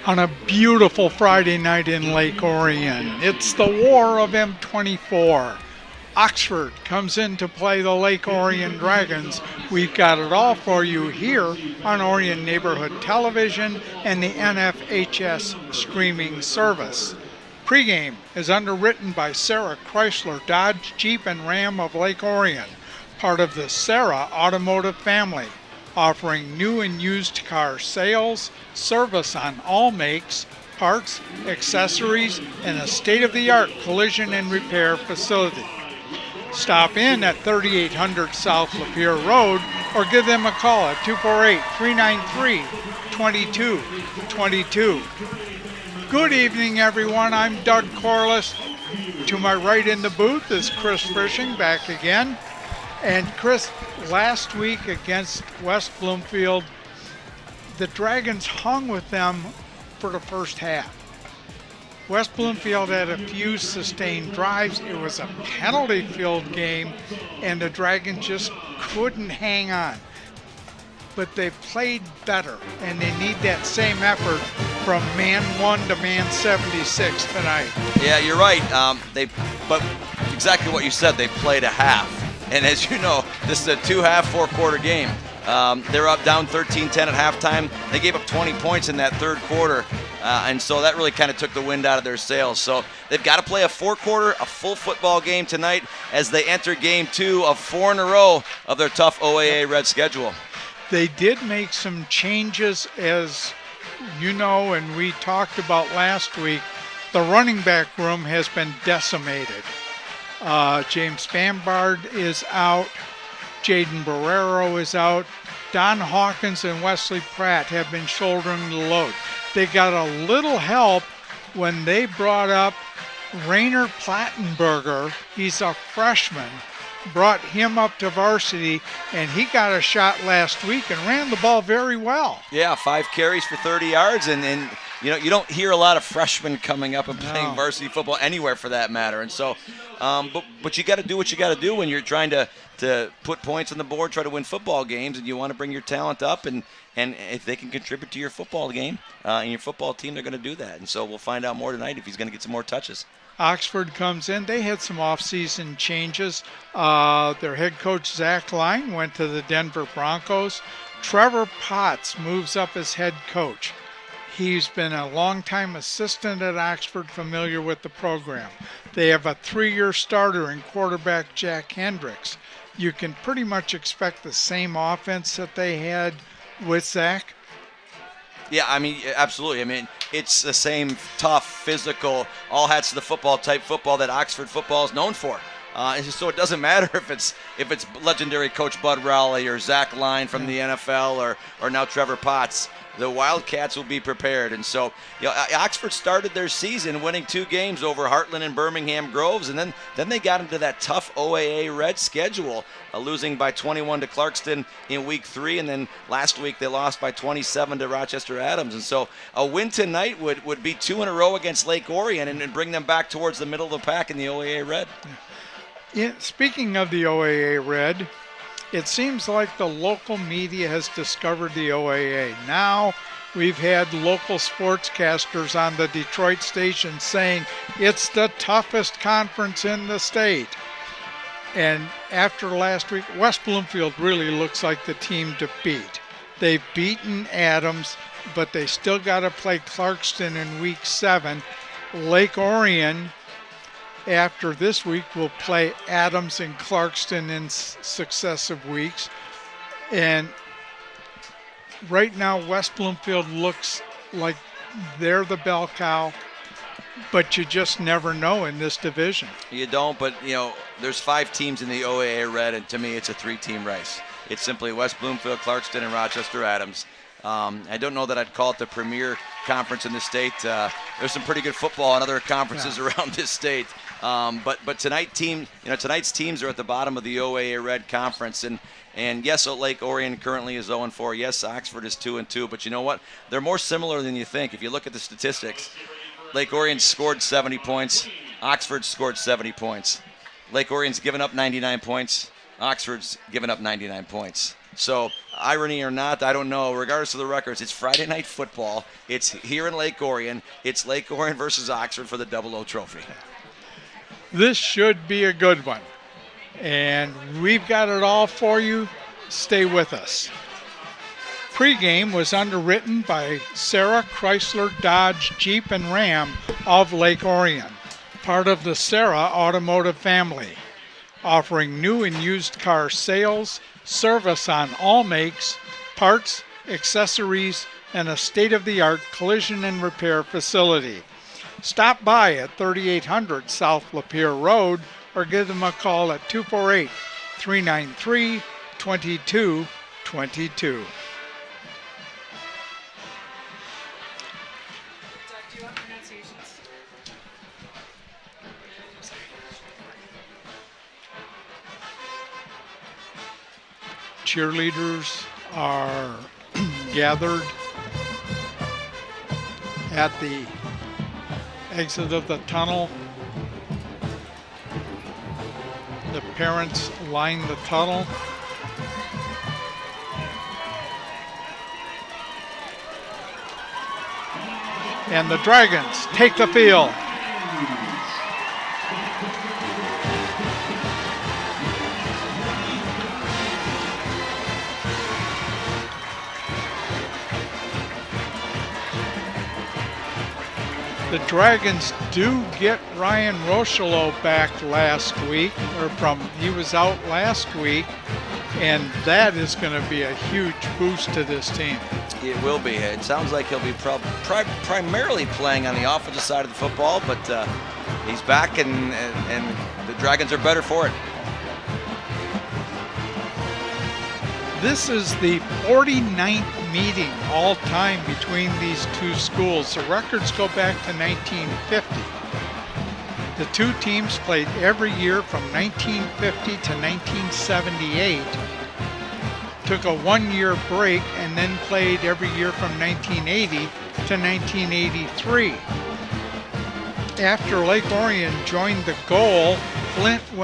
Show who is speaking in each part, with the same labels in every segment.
Speaker 1: on a beautiful Friday night in Lake Orion. It's the War of M24. Oxford comes in to play the Lake Orion Dragons. We've got it all for you here on Orion Neighborhood Television and the NFHS streaming service. Pregame is underwritten by Sarah Chrysler Dodge Jeep and Ram of Lake Orion, part of the Sarah Automotive family, offering new and used car sales, service on all makes, parts, accessories, and a state-of-the-art collision and repair facility. Stop in at 3800 South Lapeer Road or give them a call at 248-393-2222. Good evening, everyone. I'm Doug Corliss. To my right in the booth is Chris Frisching back again. And Chris, last week against West Bloomfield, the Dragons hung with them for the first half. West Bloomfield had a few sustained drives. It was a penalty-filled game, and the Dragons just couldn't hang on. But they played better, and they need that same effort from man 1 to man 76 tonight.
Speaker 2: Yeah, you're right. But exactly what you said, they played a half. And as you know, this is a two-half, four-quarter game. They're up down 13-10 at halftime. They gave up 20 points in that third quarter, and so that really kind of took the wind out of their sails. So they've got to play a four-quarter, a full football game tonight as they enter game 2 of 4 in a row of their tough OAA Red schedule.
Speaker 1: They did make some changes, as you know, and we talked about last week. The running back room has been decimated. James Spambard is out. Jaden Barrero is out. Don Hawkins and Wesley Pratt have been shouldering the load. They got a little help when they brought up Rainer Plattenberger. He's a freshman. Brought him up to varsity, and he got a shot last week and ran the ball very well.
Speaker 2: Yeah, 5 carries for 30 yards, and you know, you don't hear a lot of freshmen coming up and playing varsity football anywhere for that matter. And so, but you got to do what you got to do when you're trying to put points on the board, try to win football games, and you want to bring your talent up, and if they can contribute to your football game and your football team, they're going to do that. And so we'll find out more tonight if he's going to get some more touches.
Speaker 1: Oxford comes in. They had some off-season changes. Their head coach, Zach Line, went to the Denver Broncos. Trevor Potts moves up as head coach. He's been a longtime assistant at Oxford, familiar with the program. They have a 3-year starter in quarterback Jack Hendricks. You can pretty much expect the same offense that they had with Zach.
Speaker 2: Yeah, I mean, absolutely. I mean, it's the same tough, physical, all hats to the football type football that Oxford football is known for. So it doesn't matter if it's legendary coach Bud Rowley or Zach Line from the NFL or now Trevor Potts. The Wildcats will be prepared. And so, you know, Oxford started their season winning 2 games over Heartland and Birmingham Groves, and then they got into that tough OAA Red schedule, losing by 21 to Clarkston in week 3, and then last week they lost by 27 to Rochester Adams. And so a win tonight would be 2 in a row against Lake Orion and bring them back towards the middle of the pack in the OAA Red.
Speaker 1: Yeah, speaking of the OAA Red, it seems like the local media has discovered the OAA. Now we've had local sportscasters on the Detroit station saying it's the toughest conference in the state. And after last week, West Bloomfield really looks like the team to beat. They've beaten Adams, but they still got to play Clarkston in week 7. Lake Orion, after this week, will play Adams and Clarkston in successive weeks. And right now, West Bloomfield looks like they're the bell cow, but you just never know in this division.
Speaker 2: You don't, but, you know, there's 5 teams in the OAA Red, and to me, it's a 3-team race. It's simply West Bloomfield, Clarkston, and Rochester Adams. I don't know that I'd call it the premier conference in the state. There's some pretty good football in other conferences around this state. But tonight's teams are at the bottom of the OAA Red Conference, and yes, Lake Orion currently is 0-4. Yes, Oxford is 2-2. But you know what? They're more similar than you think. If you look at the statistics, Lake Orion scored 70 points. Oxford scored 70 points. Lake Orion's given up 99 points. Oxford's given up 99 points. So, irony or not, I don't know. Regardless of the records, it's Friday night football. It's here in Lake Orion. It's Lake Orion versus Oxford for the Double O Trophy.
Speaker 1: This should be a good one. And we've got it all for you. Stay with us. Pregame was underwritten by Sarah Chrysler Dodge Jeep and Ram of Lake Orion, part of the Sarah Automotive family, offering new and used car sales, service on all makes, parts, accessories, and a state-of-the-art collision and repair facility. Stop by at 3800 South Lapeer Road or give them a call at 248-393-2222.
Speaker 3: Do you want pronunciations?
Speaker 1: Cheerleaders are gathered at the exit of the tunnel. The parents line the tunnel. And the Dragons take the field. The Dragons do get Ryan Rocheleau back last week, he was out last week, and that is going to be a huge boost to this team.
Speaker 2: It will be. It sounds like he'll be primarily playing on the offensive side of the football, but he's back, and the Dragons are better for it.
Speaker 1: This is the 49th meeting all-time between these two schools. The records go back to 1950. The two teams played every year from 1950 to 1978, took a one-year break, and then played every year from 1980 to 1983. After Lake Orion joined the goal, Oxford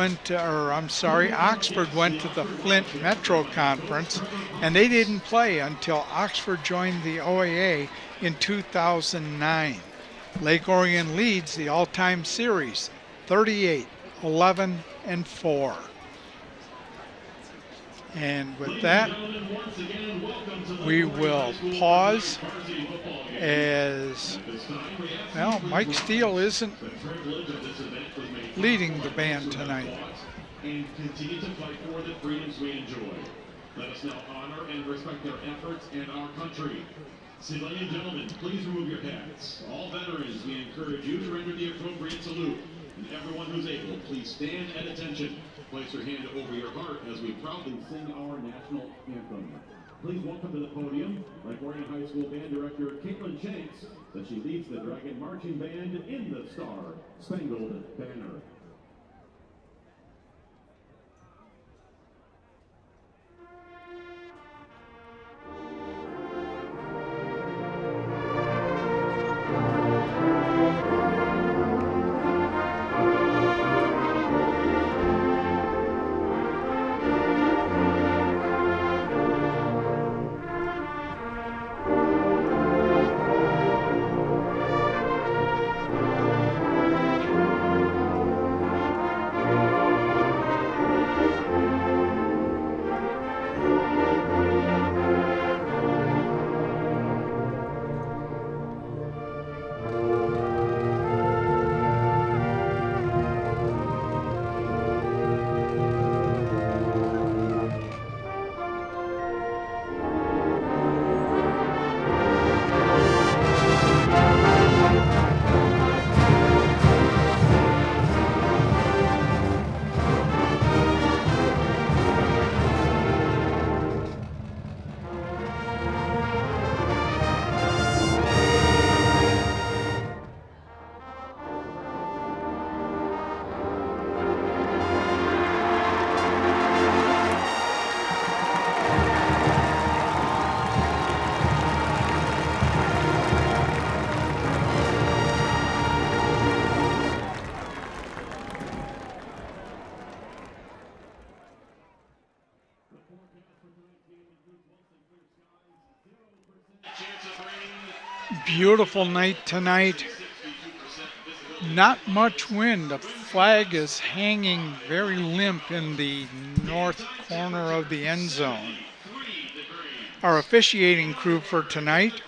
Speaker 1: went to the Flint Metro Conference, and they didn't play until Oxford joined the OAA in 2009. Lake Orion leads the all-time series, 38-11-4. And with that, we will pause as, well, Mike Steele isn't leading the band tonight.
Speaker 4: And continue to fight for the freedoms we enjoy. Let us now honor and respect their efforts and our country. Civilian gentlemen, please remove your hats. All veterans, we encourage you to render the appropriate salute. And everyone who's able, please stand at attention. Place your hand over your heart as we proudly sing our national anthem. Please welcome to the podium Lake Orion High School Band Director Caitlin Shanks, as she leads the Dragon Marching Band in the Star Spangled Banner.
Speaker 1: Beautiful night tonight. Not much wind. The flag is hanging very limp in the north corner of the end zone. Our officiating crew for tonight.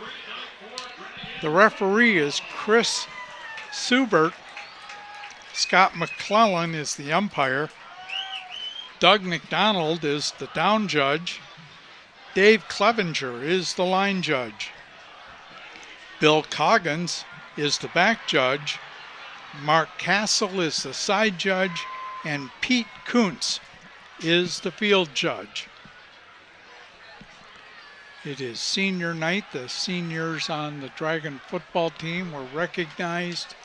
Speaker 1: The referee is Chris Subert. Scott McClellan is the umpire. Doug McDonald is the down judge. Dave Clevenger is the line judge. Bill Coggins is the back judge. Mark Castle is the side judge. And Pete Kuntz is the field judge. It is senior night. The seniors on the Dragon football team were recognized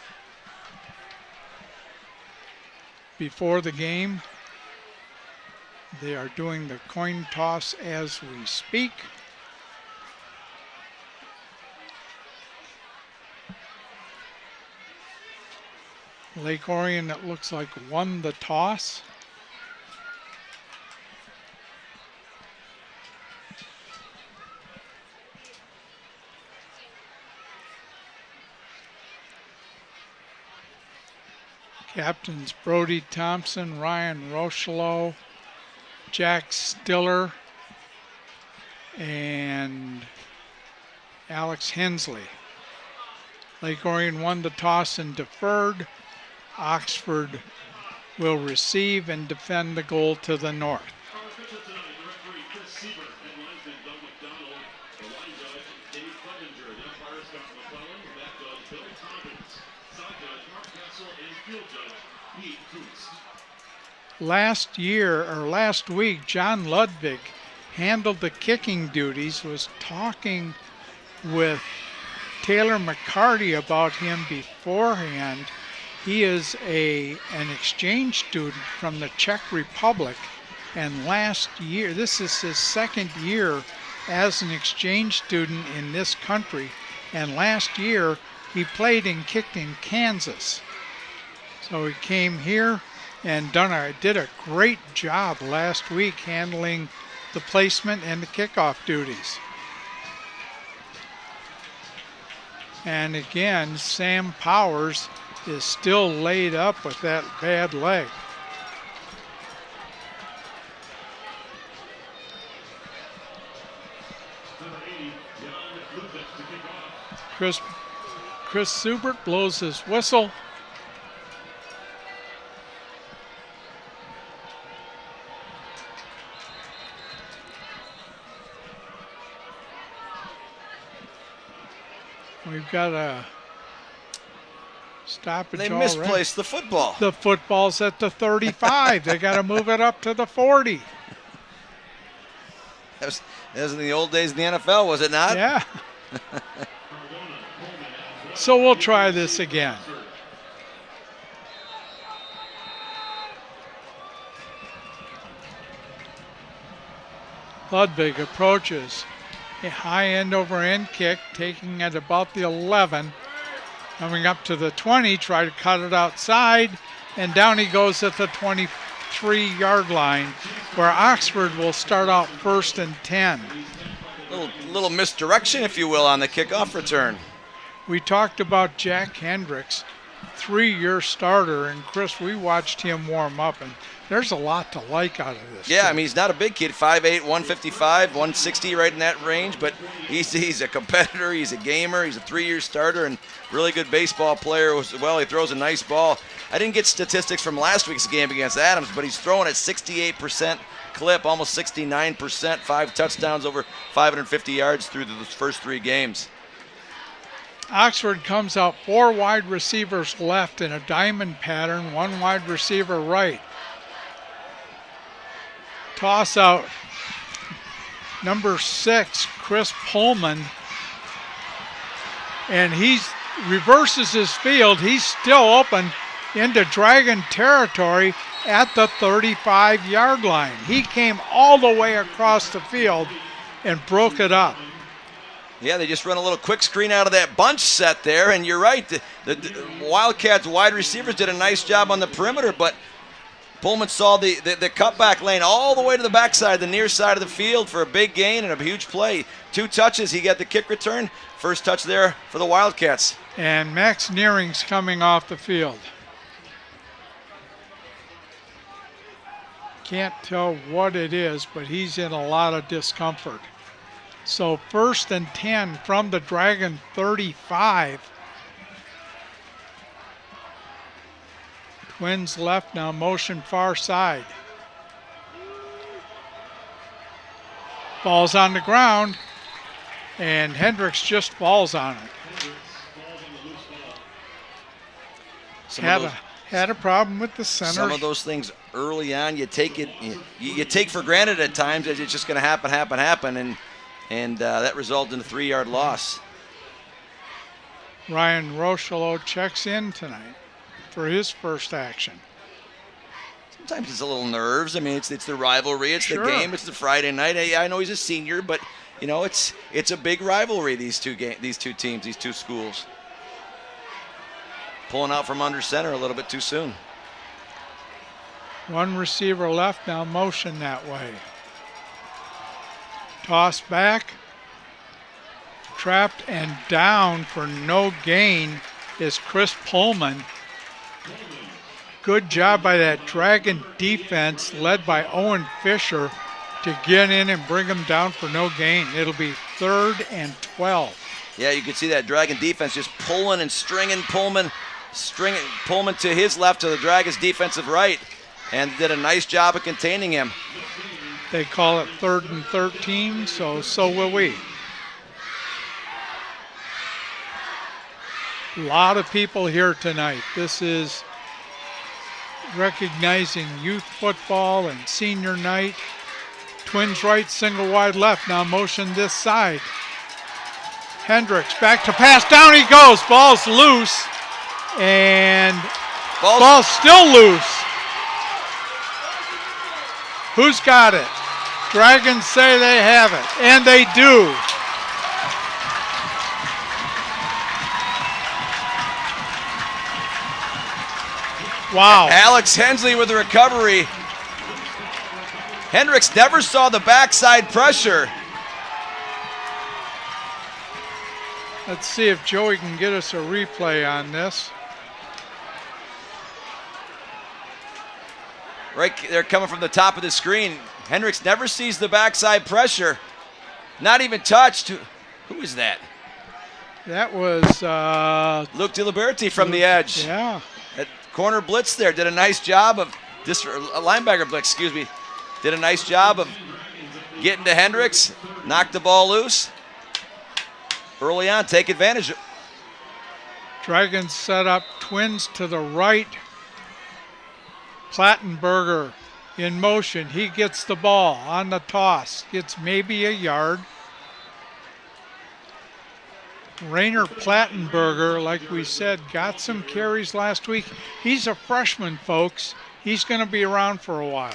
Speaker 1: before the game. They are doing the coin toss as we speak. Lake Orion, it looks like, won the toss. Captains Brody Thompson, Ryan Rocheleau, Jack Stiller, and Alex Hensley. Lake Orion won the toss and deferred. Oxford will receive and defend the goal to the north.
Speaker 4: Our official tonight, the referee Chris Siebert, and linesman Doug McDonald, the line judge Dave Clevenger, the umpire Scott McClellan, back judge Bill Coggins, side judge Mark Castle, and field judge Pete Kuntz.
Speaker 1: Last week, John Ludwig handled the kicking duties, was talking with Taylor McCarty about him beforehand. He is an exchange student from the Czech Republic, and last year, this is his second year as an exchange student in this country, and last year he played and kicked in Kansas. So he came here and did a great job last week handling the placement and the kickoff duties. And again, Sam Powers is still laid up with that bad leg.
Speaker 4: Number 80, Jan Ludwig to kick off.
Speaker 1: Chris Subert blows his whistle. We've got a stoppage
Speaker 2: They
Speaker 1: already.
Speaker 2: misplaced the football.
Speaker 1: The football's at the 35. They got to move it up to the 40.
Speaker 2: That was in the old days in the NFL, was it not?
Speaker 1: Yeah. So we'll try this again. Ludwig approaches. A high end over end kick, taking at about the 11. Coming up to the 20, try to cut it outside, and down he goes at the 23-yard line, where Oxford will start out 1st and 10.
Speaker 2: Little misdirection, if you will, on the kickoff return.
Speaker 1: We talked about Jack Hendricks, 3-year starter, and Chris, we watched him warm up, and there's a lot to like out of this.
Speaker 2: Yeah,
Speaker 1: kid.
Speaker 2: I mean, he's not a big kid, 5'8", 155, 160, right in that range, but he's a competitor, he's a gamer, he's a 3-year starter, and really good baseball player as well. He throws a nice ball. I didn't get statistics from last week's game against Adams, but he's throwing at 68% clip, almost 69%, 5 touchdowns, over 550 yards through the first 3 games.
Speaker 1: Oxford comes out 4 wide receivers left in a diamond pattern, 1 wide receiver right. Toss out number 6, Chris Pullman, and he reverses his field. He's still open into Dragon territory at the 35-yard line. He came all the way across the field and broke it up.
Speaker 2: Yeah, they just run a little quick screen out of that bunch set there, and you're right. The Wildcats wide receivers did a nice job on the perimeter, but Pullman saw the cutback lane all the way to the backside, the near side of the field for a big gain and a huge play. 2 touches, he got the kick return. First touch there for the Wildcats.
Speaker 1: And Max Nearing's coming off the field. Can't tell what it is, but he's in a lot of discomfort. So 1st and 10 from the Dragon 35. Twins left now, motion far side. Ball's on the ground, and Hendricks just falls on it. Had a problem with the center.
Speaker 2: Some of those things early on, you take it, you take for granted at times that it's just going to happen, and that resulted in a 3-yard loss.
Speaker 1: Ryan Rocheleau checks in tonight for his first action.
Speaker 2: Sometimes it's a little nerves. I mean, it's the rivalry, it's
Speaker 1: Sure.
Speaker 2: the game, it's the Friday night. I know he's a senior, but you know it's a big rivalry. These two teams, these two schools. Pulling out from under center a little bit too soon.
Speaker 1: One receiver left now, motion that way. Toss back. Trapped and down for no gain is Chris Pullman. Good job by that Dragon defense led by Owen Fisher to get in and bring him down for no gain. It'll be 3rd and 12.
Speaker 2: Yeah, you can see that Dragon defense just pulling and stringing Pullman to his left, to the Dragons' defensive right, and did a nice job of containing him.
Speaker 1: They call it 3rd and 13, so will we. A lot of people here tonight. This is recognizing youth football and senior night. Twins right, single wide left. Now motion this side. Hendricks back to pass. Down he goes. Ball's loose. And ball's still loose. Who's got it? Dragons say they have it. And they do. Wow.
Speaker 2: Alex Hensley with the recovery. Hendricks never saw the backside pressure.
Speaker 1: Let's see if Joey can get us a replay on this.
Speaker 2: Right, they're coming from the top of the screen. Hendricks never sees the backside pressure. Not even touched. Who is that?
Speaker 1: That was
Speaker 2: Luke DiLiberti from the edge.
Speaker 1: Yeah.
Speaker 2: That corner blitz there did a nice job of a linebacker blitz, excuse me. Did a nice job of getting to Hendricks, knocked the ball loose. Early on, take advantage.
Speaker 1: Dragons set up, Twins to the right. Plattenberger in motion. He gets the ball on the toss. Gets maybe a yard. Rainer Plattenberger, like we said, got some carries last week. He's a freshman, folks. He's going to be around for a while.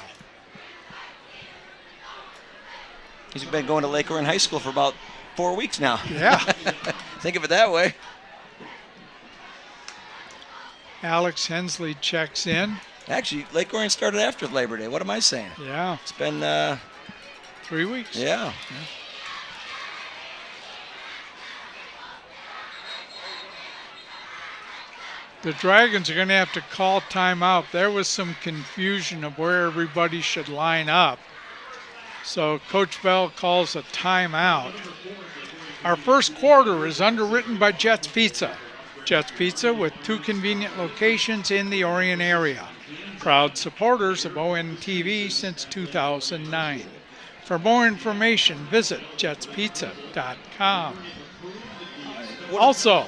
Speaker 2: He's been going to Lake Orion High School for about 4 weeks now.
Speaker 1: Yeah.
Speaker 2: Think of it that way.
Speaker 1: Alex Hensley checks in.
Speaker 2: Actually, Lake Orion started after Labor Day. What am I saying?
Speaker 1: Yeah.
Speaker 2: It's been
Speaker 1: 3 weeks.
Speaker 2: Yeah.
Speaker 1: The Dragons are going to have to call timeout. There was some confusion of where everybody should line up. So Coach Bell calls a timeout. Our first quarter is underwritten by Jets Pizza. Jets Pizza with 2 convenient locations in the Orion area. Proud supporters of ONTV since 2009. For more information, visit jetspizza.com. Also,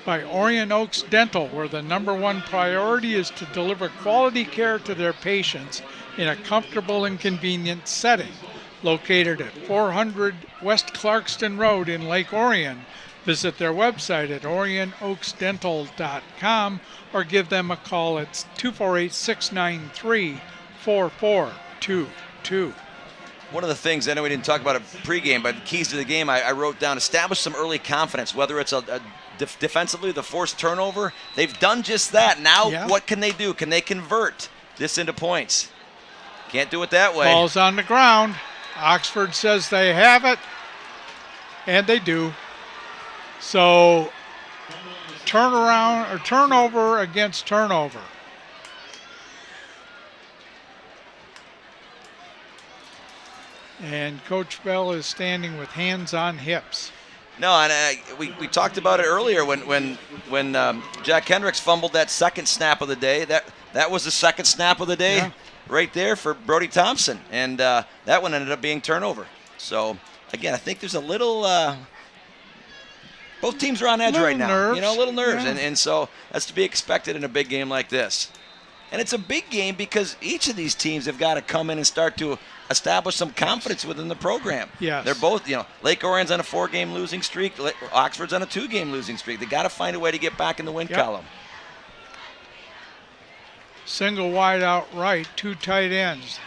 Speaker 1: by Orion Oaks Dental, where the #1 priority is to deliver quality care to their patients in a comfortable and convenient setting. Located at 400 West Clarkston Road in Lake Orion. Visit their website at orionoaksdental.com or give them a call at 248-693-4422.
Speaker 2: One of the things, I know we didn't talk about it pregame, but keys to the game I wrote down: establish some early confidence, whether it's defensively, the forced turnover. They've done just that. Now,
Speaker 1: Yeah.
Speaker 2: What can they do? Can they convert? this into points. Can't do it that way.
Speaker 1: Ball's on the ground. Oxford says they have it, and they do. So turnover against turnover. And Coach Bell is standing with hands on hips.
Speaker 2: No, and we talked about it earlier when Jack Hendricks fumbled that second snap of the day. That was the second snap of the day right there for Brody Thompson, and that one ended up being turnover. So again, I think there's a little. Both teams are on edge right now.
Speaker 1: Nerves.
Speaker 2: You know, a little nerves,
Speaker 1: Yeah.
Speaker 2: and so that's to be expected in a big game like this. And it's a big game because each of these teams have got to come in and start to establish some confidence within the program.
Speaker 1: Yes.
Speaker 2: They're both, Lake Orion's on a 4-game losing streak. Oxford's on a 2-game losing streak. They got to find a way to get back in the win column.
Speaker 1: Single wide out right, 2 tight ends.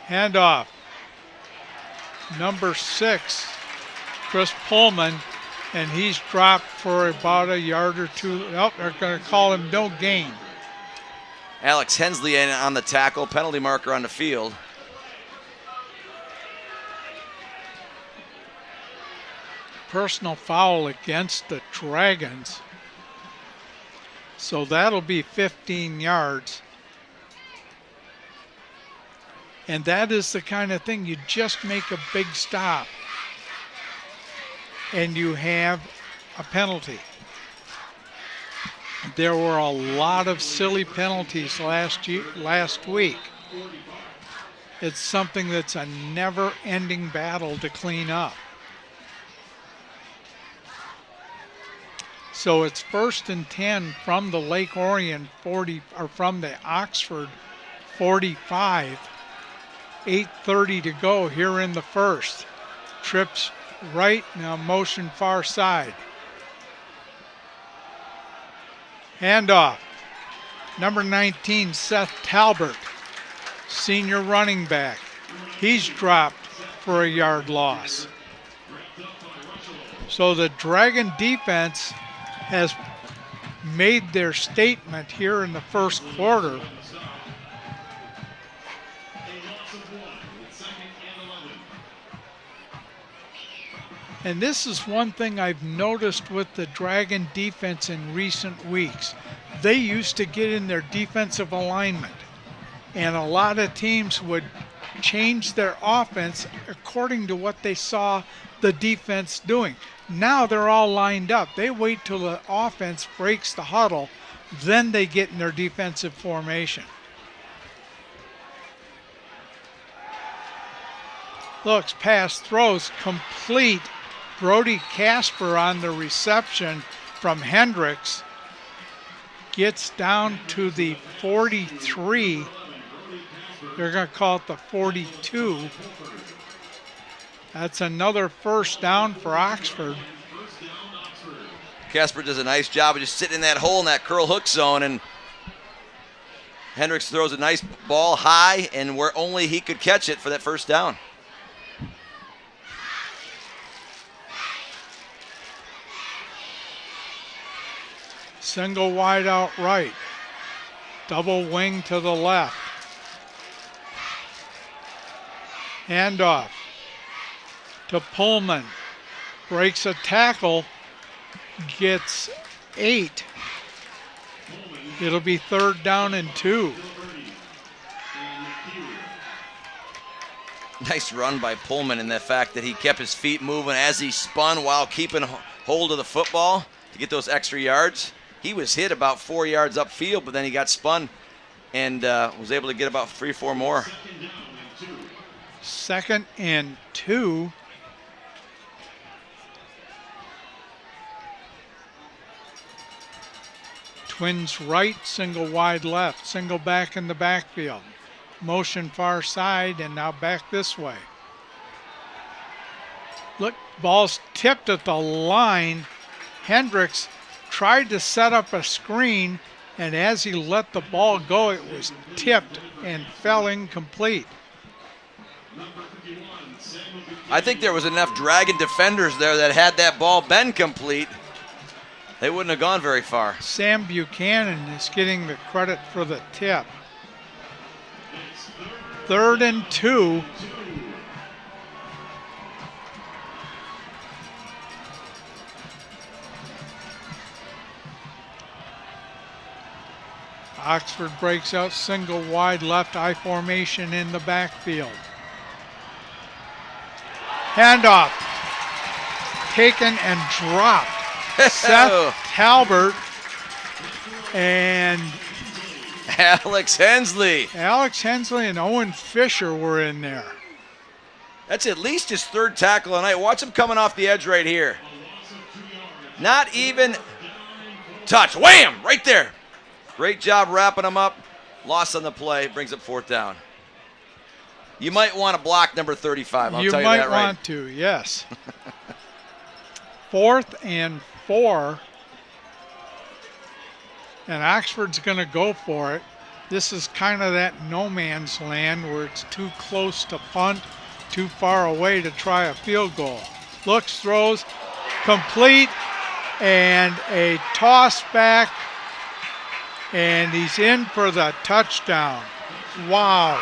Speaker 1: Handoff. Number 6, Chris Pullman, and he's dropped for about a yard or 2. Oh, they're going to call him no gain.
Speaker 2: Alex Hensley in on the tackle, penalty marker on the field.
Speaker 1: Personal foul against the Dragons. So that'll be 15 yards. And that is the kind of thing, you just make a big stop and you have a penalty. There were a lot of silly penalties last week. It's something that's a never-ending battle to clean up. So it's 1st and 10 from the Lake Orion 40, or from the Oxford 45. 8:30 to go here in the first. Trips right, now motion far side. Handoff. Number 19, Seth Talbert, senior running back. He's dropped for a yard loss. So the Dragon defense has made their statement here in the first quarter. And this is one thing I've noticed with the Dragon defense in recent weeks. They used to get in their defensive alignment, and a lot of teams would change their offense according to what they saw the defense doing. Now they're all lined up. They wait till the offense breaks the huddle, then they get in their defensive formation. Looks, pass, throws, complete. Brody Casper on the reception from Hendricks. Gets down to the 43. They're going to call it the 42. That's another first down for Oxford.
Speaker 2: Casper does a nice job of just sitting in that hole in that curl hook zone, and Hendricks throws a nice ball high and where only he could catch it for that first down.
Speaker 1: Single wide out right. Double wing to the left. Handoff to Pullman. Breaks a tackle. Gets 8. It'll be 3rd down and 2.
Speaker 2: Nice run by Pullman, and the fact that he kept his feet moving as he spun while keeping hold of the football to get those extra yards. He was hit about 4 yards upfield, but then he got spun and was able to get about 3 or 4 more.
Speaker 1: 2nd and 2. Twins right, single wide left, single back in the backfield. Motion far side and now back this way. Look, ball's tipped at the line. Hendricks tried to set up a screen, and as he let the ball go, it was tipped and fell incomplete.
Speaker 2: I think there was enough Dragon defenders there that had that ball been complete, They wouldn't have gone very far.
Speaker 1: Sam Buchanan is getting the credit for the tip. 3rd and 2. Oxford breaks out single wide left I formation in the backfield. Handoff. Taken and dropped. Seth Talbert and
Speaker 2: Alex Hensley.
Speaker 1: And Owen Fisher were in there.
Speaker 2: That's at least his 3rd tackle of the night. Watch him coming off the edge right here. Not even touch. Wham! Right there. Great job wrapping him up. Loss on the play. Brings up 4th down. You might want to block number 35. I'll tell you that right.
Speaker 1: You might want to, yes. 4th and 4. And Oxford's going to go for it. This is kind of that no man's land where it's too close to punt, too far away to try a field goal. Looks, throws, complete, and a toss back. And he's in for the touchdown. Wow.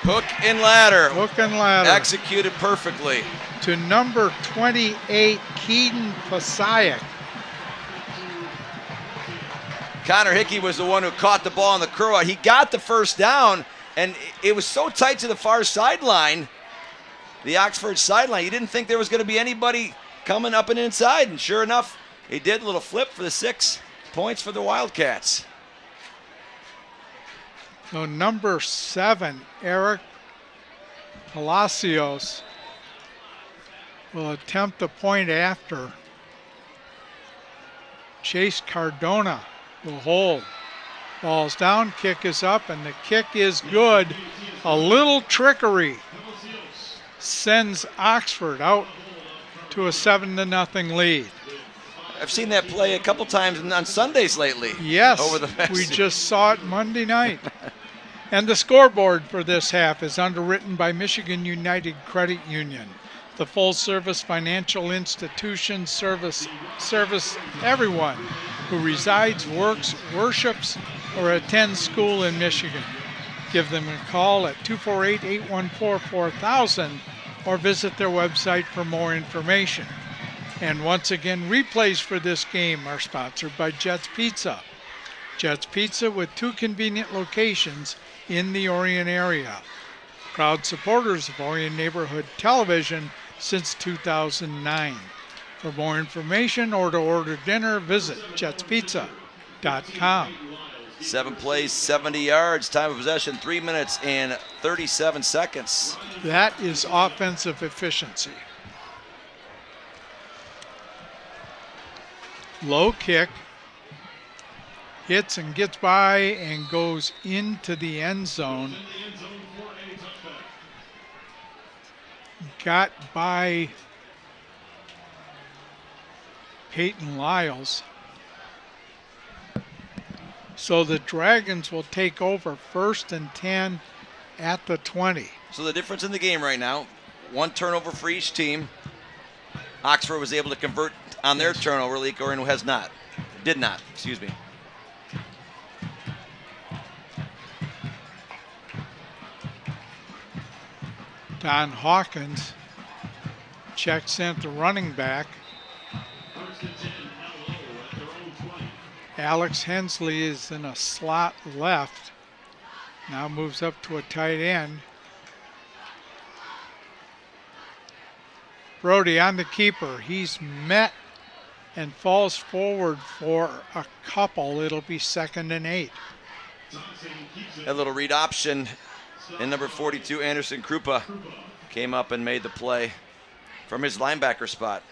Speaker 2: Hook and ladder.
Speaker 1: Hook and ladder.
Speaker 2: Executed perfectly.
Speaker 1: To number 28, Keaton Pasayak.
Speaker 2: Connor Hickey was the one who caught the ball on the curl. He got the 1st down, and it was so tight to the far sideline, the Oxford sideline. You didn't think there was going to be anybody coming up and inside, and sure enough, he did. A little flip for the 6 points for the Wildcats.
Speaker 1: So number 7, Eric Palacios, will attempt the point after. Chase Cardona will hold. Ball's down, kick is up, and the kick is good. A little trickery sends Oxford out to a 7-0 lead.
Speaker 2: I've seen that play a couple times on Sundays lately.
Speaker 1: Yes,
Speaker 2: over the
Speaker 1: we just saw it Monday night. And the scoreboard for this half is underwritten by Michigan United Credit Union, the full-service financial institution service everyone who resides, works, worships, or attends school in Michigan. Give them a call at 248-814-4000 or visit their website for more information. And once again, replays for this game are sponsored by Jets Pizza. Jets Pizza with 2 convenient locations in the Orion area. Proud supporters of Orion Neighborhood Television since 2009. For more information or to order dinner, visit jetspizza.com.
Speaker 2: 7 plays, 70 yards. Time of possession, 3 minutes and 37 seconds.
Speaker 1: That is offensive efficiency. Low kick. Hits and gets by and goes into the end zone. Got by Peyton Lyles. So the Dragons will take over 1st and 10 at the 20.
Speaker 2: So the difference in the game right now, 1 turnover for each team. Oxford was able to convert on their turnover. Orion has not. Did not, excuse me.
Speaker 1: Don Hawkins checks in at the running back. Alex Hensley is in a slot left. Now moves up to a tight end. Brody on the keeper. He's met and falls forward for a couple. It'll be 2nd and 8.
Speaker 2: A little read option. And number 42, Anderson Krupa, came up and made the play from his linebacker spot.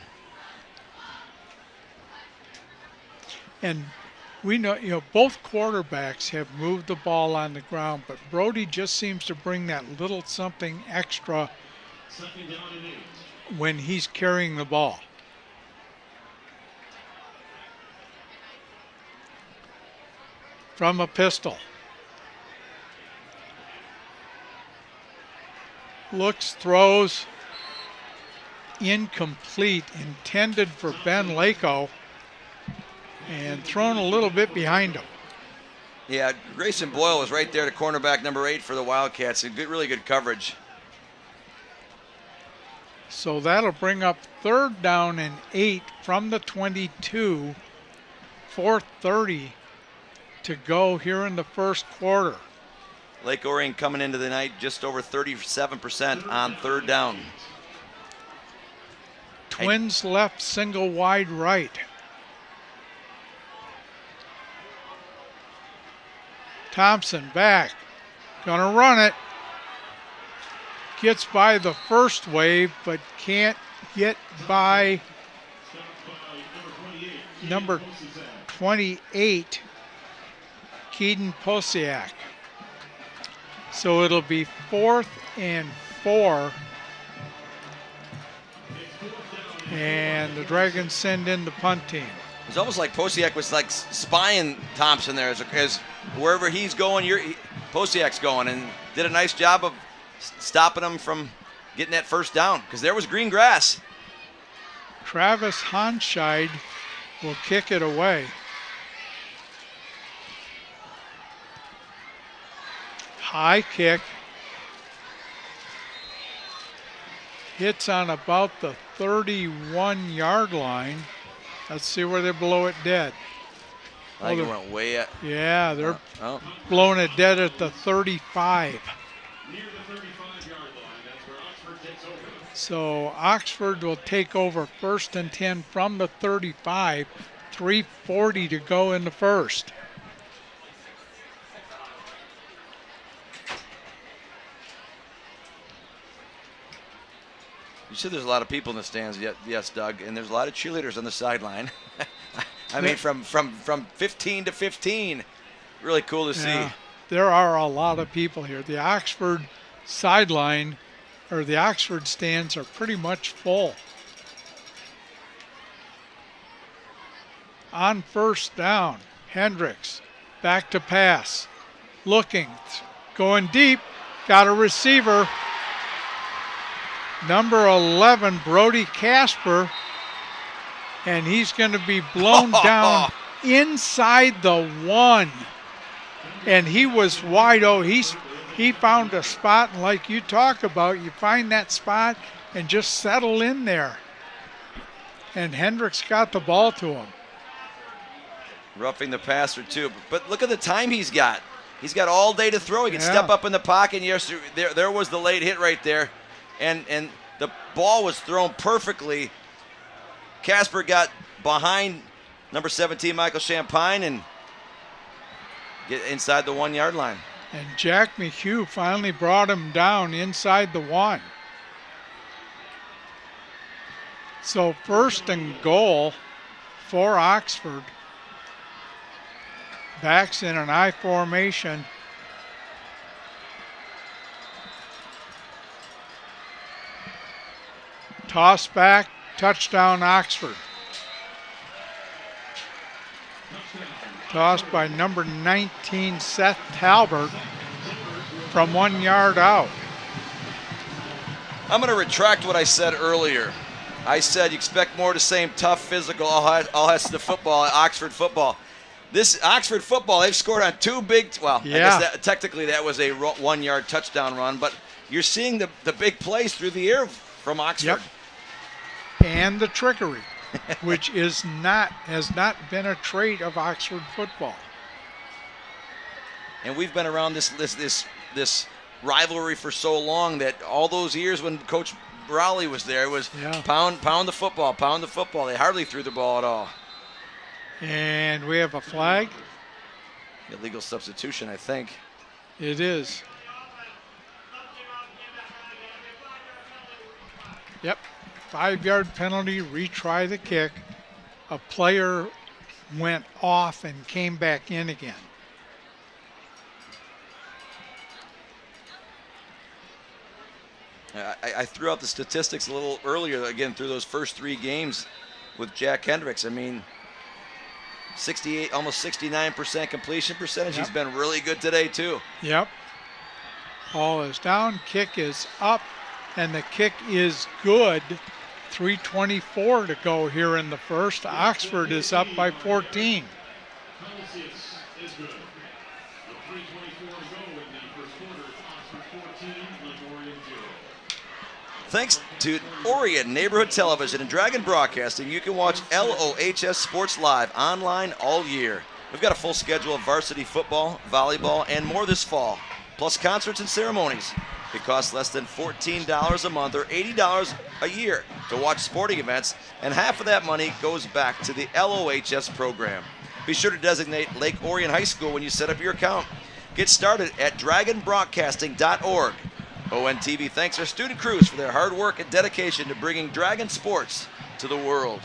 Speaker 1: And we know, both quarterbacks have moved the ball on the ground, but Brody just seems to bring that little something extra when he's carrying the ball. From a pistol. Looks, throws, incomplete, intended for Ben Lako, and thrown a little bit behind him.
Speaker 2: Yeah, Grayson Boyle was right there to cornerback number 8 for the Wildcats. Really good coverage.
Speaker 1: So that'll bring up 3rd down and 8 from the 22, 4:30 to go here in the first quarter.
Speaker 2: Lake Orion coming into the night just over 37% on 3rd down.
Speaker 1: Twins left, single wide right. Thompson back, gonna run it. Gets by the first wave, but can't get by number 28, Keaton Posiak. So it'll be 4th and 4. And the Dragons send in the punt team.
Speaker 2: It's almost like Posiak was like spying Thompson there as wherever he's going, Posiak's going, and did a nice job of stopping him from getting that first down because there was green grass.
Speaker 1: Travis Honscheid will kick it away. High kick. Hits on about the 31-yard line. Let's see where they blow it dead.
Speaker 2: I think it went way up.
Speaker 1: Yeah, they're blowing it dead at the 35.
Speaker 4: Near the 35-yard line, that's where Oxford takes over.
Speaker 1: So Oxford will take over 1st and 10 from the 35. 3:40 to go in the first.
Speaker 2: You said there's a lot of people in the stands, yes, Doug, and there's a lot of cheerleaders on the sideline. I mean, from 15 to 15, really cool to see.
Speaker 1: There are a lot of people here. The Oxford sideline, or the Oxford stands, are pretty much full. On 1st down, Hendricks back to pass, looking, going deep, got a receiver. Number 11, Brody Casper, and he's going to be blown down inside the 1. And he was wide open. He found a spot, and like you talk about, you find that spot and just settle in there. And Hendricks got the ball to him.
Speaker 2: Roughing the passer too, but look at the time he's got. He's got all day to throw. He can step up in the pocket. And yes, there was the late hit right there. And the ball was thrown perfectly. Casper got behind number 17, Michael Champagne, and get inside the 1-yard line.
Speaker 1: And Jack McHugh finally brought him down inside the 1. So 1st and goal for Oxford. Backs in an I formation. Toss back, touchdown Oxford. Tossed by number 19, Seth Talbert, from 1 yard out.
Speaker 2: I'm going to retract what I said earlier. I said you expect more of the same tough, physical, all has to football, Oxford football. This Oxford football, they've scored on 2 big, I guess technically that was a 1-yard touchdown run, but you're seeing the big plays through the air from Oxford.
Speaker 1: Yep. And the trickery, which has not been a trait of Oxford football.
Speaker 2: And we've been around this rivalry for so long that all those years when Coach Rowley was there, it was pound the football, pound the football. They hardly threw the ball at all.
Speaker 1: And we have a flag.
Speaker 2: Illegal substitution, I think.
Speaker 1: It is. Yep. 5-yard penalty, retry the kick. A player went off and came back in again.
Speaker 2: I threw out the statistics a little earlier, again, through those first 3 games with Jack Hendricks. I mean, 68, almost 69% completion percentage.
Speaker 1: Yep.
Speaker 2: He's been really good today, too.
Speaker 1: Yep. Ball is down, kick is up, and the kick is good 3:24 to go here in the first. Oxford is up by 14.
Speaker 4: Celsius is good. With 3:24 to go in the first quarter, it's Oxford 14, Lake Orion 0.
Speaker 2: Thanks to Orion Neighborhood Television and Dragon Broadcasting, you can watch LOHS Sports Live online all year. We've got a full schedule of varsity football, volleyball, and more this fall, plus concerts and ceremonies. It costs less than $14 a month or $80 a year to watch sporting events, and half of that money goes back to the LOHS program. Be sure to designate Lake Orion High School when you set up your account. Get started at dragonbroadcasting.org. ONTV thanks our student crews for their hard work and dedication to bringing Dragon sports to the world.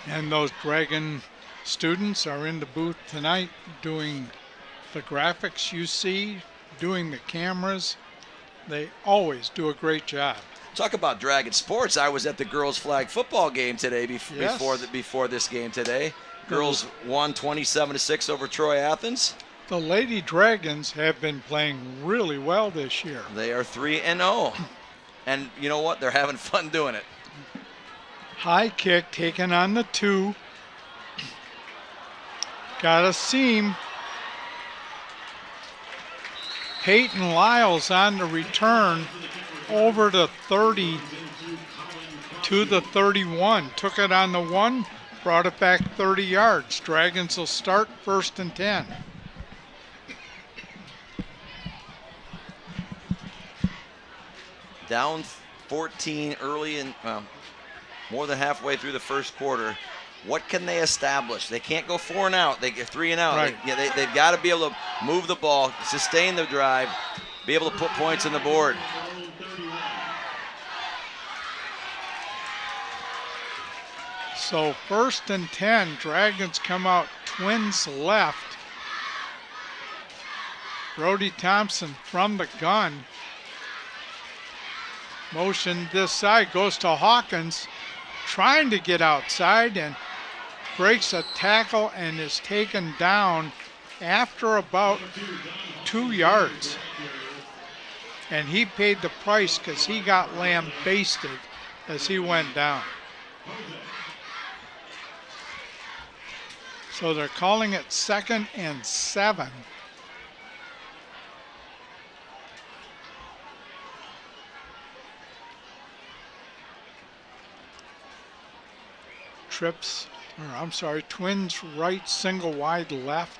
Speaker 1: And those Dragon students are in the booth tonight doing the graphics you see, doing the cameras. They always do a great job.
Speaker 2: Talk about Dragon sports. I was at the girls' flag football game today before this game today. Girls won 27-6 over Troy Athens.
Speaker 1: The Lady Dragons have been playing really well this year.
Speaker 2: They are 3-0. And you know what? They're having fun doing it.
Speaker 1: High kick taken on the 2. Got a seam. Peyton Lyles on the return over the 30 to the 31. Took it on the 1, brought it back 30 yards. Dragons will start 1st and 10.
Speaker 2: Down 14 early in, more than halfway through the first quarter. What can they establish? They can't go 4 and out. They get 3 and out.
Speaker 1: Right.
Speaker 2: They've got to be able to move the ball, sustain the drive, be able to put points on the board.
Speaker 1: So 1st and 10, Dragons come out twins left. Brody Thompson from the gun. Motion this side, goes to Hawkins, trying to get outside and breaks a tackle and is taken down after about 2 yards. And he paid the price because he got lambasted as he went down. So they're calling it 2nd and 7. Twins right, single wide left.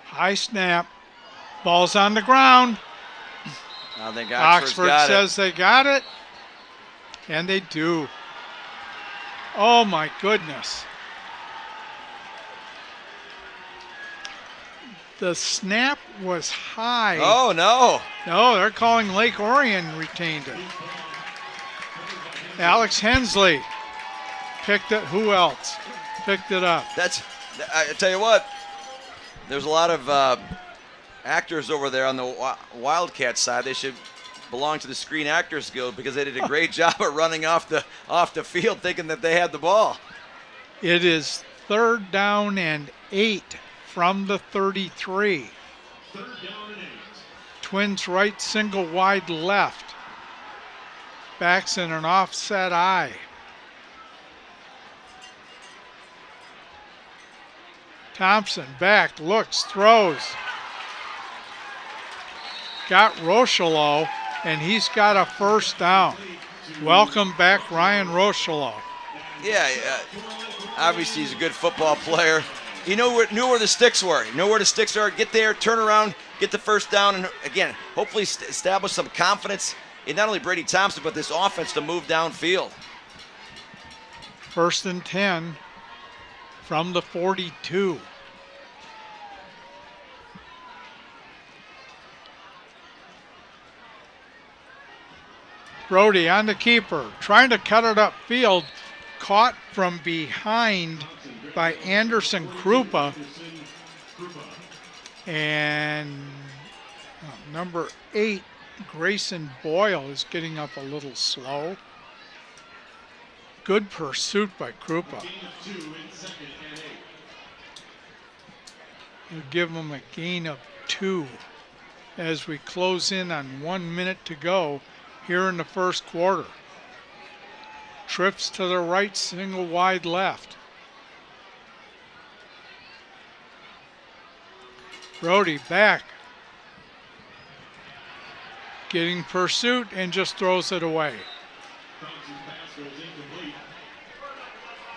Speaker 1: High snap, ball's on the ground.
Speaker 2: I think
Speaker 1: Oxford says they got it, and they do. Oh my goodness. The snap was high.
Speaker 2: Oh, no.
Speaker 1: No, they're calling Lake Orion retained it. Alex Hensley picked it. Who else picked it up?
Speaker 2: I tell you what, there's a lot of actors over there on the Wildcat side. They should belong to the Screen Actors Guild because they did a great job of running off the field thinking that they had the ball.
Speaker 1: It is 3rd down and 8 from the 33.
Speaker 4: 3rd down and 8.
Speaker 1: Twins right, single wide left. Backs in an offset eye. Thompson back, looks, throws. Got Rocheleau, and he's got a 1st down. Welcome back, Ryan Rocheleau.
Speaker 2: Yeah, obviously he's a good football player. He knew where the sticks were. He knew where the sticks are. Get there, turn around, get the 1st down, and again, hopefully establish some confidence in not only Brady Thompson, but this offense to move downfield.
Speaker 1: 1st and 10 from the 42. Brody on the keeper, trying to cut it upfield, caught from behind by Anderson Krupa. And number 8, Grayson Boyle, is getting up a little slow. Good pursuit by Krupa. We'll give him a gain of 2. as we close in on 1 minute to go here in the first quarter. Trips to the right, single wide left. Brody back. Getting pursuit and just throws it away.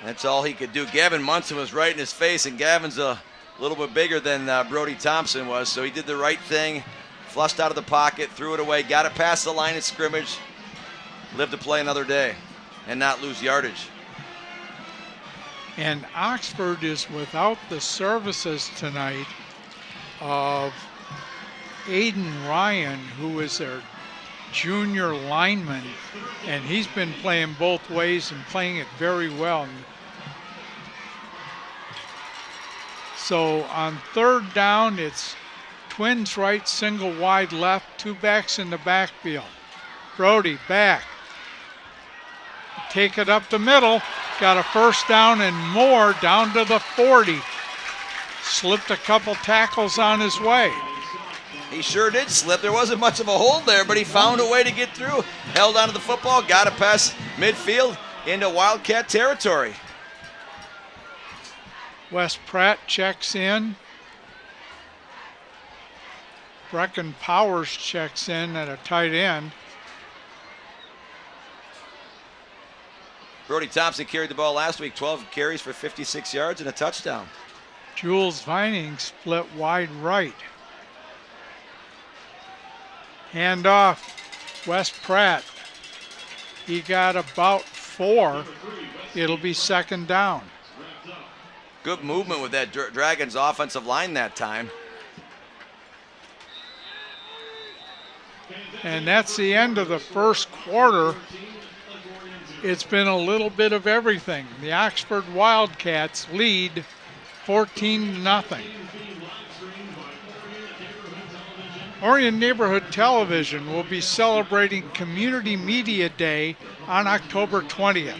Speaker 2: That's all he could do. Gavin Munson was right in his face, and Gavin's a little bit bigger than Brody Thompson was, so he did the right thing, flushed out of the pocket, threw it away, got it past the line of scrimmage, lived to play another day and not lose yardage.
Speaker 1: And Oxford is without the services tonight of Aiden Ryan, who is their junior lineman, and he's been playing both ways and playing it very well. So on third down, it's twins right, single wide left, two backs in the backfield. Brody back. Take it up the middle. Got a first down and more down to the 40. Slipped a couple tackles on his way.
Speaker 2: He sure did slip. There wasn't much of a hold there, but he found a way to get through. Held onto the football, got it past midfield into Wildcat territory.
Speaker 1: Wes Pratt checks in. Brecken Powers checks in at a tight end.
Speaker 2: Brody Thompson carried the ball last week, 12 carries for 56 yards and a touchdown.
Speaker 1: Jules Vining split wide right. Hand off, Wes Pratt. He got about 4. It'll be second down.
Speaker 2: Good movement with that Dragons offensive line that time.
Speaker 1: And that's the end of the first quarter. It's been a little bit of everything. The Oxford Wildcats lead 14-0. Orion Neighborhood Television will be celebrating Community Media Day on October 20th.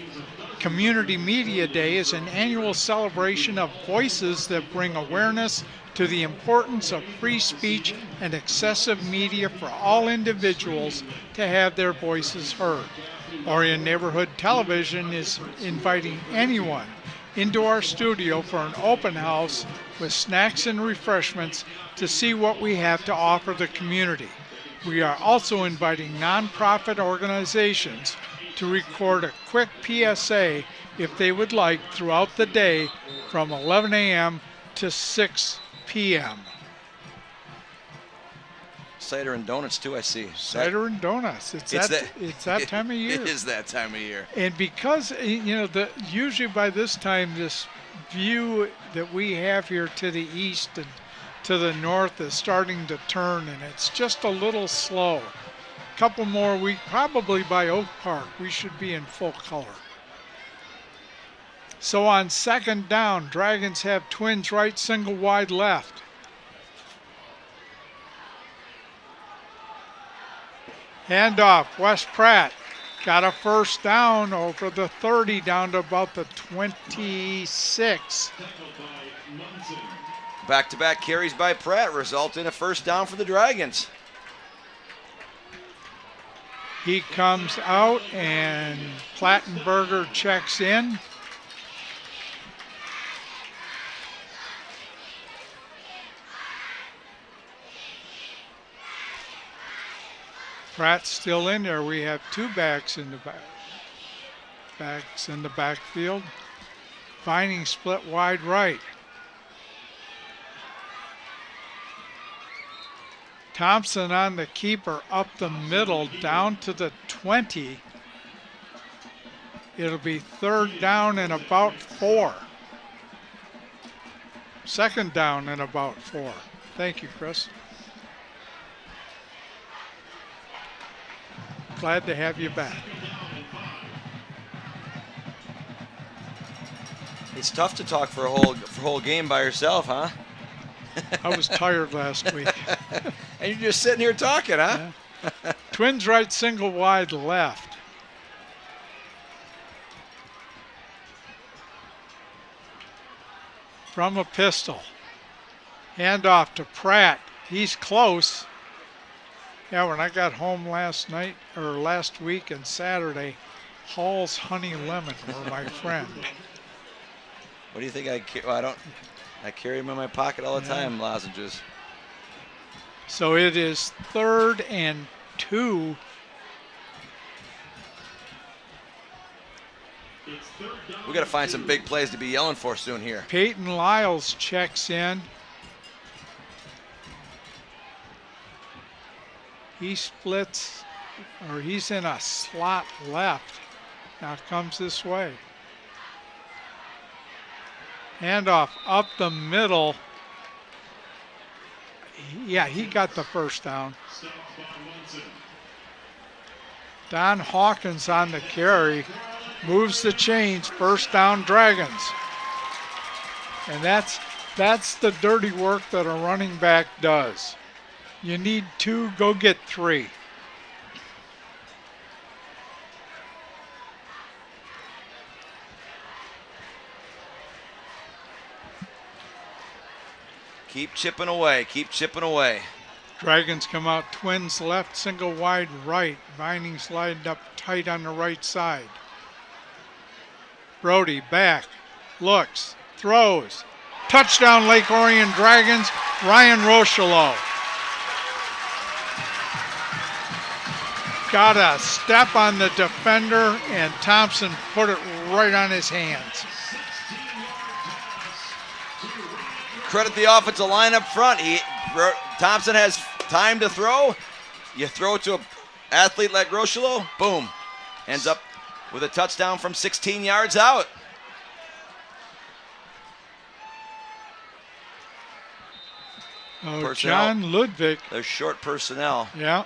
Speaker 1: Community Media Day is an annual celebration of voices that bring awareness to the importance of free speech and accessible media for all individuals to have their voices heard. Orion Neighborhood Television is inviting anyone into our studio for an open house with snacks and refreshments to see what we have to offer the community. We are also inviting nonprofit organizations to record a quick PSA if they would like throughout the day from 11 a.m. to 6 p.m.
Speaker 2: Cider and donuts too, I see.
Speaker 1: Cider and donuts. It's that time of year.
Speaker 2: It is that time of year.
Speaker 1: And because, usually by this time, this view that we have here to the east and to the north is starting to turn, and it's just a little slow. A couple more weeks, probably by Oak Park, we should be in full color. So on second down, Dragons have twins right, single wide left. Handoff, Wes Pratt got a first down over the 30 down to about the 26.
Speaker 2: Back-to-back carries by Pratt result in a first down for the Dragons.
Speaker 1: He comes out and Plattenberger checks in. Pratt's still in there. We have two backs in the backfield. Vining split wide right. Thompson on the keeper up the middle down to the 20. It'll be third down and about 4. Second down and about 4. Thank you, Chris. Glad to have you back.
Speaker 2: It's tough to talk for a whole game by yourself, huh?
Speaker 1: I was tired last week.
Speaker 2: And you're just sitting here talking, huh?
Speaker 1: Yeah. Twins right, single wide left. From a pistol. Handoff to Pratt. He's close. Yeah, when I got home last week and Saturday, Hall's Honey Lemon were my friend.
Speaker 2: What do you think I carry them in my pocket all the time, lozenges.
Speaker 1: So it is 3rd and 2.
Speaker 2: We got to find some big plays to be yelling for soon here.
Speaker 1: Peyton Lyles checks in. He splits, or he's in a slot left. Now comes this way. Handoff up the middle. Yeah, he got the first down. Don Hawkins on the carry. Moves the chains. First down, Dragons. And that's the dirty work that a running back does. You need 2, go get 3.
Speaker 2: Keep chipping away. Keep chipping away.
Speaker 1: Dragons come out twins left, single wide right. Vining's lined up tight on the right side. Brody back, looks, throws. Touchdown Lake Orion Dragons, Ryan Rocheleau. Got a step on the defender and Thompson put it right on his hands.
Speaker 2: Credit the offensive line up front. Thompson has time to throw. You throw it to an athlete like Rocheleau, boom. Ends up with a touchdown from 16 yards out.
Speaker 1: Oh,
Speaker 2: Personnel.
Speaker 1: John Ludwig.
Speaker 2: They're short personnel.
Speaker 1: Yeah.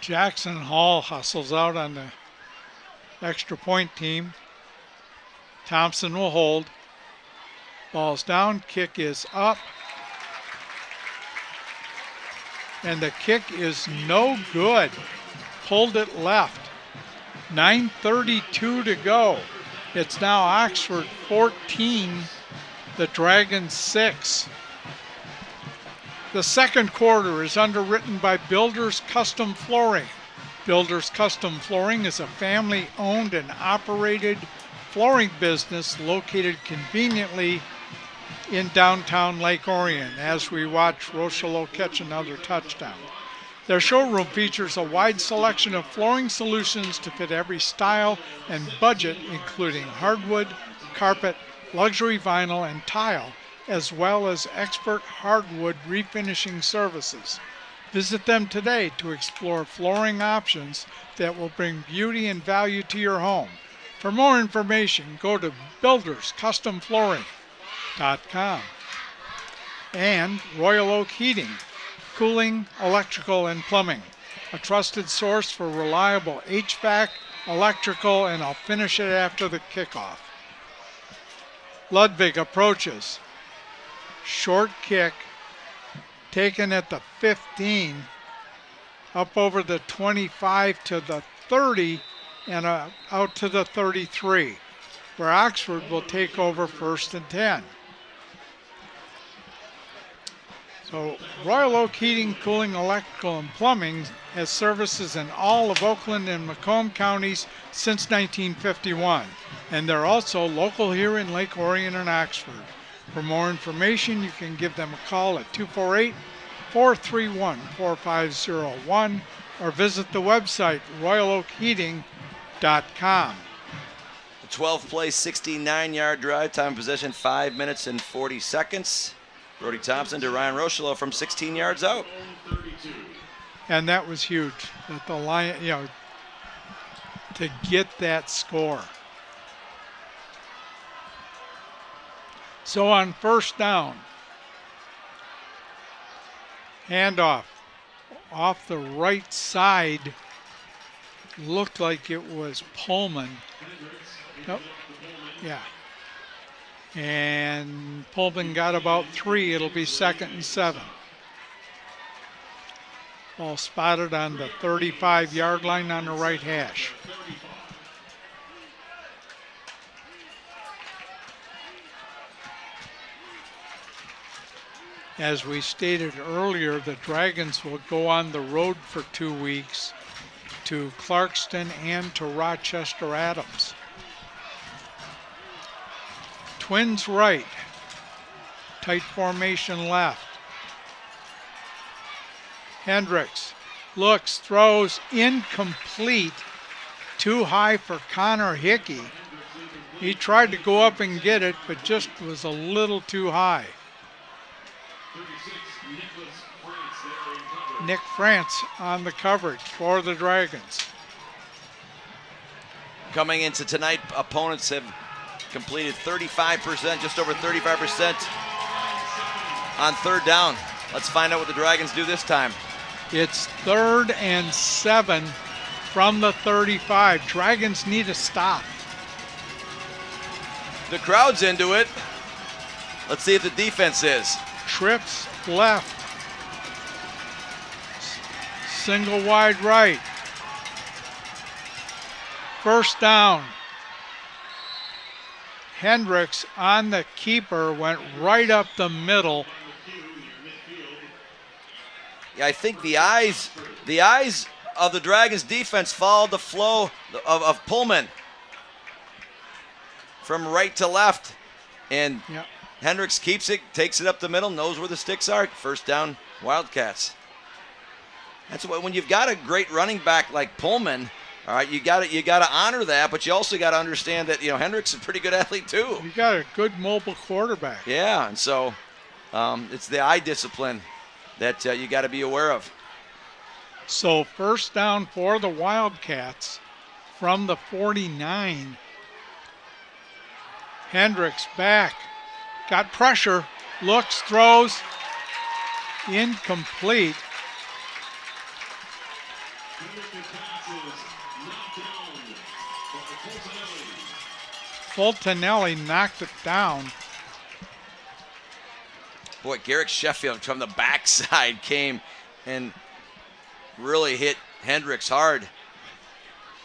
Speaker 1: Jackson Hall hustles out on the extra point team. Thompson will hold. Ball's down, kick is up. And the kick is no good. Pulled it left. 9:32 to go. It's now Oxford 14, the Dragons 6. The second quarter is underwritten by Builders Custom Flooring. Builders Custom Flooring is a family-owned and operated flooring business located conveniently in downtown Lake Orion as we watch Rocheleau catch another touchdown. Their showroom features a wide selection of flooring solutions to fit every style and budget, including hardwood, carpet, luxury vinyl, and tile, as well as expert hardwood refinishing services. Visit them today to explore flooring options that will bring beauty and value to your home. For more information, go to builderscustomflooring.com. And Royal Oak Heating, Cooling, Electrical, and Plumbing, a trusted source for reliable HVAC, electrical, and I'll finish it after the kickoff. Ludwig approaches. Short kick, taken at the 15, up over the 25 to the 30, and out to the 33, where Oxford will take over 1st and 10. So Royal Oak Heating, Cooling, Electrical, and Plumbing has services in all of Oakland and Macomb counties since 1951. And they're also local here in Lake Orion and Oxford. For more information, you can give them a call at 248-431-4501 or visit the website royaloakheating.com.
Speaker 2: The 12-play, 69-yard drive, time of possession 5 minutes and 40 seconds. Brody Thompson to Ryan Rocheleau from 16 yards out.
Speaker 1: And that was huge. That the Lion, to get that score. So on first down, handoff off the right side, looked like it was Pullman. Nope. Yeah. And Pullman got about 3. It'll be 2nd and 7. Ball spotted on the 35-yard line on the right hash. As we stated earlier, the Dragons will go on the road for 2 weeks to Clarkston and to Rochester Adams. Twins right, tight formation left. Hendricks looks, throws, incomplete, too high for Connor Hickey. He tried to go up and get it, but just was a little too high. Nick France on the coverage for the Dragons.
Speaker 2: Coming into tonight, opponents have completed 35%, just over 35% on third down. Let's find out what the Dragons do this time.
Speaker 1: It's 3rd and 7 from the 35. Dragons need a stop.
Speaker 2: The crowd's into it. Let's see if the defense is.
Speaker 1: Trips left. Single wide right. First down. Hendricks on the keeper, went right up the middle.
Speaker 2: Yeah, I think the eyes of the Dragons defense followed the flow of Pullman from right to left. And
Speaker 1: Yep.
Speaker 2: Hendricks keeps it, takes it up the middle, knows where the sticks are. First down, Wildcats. That's what, when you've got a great running back like Pullman, all right, you got to honor that, but you also got to understand that, Hendricks is a pretty good athlete too.
Speaker 1: You got a good mobile quarterback.
Speaker 2: Yeah, and so it's the eye discipline that you got to be aware of.
Speaker 1: So first down for the Wildcats from the 49. Hendricks back, got pressure, looks, throws, incomplete. Fultonelli knocked it down.
Speaker 2: Boy, Garrick Sheffield from the backside came and really hit Hendricks hard.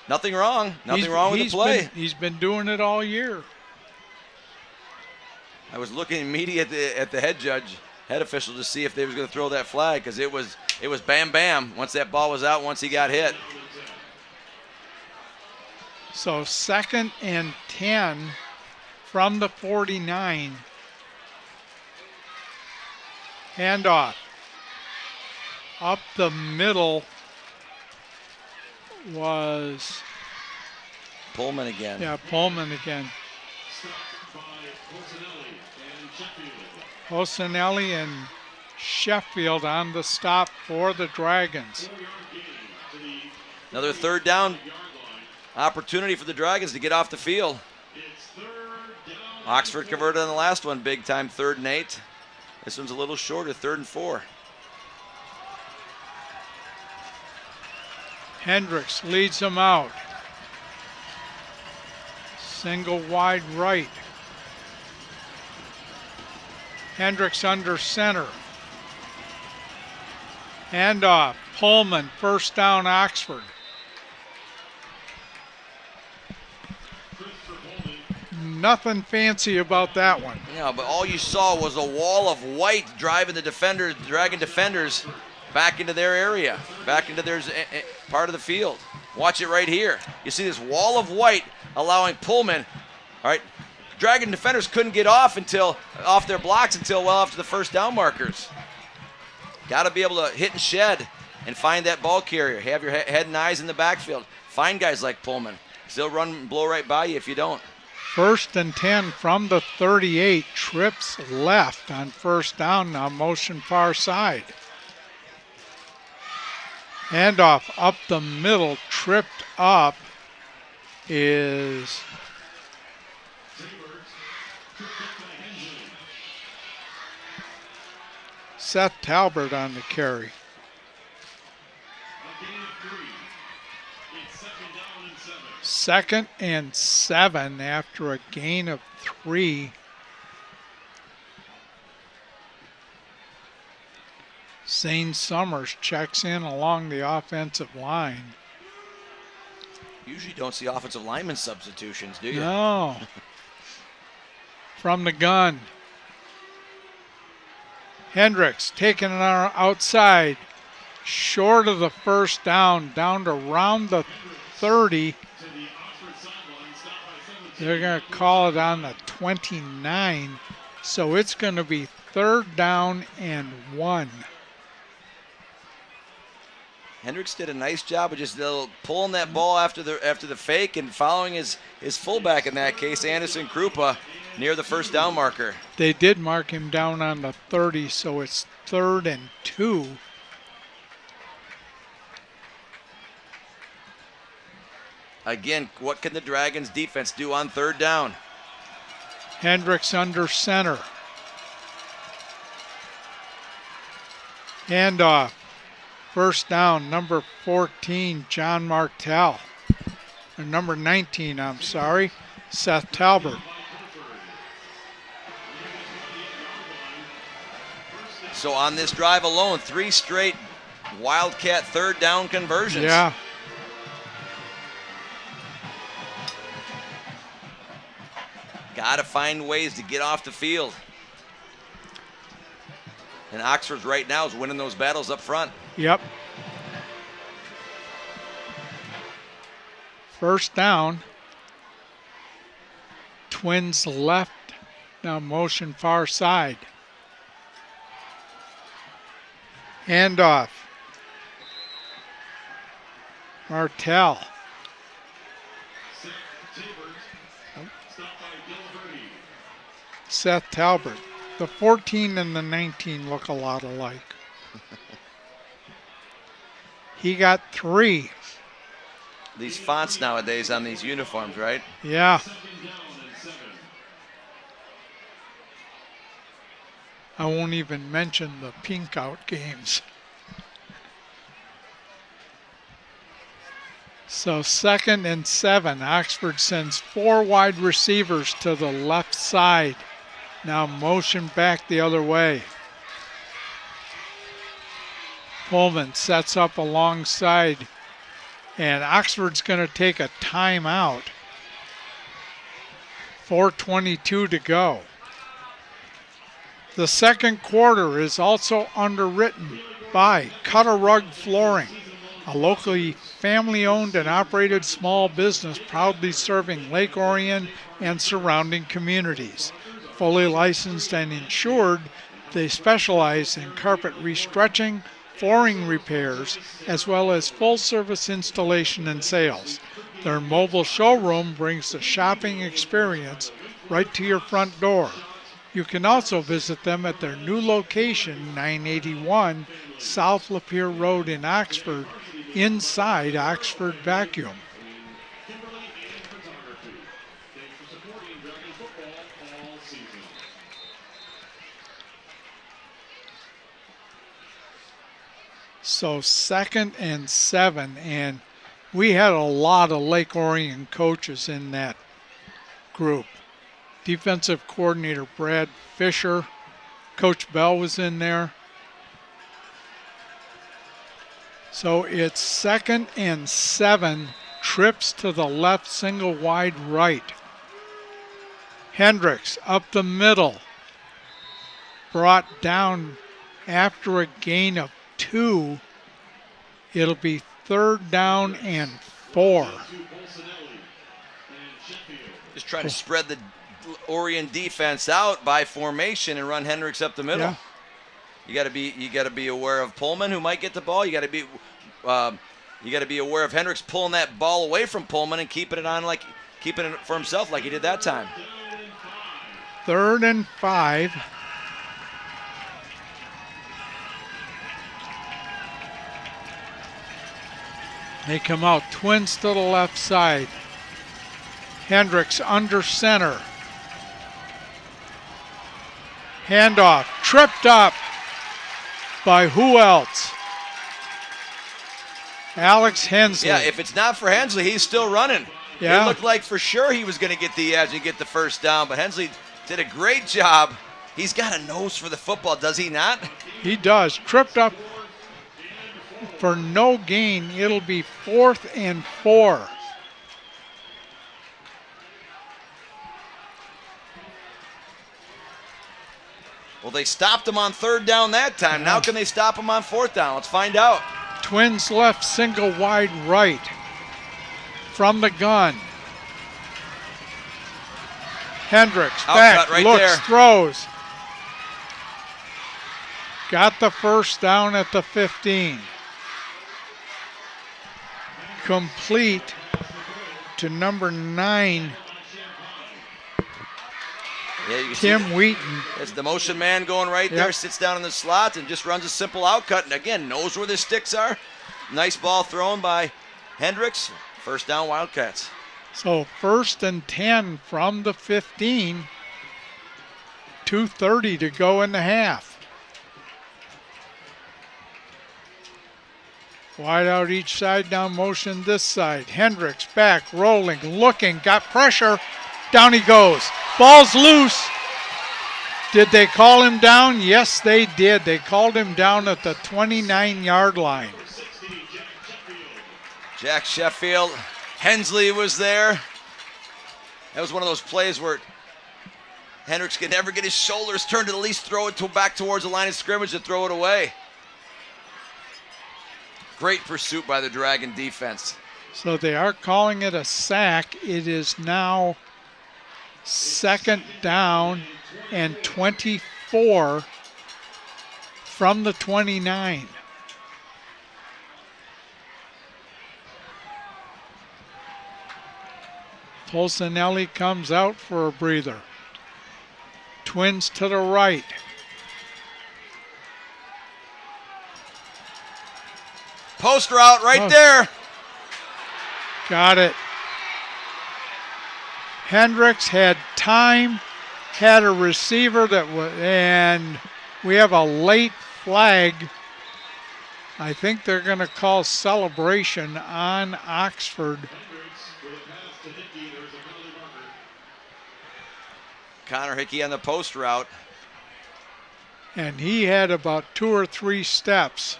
Speaker 2: Nothing wrong. Nothing wrong with the play.
Speaker 1: He's been doing it all year.
Speaker 2: I was looking immediately at the head official to see if they was going to throw that flag, because it was bam bam once that ball was out, once he got hit.
Speaker 1: So 2nd and 10 from the 49. Handoff. Up the middle was
Speaker 2: Pullman again.
Speaker 1: Yeah, Pullman again. Hosanelli and Sheffield on the stop for the Dragons.
Speaker 2: Another third down opportunity for the Dragons to get off the field. Oxford converted on the last one, big time, 3rd and 8. This one's a little shorter, 3rd and 4.
Speaker 1: Hendricks leads them out. Single wide right. Hendricks under center. Handoff. Pullman, first down, Oxford. Nothing fancy about that one.
Speaker 2: Yeah, but all you saw was a wall of white driving the Dragon defenders back into their area, back into their part of the field. Watch it right here. You see this wall of white allowing Pullman, all right, Dragon defenders couldn't get off their blocks until well after the first down markers. Got to be able to hit and shed and find that ball carrier. Have your head and eyes in the backfield. Find guys like Pullman. They'll run and blow right by you if you don't.
Speaker 1: 1st and 10 from the 38. Trips left on first down, now motion far side. Handoff up the middle, tripped up is Seth Talbert on the carry. 2nd and 7 after a gain of 3. Zane Summers checks in along the offensive line.
Speaker 2: Usually don't see offensive lineman substitutions, do you?
Speaker 1: No. From the gun. Hendricks taking it outside, short of the first down to around the 30. They're going to call it on the 29, so it's going to be 3rd down and 1.
Speaker 2: Hendricks did a nice job of just pulling that ball after the fake and following his fullback in that case, Anderson Krupa, near the first down marker.
Speaker 1: They did mark him down on the 30, so it's 3rd and 2.
Speaker 2: Again, what can the Dragons defense do on 3rd down?
Speaker 1: Hendricks under center. Handoff. First down, number 14, John Martell. Or number 19, I'm sorry, Seth Talbert.
Speaker 2: So on this drive alone, 3 straight Wildcat 3rd down conversions.
Speaker 1: Yeah.
Speaker 2: Got to find ways to get off the field. And Oxford right now is winning those battles up front.
Speaker 1: Yep. First down. Twins left. Now motion far side. Handoff. Martell. Seth Talbert. The 14 and the 19 look a lot alike. He got 3.
Speaker 2: These fonts nowadays on these uniforms, right?
Speaker 1: Yeah. I won't even mention the pink out games. So 2nd and 7. Oxford sends 4 wide receivers to the left side. Now motion back the other way. Pullman sets up alongside, and Oxford's going to take a timeout. 4:22 to go. The second quarter is also underwritten by Cut a Rug Flooring, a locally family-owned and operated small business proudly serving Lake Orion and surrounding communities. Fully licensed and insured, they specialize in carpet restretching, flooring repairs, as well as full-service installation and sales. Their mobile showroom brings the shopping experience right to your front door. You can also visit them at their new location, 981 South Lapeer Road in Oxford, inside Oxford Vacuum. So 2nd and 7, and we had a lot of Lake Orion coaches in that group. Defensive coordinator Brad Fisher, Coach Bell was in there. So it's 2nd and 7, trips to the left, single wide right. Hendricks up the middle, brought down after a gain of 2. It'll be 3rd down and 4.
Speaker 2: Just trying to spread the Orion defense out by formation and run Hendricks up the middle.
Speaker 1: Yeah.
Speaker 2: You got to be aware of Pullman, who might get the ball. You got to be aware of Hendricks pulling that ball away from Pullman and keeping it for himself like he did that time.
Speaker 1: 3rd and 5. They come out, twins to the left side. Hendricks under center. Handoff, tripped up by who else? Alex Hensley.
Speaker 2: Yeah, if it's not for Hensley, he's still running.
Speaker 1: Yeah.
Speaker 2: It looked like for sure he was going to get the edge and get the first down, but Hensley did a great job. He's got a nose for the football, does he not?
Speaker 1: He does. Tripped up for no gain. It'll be 4th and 4.
Speaker 2: Well, they stopped him on third down that time. Now can they stop him on fourth down? Let's find out.
Speaker 1: Twins left, single wide right from the gun. Hendricks back,
Speaker 2: right
Speaker 1: looks,
Speaker 2: there.
Speaker 1: throws. Got the first down at the 15. Complete to number 9,
Speaker 2: Yeah, you can
Speaker 1: Tim
Speaker 2: see
Speaker 1: Wheaton.
Speaker 2: it's the motion man going right there, sits down in the slot and just runs a simple out cut. And again, knows where the sticks are. Nice ball thrown by Hendricks. First down, Wildcats.
Speaker 1: So 1st and 10 from the 15. 2:30 to go in the half. Wide out each side, down motion this side. Hendricks back, rolling, looking, got pressure. Down he goes. Ball's loose. Did they call him down? Yes, they did. They called him down at the 29-yard line.
Speaker 2: Jack Sheffield. Hensley was there. That was one of those plays where Hendricks could never get his shoulders turned to at least throw it back towards the line of scrimmage and throw it away. Great pursuit by the Dragon defense.
Speaker 1: So they are calling it a sack. It is now 2nd down and 24 from the 29. Polsinelli comes out for a breather. Twins to the right.
Speaker 2: Post route right there.
Speaker 1: Got it. Hendricks had time, had a receiver that was, and we have a late flag. I think they're going to call celebration on Oxford.
Speaker 2: Connor Hickey on the post route.
Speaker 1: And he had about 2 or 3 steps.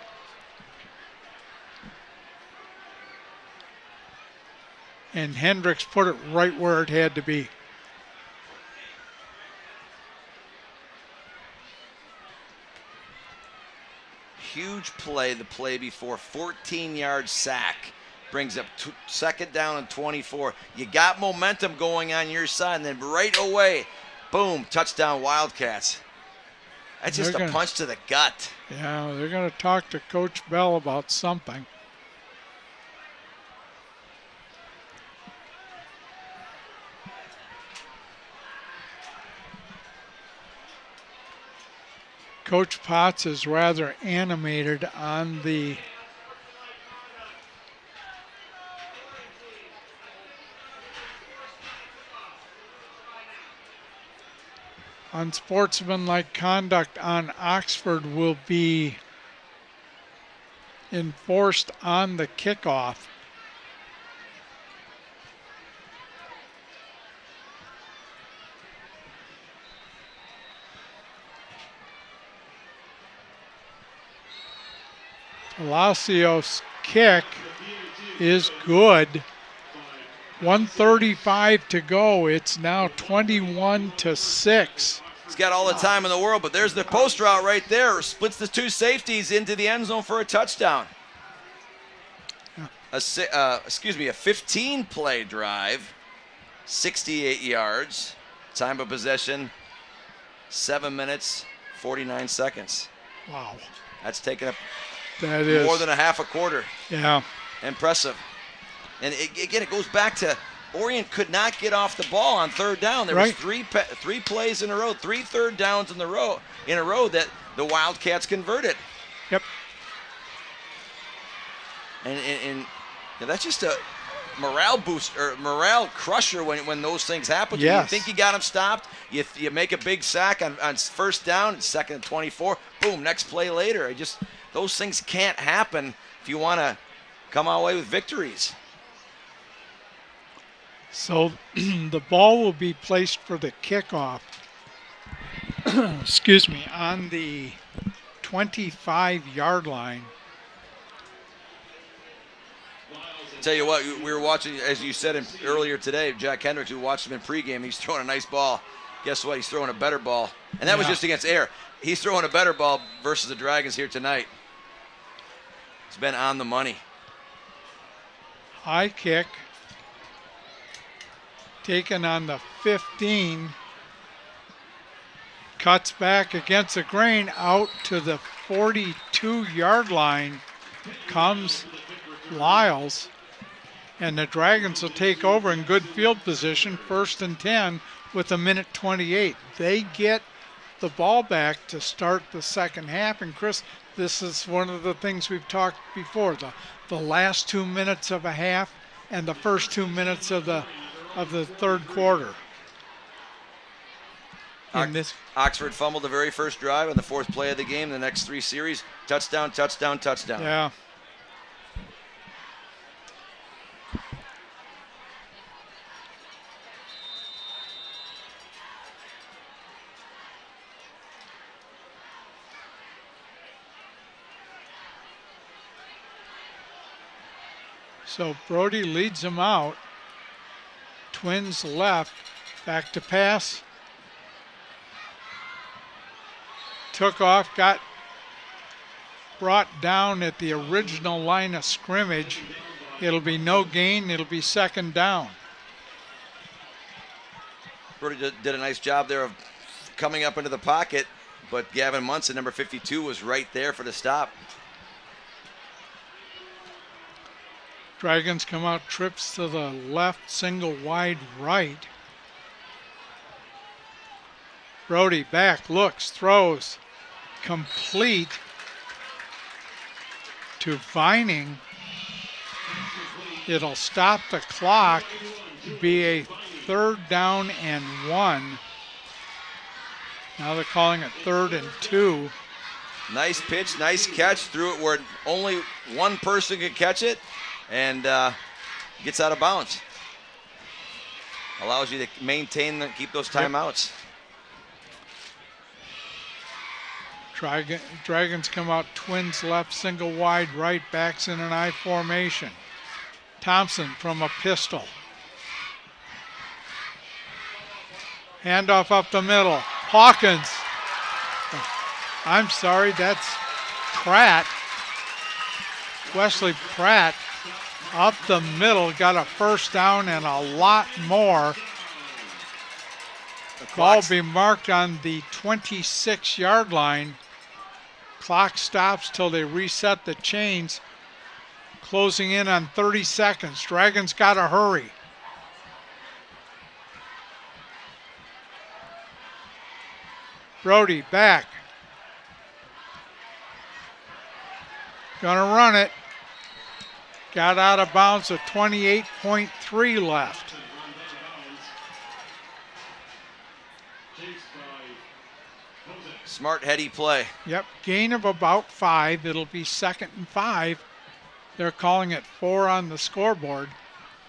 Speaker 1: And Hendricks put it right where it had to be.
Speaker 2: Huge play, the play before, 14-yard sack. Brings up 2nd down and 24. You got momentum going on your side, and then right away, boom, touchdown Wildcats. That's just a punch to the gut.
Speaker 1: Yeah, they're going to talk to Coach Bell about something. Coach Potts is rather animated on the unsportsmanlike conduct on Oxford will be enforced on the kickoff. Palacios' kick is good. 1:35 to go. It's now 21-6.
Speaker 2: He's got all the time in the world, but there's the post route right there. Splits the 2 safeties into the end zone for a touchdown. A 15-play drive, 68 yards. Time of possession, 7 minutes, 49 seconds.
Speaker 1: Wow.
Speaker 2: That's taken up
Speaker 1: That is
Speaker 2: more than a half a quarter.
Speaker 1: Yeah.
Speaker 2: Impressive. And again, it goes back to Orion could not get off the ball on third down. There was three plays in a row, 3 third downs in a row that the Wildcats converted.
Speaker 1: Yep.
Speaker 2: And that's just a morale boost or morale crusher when those things happen.
Speaker 1: Yes.
Speaker 2: You think you got them stopped, you make a big sack on first down, 2nd and 24, boom, next play later. Those things can't happen if you want to come away with victories.
Speaker 1: So the ball will be placed for the kickoff. Excuse me, on the 25-yard line.
Speaker 2: Tell you what, we were watching, as you said earlier today, Jack Hendricks, who watched him in pregame. He's throwing a nice ball. guess what? He's throwing a better ball. And that was just against air. He's throwing a better ball versus the Dragons here tonight. It's been on the money.
Speaker 1: High kick. Taken on the 15. Cuts back against the grain out to the 42-yard line. Comes Lyles. And the Dragons will take over in good field position, 1st and 10 with 1:28. They get the ball back to start the second half. And Chris, this is one of the things we've talked before, the last 2 minutes of a half and the first 2 minutes of the third quarter.
Speaker 2: Oxford fumbled the very first drive on the 4th play of the game. The next 3 series, touchdown, touchdown, touchdown.
Speaker 1: Yeah. So Brody leads them out. Twins left, back to pass. Took off, got brought down at the original line of scrimmage. It'll be no gain, it'll be 2nd down.
Speaker 2: Brody did a nice job there of coming up into the pocket, but Gavin Munson, number 52, was right there for the stop.
Speaker 1: Dragons come out, trips to the left, single wide right. Brody back, looks, throws, complete to Vining. It'll stop the clock, be a 3rd down and 1. Now they're calling it 3rd and 2.
Speaker 2: Nice pitch, nice catch, threw it where only one person could catch it, and gets out of bounds. Allows you to maintain keep those timeouts.
Speaker 1: Dragons come out, Twins left, single wide right, backs in an I formation. Thompson from a pistol. Handoff up the middle. Hawkins. I'm sorry, that's Pratt. Wesley Pratt up the middle, got a 1st down and a lot more. Ball be marked on the 26-yard line. Clock stops till they reset the chains. Closing in on 30 seconds. Dragons got to hurry. Brody back. Gonna run it. Got out of bounds with 28.3 left.
Speaker 2: Smart, heady play.
Speaker 1: Yep, gain of about 5. It'll be 2nd and 5. They're calling it 4 on the scoreboard.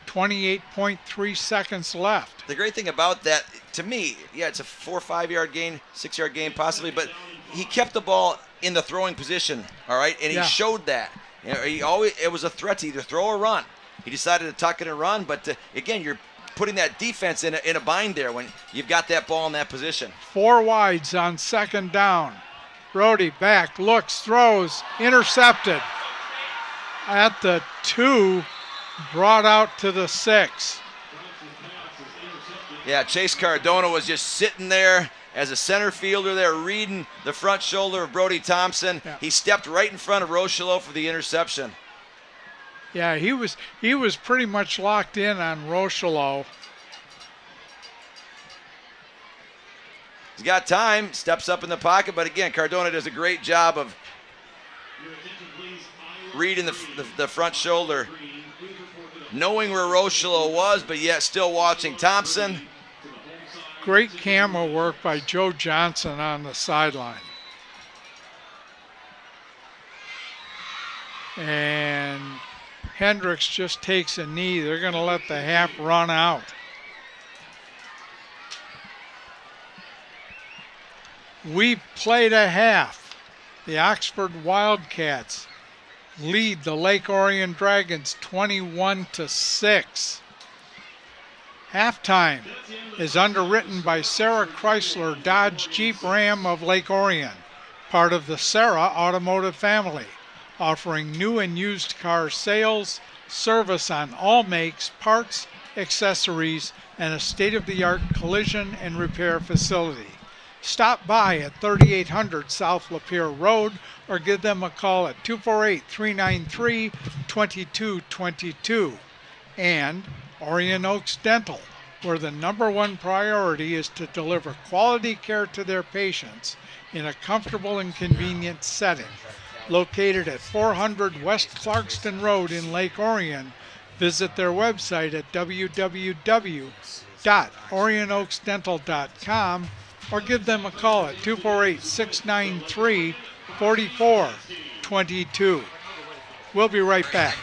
Speaker 1: 28.3 seconds left.
Speaker 2: The great thing about that, to me, yeah, it's a 4 or 5 yard gain, 6 yard gain possibly, but he kept the ball in the throwing position, all right, and he showed that. You know, it was a threat to either throw or run. He decided to tuck it and run, but again, you're putting that defense in a bind there when you've got that ball in that position.
Speaker 1: 4 wides on 2nd down. Brody back, looks, throws, intercepted. At the 2, brought out to the 6.
Speaker 2: Yeah, Chase Cardona was just sitting there as a center fielder there, reading the front shoulder of Brody Thompson. Yeah. He stepped right in front of Rocheleau for the interception.
Speaker 1: Yeah, he was pretty much locked in on Rocheleau.
Speaker 2: He's got time, steps up in the pocket, but again, Cardona does a great job of reading the front shoulder, knowing where Rocheleau was, but yet still watching Thompson.
Speaker 1: Great camera work by Joe Johnson on the sideline. And Hendricks just takes a knee. They're going to let the half run out. We played a half. The Oxford Wildcats lead the Lake Orion Dragons 21-6. Halftime is underwritten by Sarah Chrysler Dodge Jeep Ram of Lake Orion, part of the Sarah Automotive family, offering new and used car sales, service on all makes, parts, accessories, and a state-of-the-art collision and repair facility. Stop by at 3800 South Lapeer Road or give them a call at 248-393-2222. And Orion Oaks Dental, where the #1 priority is to deliver quality care to their patients in a comfortable and convenient setting. Located at 400 West Clarkston Road in Lake Orion, visit their website at www.orionoaksdental.com or give them a call at 248-693-4422. We'll be right back.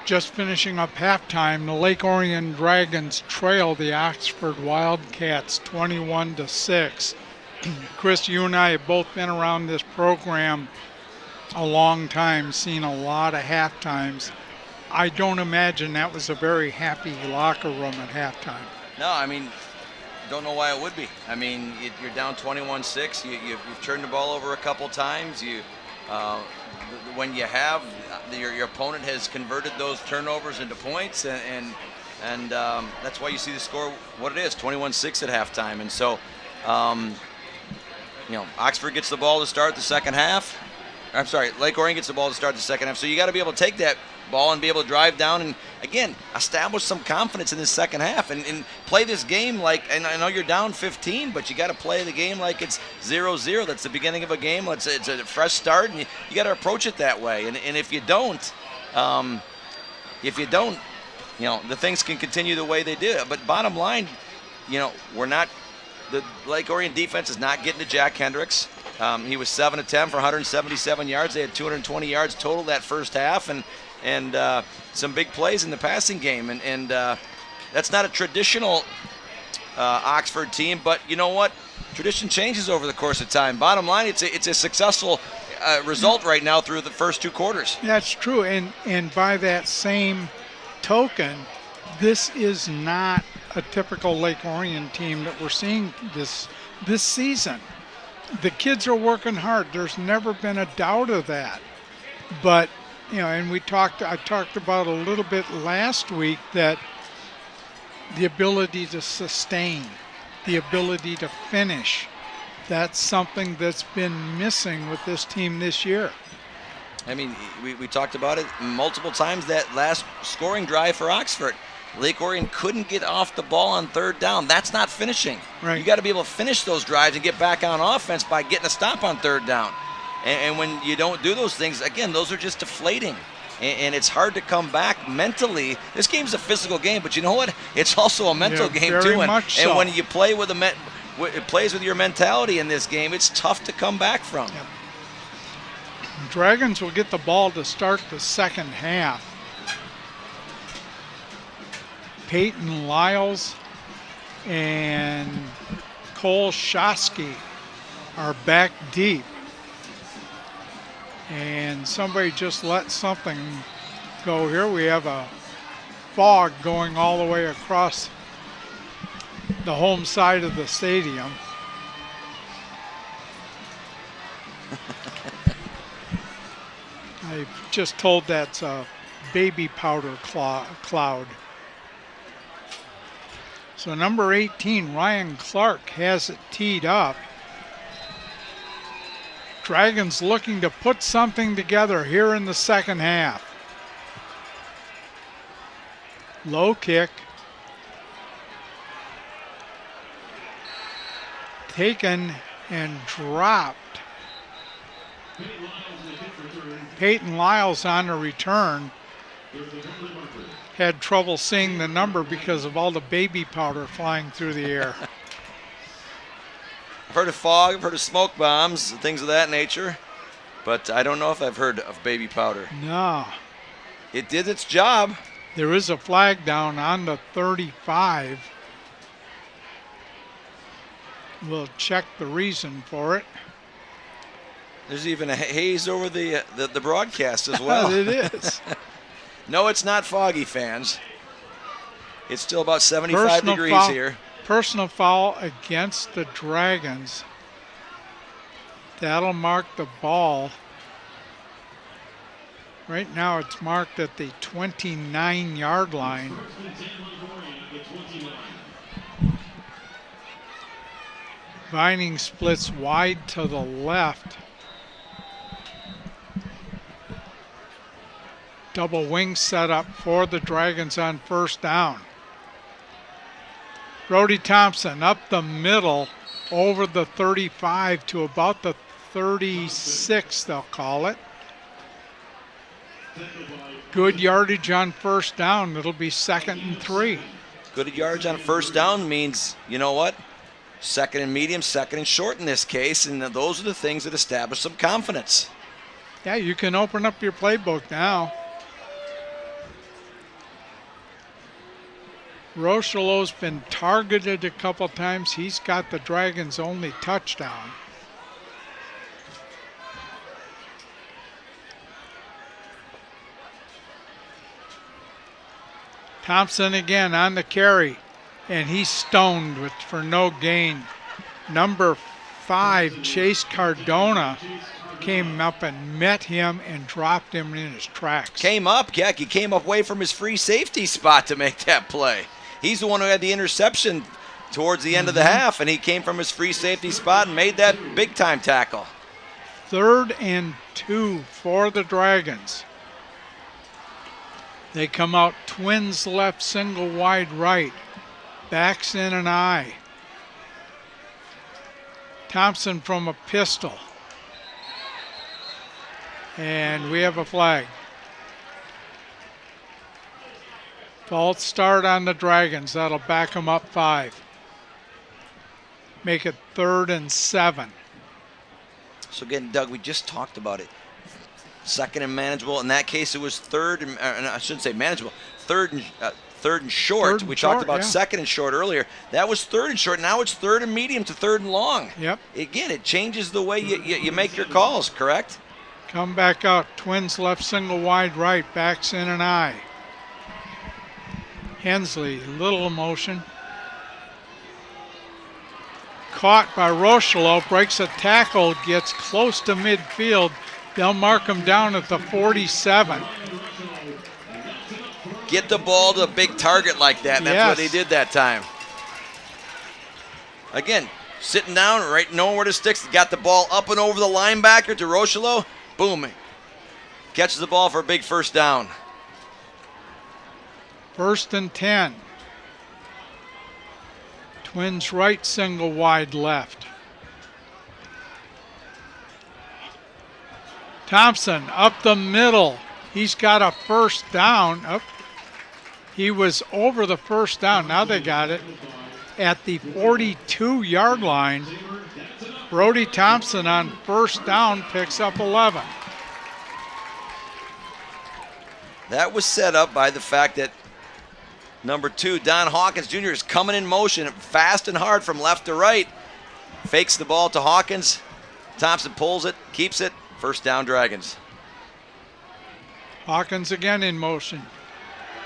Speaker 1: Just finishing up halftime, the Lake Orion Dragons trail the Oxford Wildcats 21-6. Chris, you and I have both been around this program a long time, seen a lot of halftimes. I don't imagine that was a very happy locker room at halftime.
Speaker 2: No, I mean, don't know why it would be. I mean, you're down 21-6. You've turned the ball over a couple times. When you have your opponent has converted those turnovers into points, and that's why you see the score what it is, 21-6 at halftime. And so, Oxford gets the ball to start the second half. I'm sorry, Lake Orion gets the ball to start the second half. So you got to be able to take that ball and be able to drive down and, again, establish some confidence in the second half and play this game like, and I know you're down 15, but you got to play the game like it's 0-0. That's the beginning of a game. It's a fresh start, and you got to approach it that way. And if you don't, the things can continue the way they did. But bottom line, the Lake Orion defense is not getting to Jack Hendricks. He was 7 of 10 for 177 yards. They had 220 yards total that first half, and some big plays in the passing game. And that's not a traditional Oxford team, but you know what? Tradition changes over the course of time. Bottom line, it's a successful result right now through the first two quarters.
Speaker 1: That's true, and by that same token, this is not a typical Lake Orion team that we're seeing this season. The kids are working hard. There's never been a doubt of that. But, and I talked about a little bit last week that the ability to sustain, the ability to finish, that's something that's been missing with this team this year.
Speaker 2: I mean, we talked about it multiple times, that last scoring drive for Oxford. Lake Orion couldn't get off the ball on third down. That's not finishing.
Speaker 1: Right.
Speaker 2: You got to be able to finish those drives and get back on offense by getting a stop on third down. And when you don't do those things, again, those are just deflating. And it's hard to come back mentally. This game's a physical game, but you know what? It's also a mental game
Speaker 1: very
Speaker 2: too.
Speaker 1: Much so.
Speaker 2: And when you play with it plays with your mentality in this game, it's tough to come back from.
Speaker 1: Yep. Dragons will get the ball to start the second half. Peyton Lyles and Cole Shosky are back deep. And somebody just let something go here. We have a fog going all the way across the home side of the stadium. I just told that's a baby powder cloud. So number 18, Ryan Clark, has it teed up. Dragons looking to put something together here in the second half. Low kick. Taken and dropped. Peyton Lyles on a return. Had trouble seeing the number because of all the baby powder flying through the air.
Speaker 2: I've heard of fog, I've heard of smoke bombs, things of that nature, but I don't know if I've heard of baby powder.
Speaker 1: No.
Speaker 2: It did its job.
Speaker 1: There is a flag down on the 35. We'll check the reason for it.
Speaker 2: There's even a haze over the broadcast as well.
Speaker 1: It is.
Speaker 2: No, it's not foggy, fans. It's still about 75
Speaker 1: Personal
Speaker 2: degrees
Speaker 1: foul.
Speaker 2: here.
Speaker 1: Personal foul against the Dragons. That'll mark the ball. Right now it's marked at the 29-yard line. Vining splits wide to the left. Double wing setup for the Dragons on first down. Brody Thompson up the middle over the 35 to about the 36, they'll call it. Good yardage on first down. It'll be 2nd and 3.
Speaker 2: Good yardage on first down means, you know what? 2nd and medium, 2nd and short in this case, and those are the things that establish some confidence.
Speaker 1: Yeah, you can open up your playbook now. Rochelo's been targeted a couple times. He's got the Dragons' only touchdown. Thompson again on the carry, and he's stoned for no gain. Number 5, Chase Cardona, came up and met him and dropped him in his tracks.
Speaker 2: Came up, yeah, he came up way from his free safety spot to make that play. He's the one who had the interception towards the end of the half, and he came from his free safety spot and made that big-time tackle.
Speaker 1: 3rd and 2 for the Dragons. They come out twins left, single wide right. Backs in an eye. Thompson from a pistol. And we have a flag. False start on the Dragons. That'll back them up 5. Make it 3rd and 7.
Speaker 2: So again, Doug, we just talked about it. 2nd and manageable. In that case, it was 3rd and I shouldn't say manageable. 3rd and short.
Speaker 1: 3rd and
Speaker 2: we
Speaker 1: short,
Speaker 2: talked about
Speaker 1: yeah.
Speaker 2: 2nd and short earlier. That was 3rd and short. Now it's 3rd and medium to 3rd and long.
Speaker 1: Yep.
Speaker 2: Again, it changes the way you make your calls, correct?
Speaker 1: Come back out. Twins left, single wide right. Backs in an eye. Hensley, little emotion. Caught by Rochelo, breaks a tackle, gets close to midfield. They'll mark him down at the 47.
Speaker 2: Get the ball to a big target like that. That's what they did that time. Again, sitting down, right, knowing where to stick. Got the ball up and over the linebacker to Rochelo. Boom. Catches the ball for a big first down.
Speaker 1: 1st and 10. Twins right, single wide left. Thompson up the middle. He's got a first down. Oh, he was over the first down. Now they got it at the 42-yard line. Brody Thompson on first down picks up 11.
Speaker 2: That was set up by the fact that number 2, Don Hawkins Jr. is coming in motion fast and hard from left to right. Fakes the ball to Hawkins. Thompson pulls it, keeps it. First down, Dragons.
Speaker 1: Hawkins again in motion.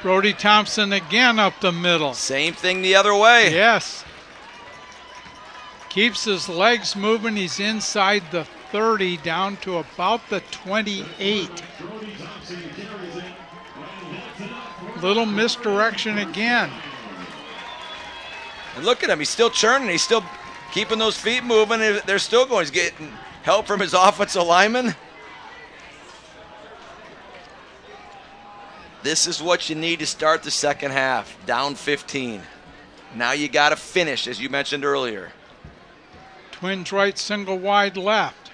Speaker 1: Brody Thompson again up the middle.
Speaker 2: Same thing the other way.
Speaker 1: Yes. Keeps his legs moving. He's inside the 30 down to about the 28. Little misdirection again.
Speaker 2: And look at him. He's still churning. He's still keeping those feet moving. They're still going. He's getting help from his offensive lineman. This is what you need to start the second half. Down 15. Now you got to finish, as you mentioned earlier.
Speaker 1: Twins right, single wide left.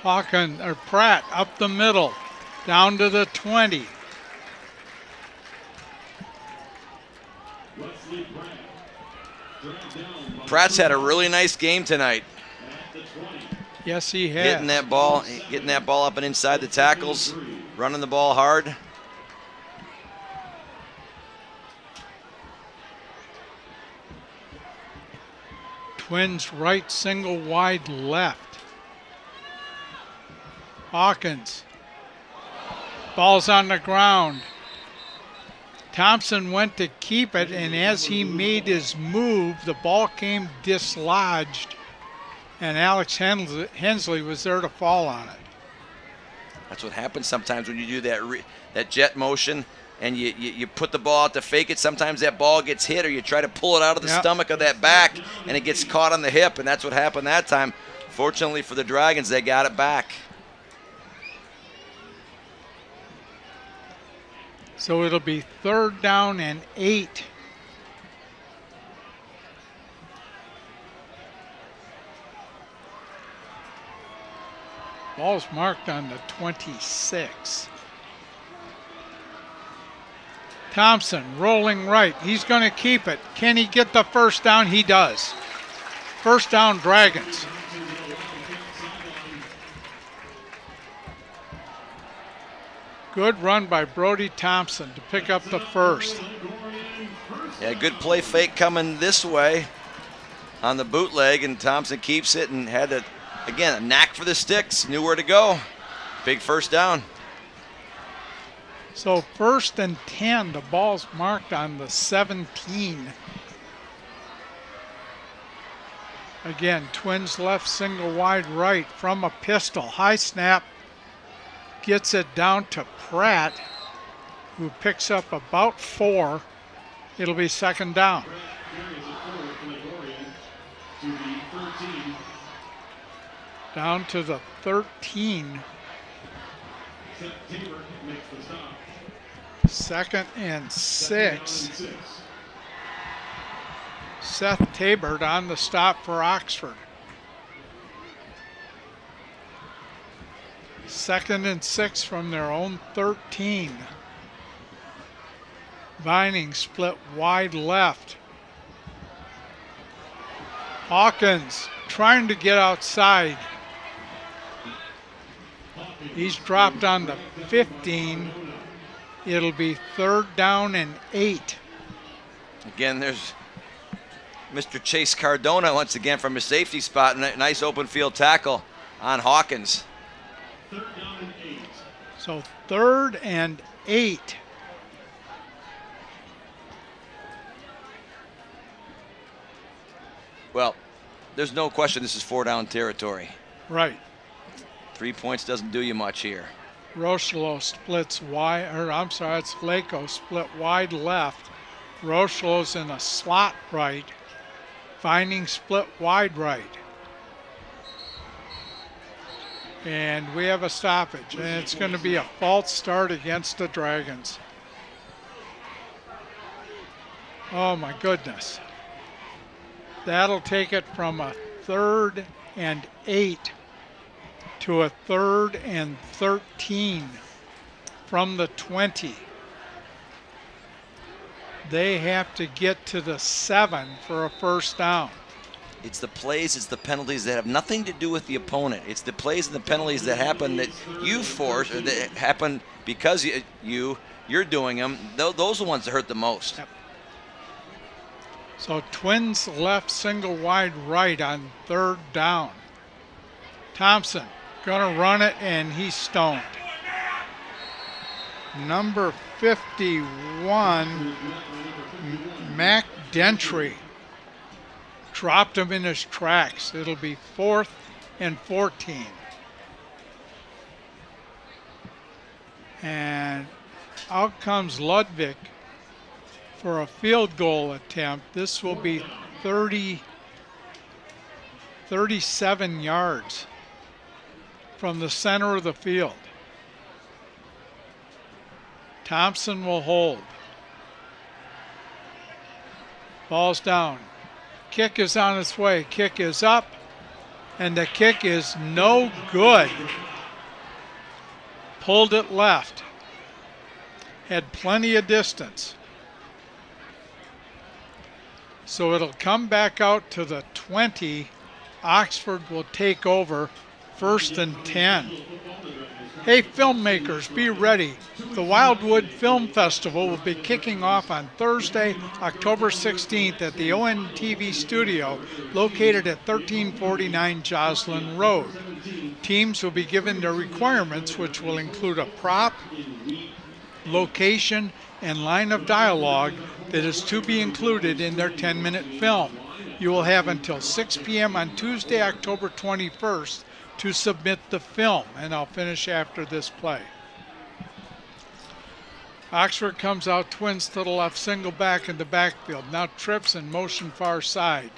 Speaker 1: Pratt up the middle, down to the 20.
Speaker 2: Pratt's had a really nice game tonight.
Speaker 1: Yes, he has.
Speaker 2: Getting that ball up and inside the tackles, running the ball hard.
Speaker 1: Twins right, single wide left. Hawkins. Ball's on the ground. Thompson went to keep it, and as he made his move, the ball came dislodged, and Alex Hensley was there to fall on it.
Speaker 2: That's what happens sometimes when you do that jet motion and you put the ball out to fake it. Sometimes that ball gets hit, or you try to pull it out of the stomach of that back, and it gets caught on the hip, and that's what happened that time. Fortunately for the Dragons, they got it back.
Speaker 1: So it'll be 3rd down and 8. Ball's marked on the 26. Thompson rolling right. He's going to keep it. Can he get the first down? He does. First down, Dragons. Good run by Brody Thompson to pick up the first.
Speaker 2: Yeah, good play fake coming this way on the bootleg, and Thompson keeps it and had, again, a knack for the sticks, knew where to go. Big first down.
Speaker 1: So 1st and 10, the ball's marked on the 17. Again, Twins left, single wide right from a pistol. High snap. Gets it down to Pratt, who picks up about 4. It'll be 2nd down. Down to the 13. 2nd and 6. Seth Tabert on the stop for Oxford. 2nd and 6 from their own 13. Vining split wide left. Hawkins trying to get outside. He's dropped on the 15. It'll be 3rd down and 8.
Speaker 2: Again, there's Mr. Chase Cardona once again from his safety spot. Nice open field tackle on Hawkins.
Speaker 4: 3rd down and 8.
Speaker 1: So 3rd and 8.
Speaker 2: Well, there's no question this is 4-down territory.
Speaker 1: Right.
Speaker 2: 3 points doesn't do you much here.
Speaker 1: Rochelo splits wide, or I'm sorry, it's Flacco split wide left. Rochelo's in a slot right. Vining split wide right. And we have a stoppage, and it's going to be a false start against the Dragons. Oh my goodness. That'll take it from a 3rd and 8 to a 3rd and 13 from the 20. They have to get to the 7 for a first down.
Speaker 2: It's the plays, it's the penalties that have nothing to do with the opponent. It's the plays and the penalties that happen that you force, or that happen because you're doing them. Those are the ones that hurt the most.
Speaker 1: Yep. So Twins left, single wide right on 3rd down. Thompson gonna run it, and he's stoned. Number 51, Mac Dentry, dropped him in his tracks. It'll be 4th and 14. And out comes Ludwig for a field goal attempt. This will be 37 yards from the center of the field. Thompson will hold. Ball's down. Kick is on its way. Kick is up, and the kick is no good. Pulled it left. Had plenty of distance. So it'll come back out to the 20. Oxford will take over, 1st and 10. Hey, filmmakers, be ready. The Wildwood Film Festival will be kicking off on Thursday, October 16th at the ONTV studio located at 1349 Joslyn Road. Teams will be given their requirements, which will include a prop, location, and line of dialogue that is to be included in their 10-minute film. You will have until 6 p.m. on Tuesday, October 21st to submit the film, and I'll finish after this play. Oxford comes out, twins to the left, single back in the backfield. Now trips and motion far side.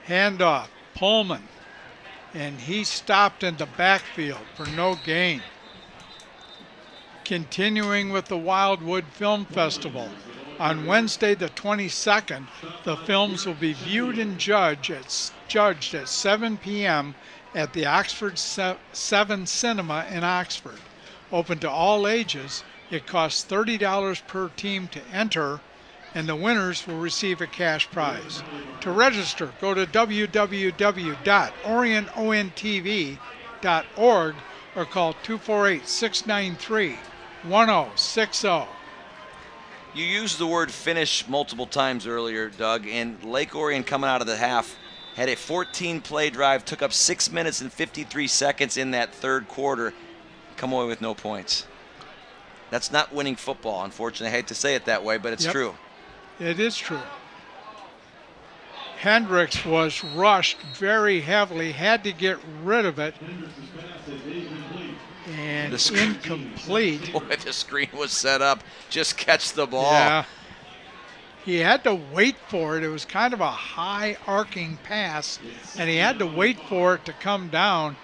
Speaker 1: Handoff, Pullman, and he stopped in the backfield for no gain. Continuing with the Wildwood Film Festival. On Wednesday the 22nd, the films will be viewed and judged at 7 p.m. at the Oxford 7 Cinema in Oxford. Open to all ages. It costs $30 per team to enter, and the winners will receive a cash prize. To register, go to www.orionontv.org or call 248-693-1060.
Speaker 2: You used the word finish multiple times earlier, Doug, and Lake Orion coming out of the half had a 14-play drive, took up 6 minutes and 53 seconds in that third quarter, come away with no points. That's not winning football, unfortunately. I hate to say it that way, but it's true.
Speaker 1: It is true. Hendricks was rushed very heavily, had to get rid of it, and incomplete.
Speaker 2: Boy, the screen was set up. Just catch the ball.
Speaker 1: Yeah. He had to wait for it. It was kind of a high arcing pass, and he had to wait for it to come down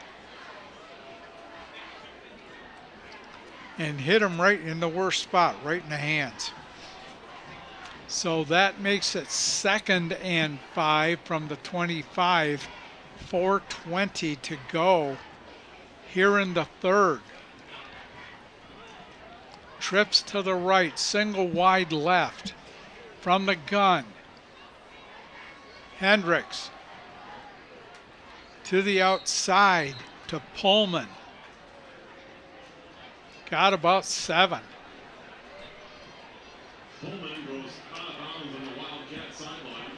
Speaker 1: and hit him right in the worst spot, right in the hands. So that makes it 2nd and 5 from the 25, 4:20 to go here in the third. Trips to the right, single wide left from the gun. Hendricks to the outside to Pullman. Got about 7.
Speaker 4: Pullman goes out of bounds on the Wildcat sideline.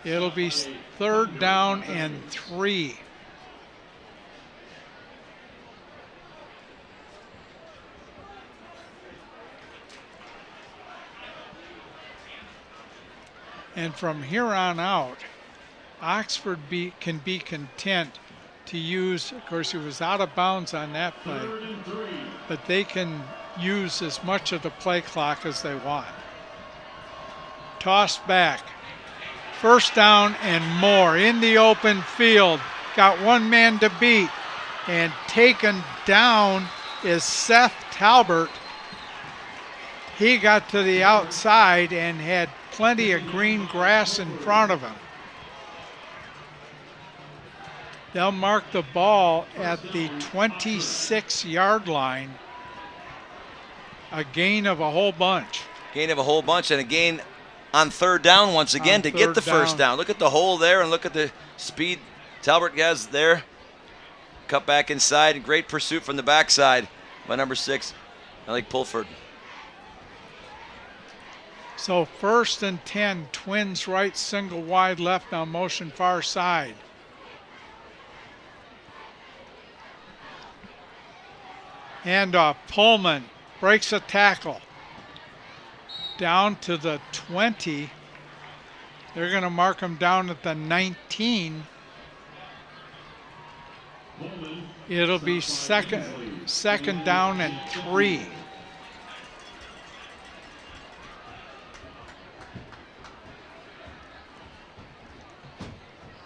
Speaker 1: It'll be 3rd down and 3. And from here on out, Oxford can be content to use, of course, he was out of bounds on that play, but they can use as much of the play clock as they want. Toss back. 1st down and more in the open field. Got one man to beat, and taken down is Seth Talbert. He got to the outside and had plenty of green grass in front of him. They'll mark the ball at the 26-yard line. A gain of a whole bunch.
Speaker 2: Gain of a whole bunch, and a gain on 3rd down once again to get the 1st down. Look at the hole there, and look at the speed Talbot has there. Cut back inside, great pursuit from the backside by number 6, Alec Pulford.
Speaker 1: So 1st and 10, twins right, single wide left, now motion far side. Handoff, Pullman breaks a tackle. Down to the 20. They're going to mark him down at the 19. It'll be second down and 3.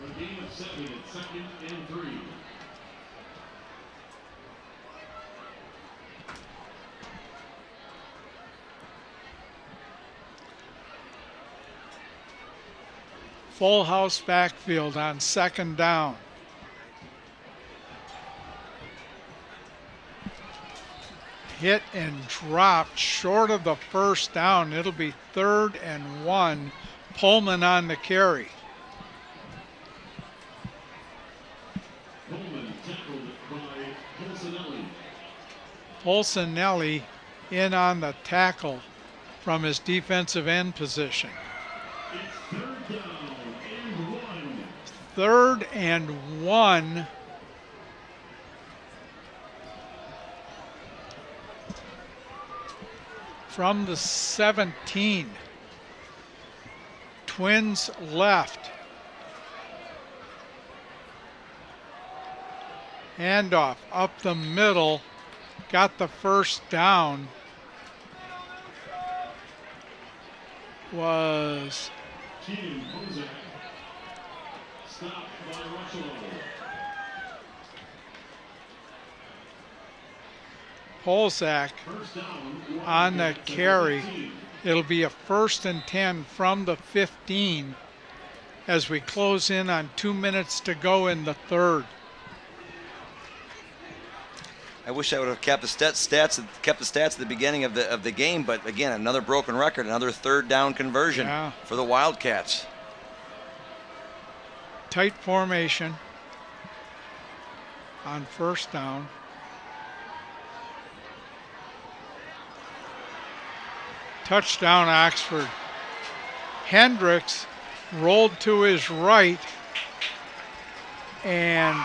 Speaker 4: A gain of 7 at 2nd and 3.
Speaker 1: Full house backfield on 2nd down. Hit and dropped short of the 1st down. It'll be 3rd and 1. Pullman on the carry.
Speaker 4: Pullman tackled by Polsinelli.
Speaker 1: Polsinelli in on the tackle from his defensive end position.
Speaker 4: It's 3rd down and 1.
Speaker 1: 3rd and 1. From the 17. Twins left. Handoff up the middle. Got the first down. Was
Speaker 4: Keenan Bozak. Stopped by Russell.
Speaker 1: Polzak
Speaker 4: First down.
Speaker 1: on the carry. It'll be a 1st and 10 from the 15 as we close in on 2 minutes to go in the 3rd.
Speaker 2: I wish I would have kept the stats at the beginning of the game, but again, another broken record, another 3rd down conversion for the Wildcats.
Speaker 1: Tight formation on 1st down. Touchdown Oxford. Hendricks rolled to his right and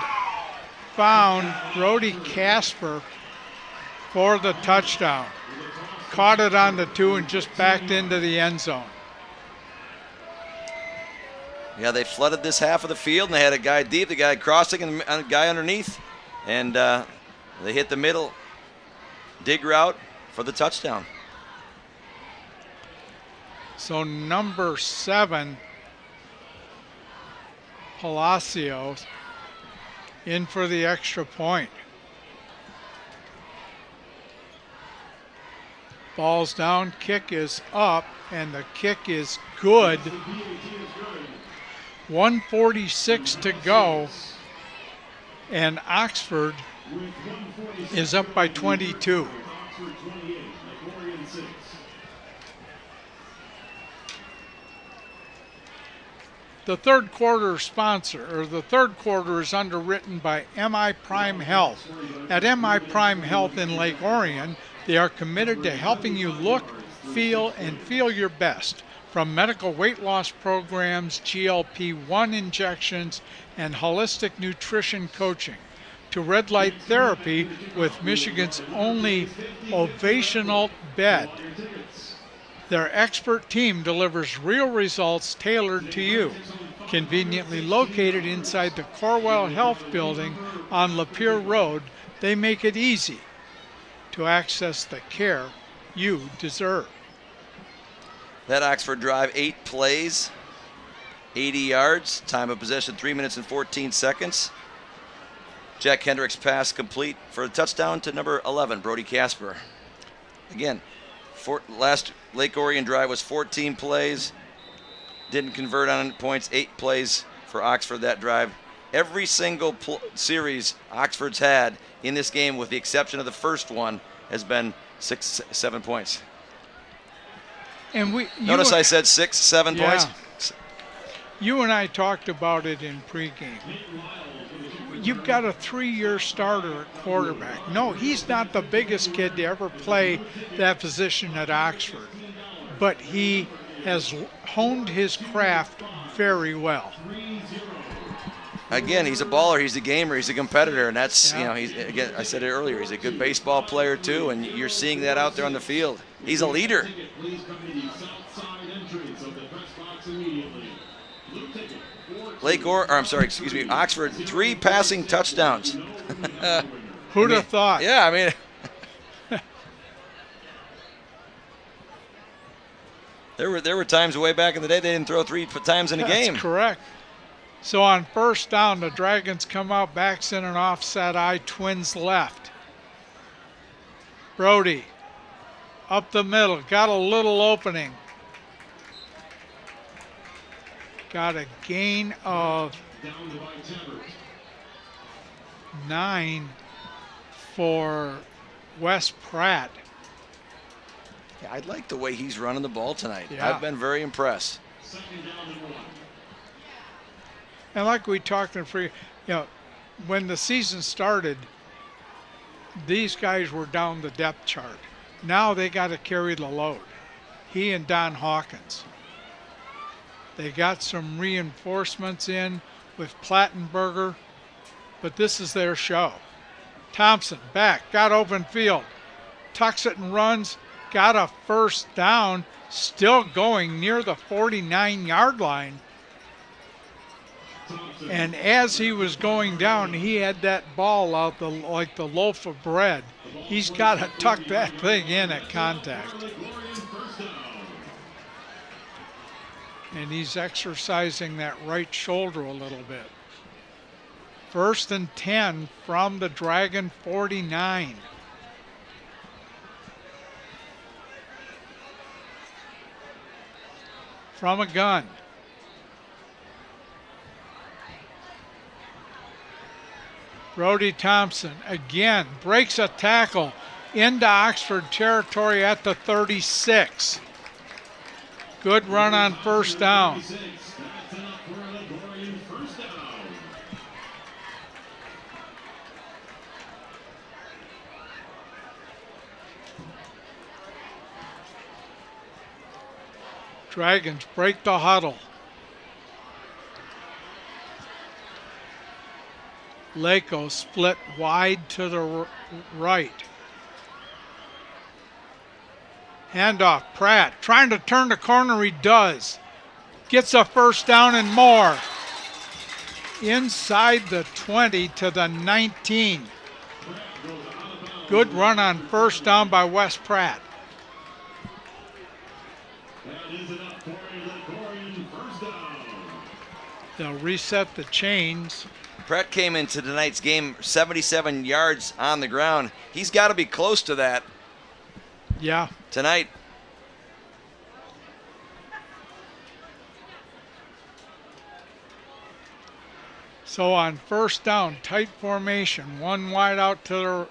Speaker 1: found Brody Casper for the touchdown. Caught it on the 2 and just backed into the end zone.
Speaker 2: Yeah, they flooded this half of the field, and they had a guy deep, the guy crossing, and a guy underneath. And they hit the middle dig route for the touchdown.
Speaker 1: So number 7, Palacios, in for the extra point. Ball's down, kick is up, and the kick is good. 1:46 to go, and Oxford is up by 22.
Speaker 4: Oxford 28, Orion 6.
Speaker 1: The third quarter the third quarter is underwritten by MI Prime Health. At MI Prime Health in Lake Orion, they are committed to helping you look, feel your best. From medical weight loss programs, GLP-1 injections, and holistic nutrition coaching, to red light therapy with Michigan's only ovational bed. Their expert team delivers real results tailored to you. Conveniently located inside the Corwell Health Building on Lapeer Road, they make it easy to access the care you deserve.
Speaker 2: That Oxford drive, 8 plays, 80 yards, time of possession 3 minutes and 14 seconds. Jack Hendricks pass complete for a touchdown to number 11, Brody Casper. Again, last Lake Orion drive was 14 plays, didn't convert on points, 8 plays for Oxford that drive. Every single series Oxford's had in this game, with the exception of the first one, has been 6-7 points.
Speaker 1: And
Speaker 2: Notice I said 6-7 points.
Speaker 1: You and I talked about it in pregame. You've got a 3-year starter at quarterback. No, he's not the biggest kid to ever play that position at Oxford, but he has honed his craft very well.
Speaker 2: Again, he's a baller, he's a gamer, he's a competitor, and that's, he's, again, I said it earlier, he's a good baseball player too, and you're seeing that out there on the field. He's a leader. Oxford, 3 passing touchdowns.
Speaker 1: Who'd have thought?
Speaker 2: Yeah, I mean, there were times way back in the day they didn't throw 3 times in a game.
Speaker 1: That's correct. So on first down, the Dragons come out, backs in an offset eye, Twins left. Brody up the middle, got a little opening. Got a gain of 9 for Wes Pratt.
Speaker 2: Yeah, I like the way he's running the ball tonight.
Speaker 1: Yeah.
Speaker 2: I've been very impressed.
Speaker 1: And like we talked in when the season started, these guys were down the depth chart. Now they got to carry the load. He and Don Hawkins. They got some reinforcements in with Plattenberger, but this is their show. Thompson back, got open field, tucks it and runs, got a first down, still going near the 49-yard line. And as he was going down, he had that ball out like the loaf of bread. He's got to tuck that thing in at contact. And he's exercising that right shoulder a little bit. 1st and 10 from the Dragon 49. From a gun. Brody Thompson again breaks a tackle into Oxford territory at the 36. Good run on first down. Dragons break the huddle. Lako split wide to the right. Handoff, Pratt trying to turn the corner, he does. Gets a first down and more. Inside the 20 to the 19. Good run on first down by Wes Pratt. They'll reset the chains.
Speaker 2: Pratt came into tonight's game 77 yards on the ground. He's got to be close to that.
Speaker 1: Yeah.
Speaker 2: Tonight.
Speaker 1: So on first down, tight formation, one wide out to the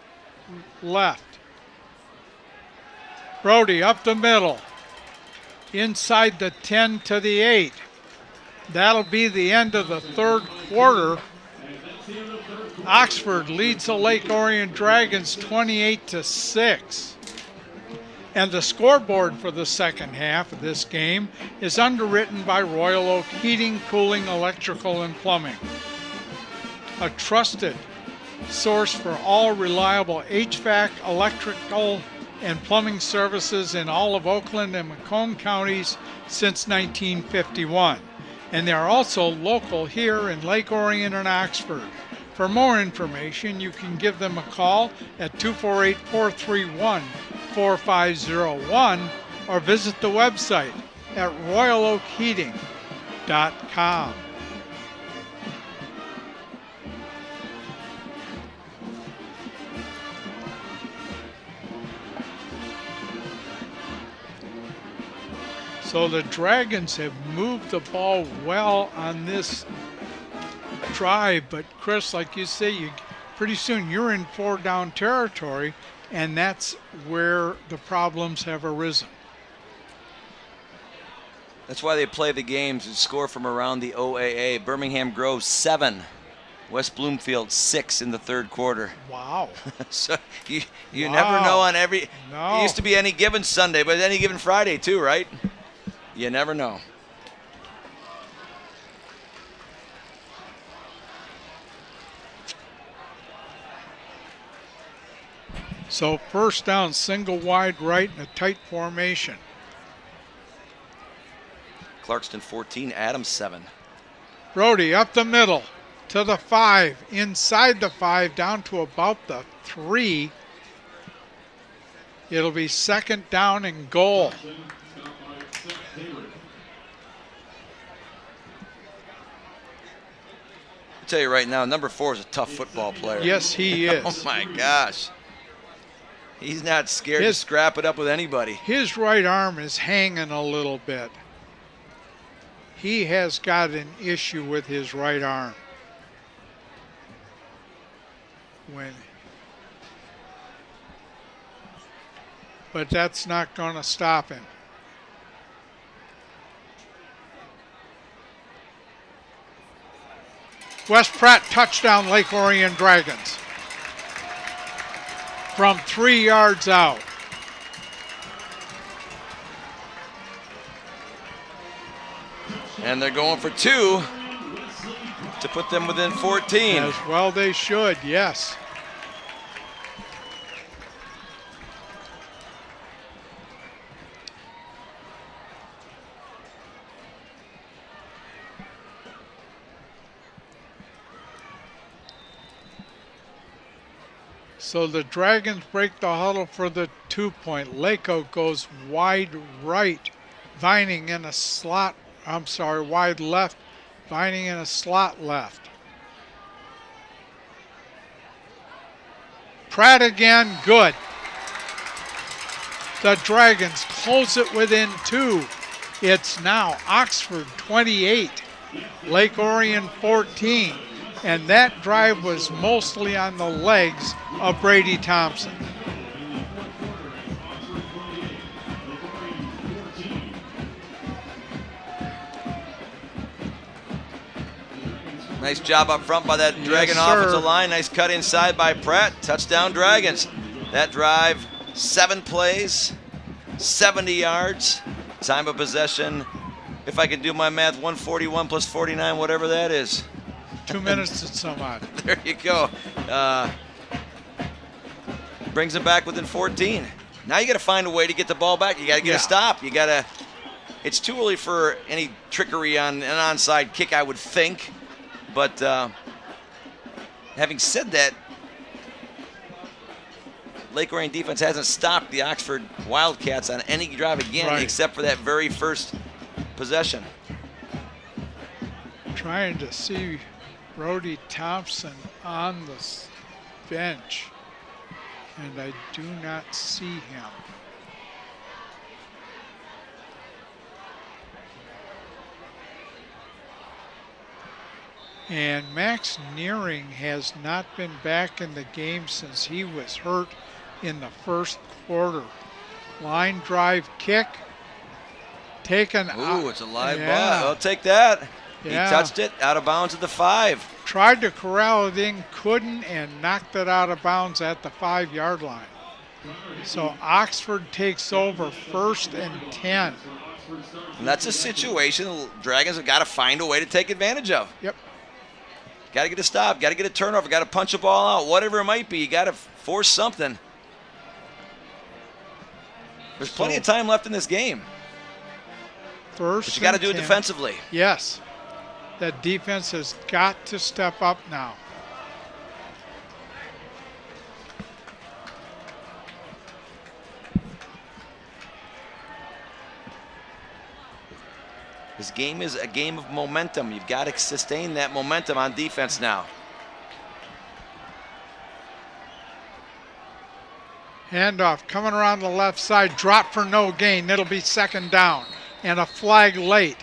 Speaker 1: left. Brody up the middle, inside the 10 to the 8. That'll be the end of the third quarter. Oxford leads the Lake Orion Dragons 28-6. And the scoreboard for the second half of this game is underwritten by Royal Oak Heating, Cooling, Electrical, and Plumbing. A trusted source for all reliable HVAC, electrical, and plumbing services in all of Oakland and Macomb counties since 1951. And they are also local here in Lake Orion and Oxford. For more information, you can give them a call at 248-431-4501 or visit the website at royaloakheating.com. So the Dragons have moved the ball well on this drive, but Chris, like you say, pretty soon you're in 4-down territory, and that's where the problems have arisen.
Speaker 2: That's why they play the games and score from around the OAA. Birmingham Grove 7, West Bloomfield 6 in the third quarter.
Speaker 1: Wow.
Speaker 2: So you never know on every.
Speaker 1: No.
Speaker 2: It used to be any given Sunday, but any given Friday too, right? You never know.
Speaker 1: So first down, single wide right in a tight formation.
Speaker 2: Clarkston 14, Adams 7.
Speaker 1: Brody up the middle to the 5, inside the 5, down to about the 3. It'll be second down and goal.
Speaker 2: I tell you right now, number 4 is a tough football player.
Speaker 1: Yes, he is.
Speaker 2: Oh my gosh. He's not scared to scrap it up with anybody.
Speaker 1: His right arm is hanging a little bit. He has got an issue with his right arm. But that's not going to stop him. Wes Pratt, touchdown, Lake Orion Dragons. From 3 yards out.
Speaker 2: And they're going for 2. to put them within 14.
Speaker 1: As well they should, yes. So the Dragons break the huddle for the 2-point. Lako goes wide right, Vining in a slot, wide left, Vining in a slot left. Pratt again, good. The Dragons close it within 2. It's now Oxford 28, Lake Orion 14. And that drive was mostly on the legs of Brady Thompson.
Speaker 2: Nice job up front by that Dragon offensive line. Nice cut inside by Pratt. Touchdown Dragons. That drive, 7 plays, 70 yards. Time of possession, if I can do my math, 141 plus 49, whatever that is.
Speaker 1: 2 minutes and some odd.
Speaker 2: There you go. Brings them back within 14. Now you got to find a way to get the ball back. You got to get a stop. You got to. It's too early for any trickery on an onside kick, I would think. But having said that, Lake Orion defense hasn't stopped the Oxford Wildcats on any drive again, except for that very first possession.
Speaker 1: Trying to see Brody Thompson on the bench, and I do not see him. And Max Nearing has not been back in the game since he was hurt in the first quarter. Line drive kick, taken out.
Speaker 2: Ooh, it's a live ball. I'll take that.
Speaker 1: Yeah.
Speaker 2: He touched it out of bounds at the 5.
Speaker 1: Tried to corral it in, couldn't, and knocked it out of bounds at the 5-yard line. So Oxford takes over 1st and 10.
Speaker 2: And that's a situation the Dragons have got to find a way to take advantage of.
Speaker 1: Yep.
Speaker 2: Got to get a stop, got to get a turnover, got to punch a ball out, whatever it might be. You got to force something. There's plenty of time left in this game.
Speaker 1: First,
Speaker 2: but you got to do it defensively.
Speaker 1: Yes. That defense has got to step up now.
Speaker 2: This game is a game of momentum. You've got to sustain that momentum on defense now.
Speaker 1: Handoff coming around the left side, drop for no gain. It'll be 2nd down and a flag late.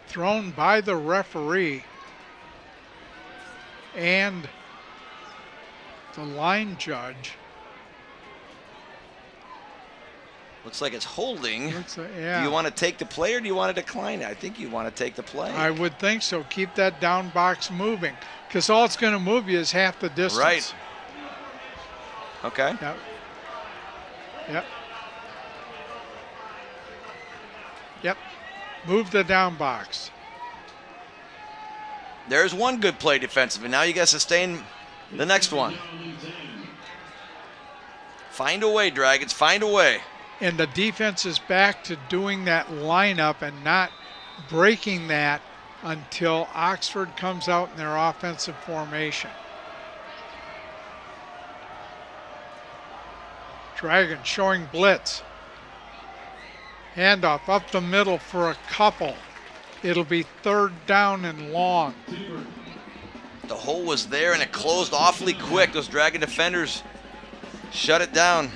Speaker 1: Thrown by the referee and the line judge.
Speaker 2: Looks like it's holding.
Speaker 1: Yeah.
Speaker 2: Do you want to take the play or do you want to decline it? I think you want to take the play.
Speaker 1: I would think so. Keep that down box moving, because all it's going to move you is half the distance.
Speaker 2: Right. Okay.
Speaker 1: Yep. Yep. Yep. Move the down box.
Speaker 2: There's one good play defensively. Now you got to sustain the next one. Find a way, Dragons. Find a way.
Speaker 1: And the defense is back to doing that lineup and not breaking that until Oxford comes out in their offensive formation. Dragon showing blitz. Handoff up the middle for a couple. It'll be 3rd down and long.
Speaker 2: The hole was there and it closed awfully quick. Those Dragon defenders shut it down.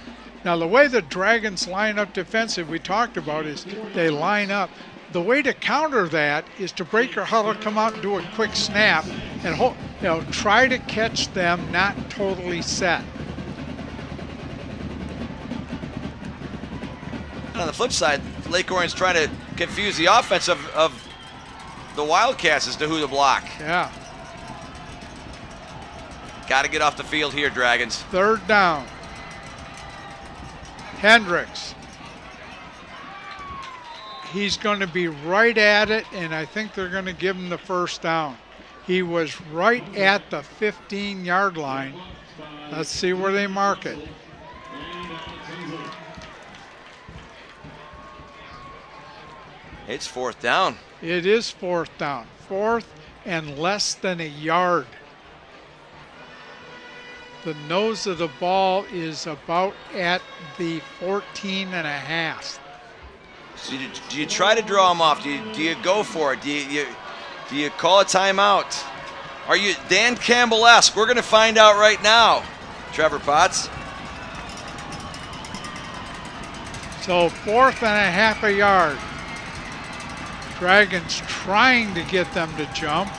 Speaker 1: Now the way the Dragons line up defensive, we talked about, is they line up. The way to counter that is to break your huddle, come out and do a quick snap, and try to catch them not totally set.
Speaker 2: And on the flip side, Lake Orion's trying to confuse the offense of the Wildcats as to who to block.
Speaker 1: Yeah.
Speaker 2: Got to get off the field here, Dragons.
Speaker 1: 3rd down. Hendricks He's going to be right at it, and I think they're going to give him the first down. He was right at the 15-yard line. Let's see where they mark it.
Speaker 2: It's fourth down.
Speaker 1: It is fourth down. Fourth and less than a yard. The nose of the ball is about at the 14 and a half.
Speaker 2: So do you try to draw him off? Do you go for it? Do you call a timeout? Are you Dan Campbell-esque? We're going to find out right now. Trevor Potts.
Speaker 1: So fourth and a half a yard. Dragons trying to get them to jump.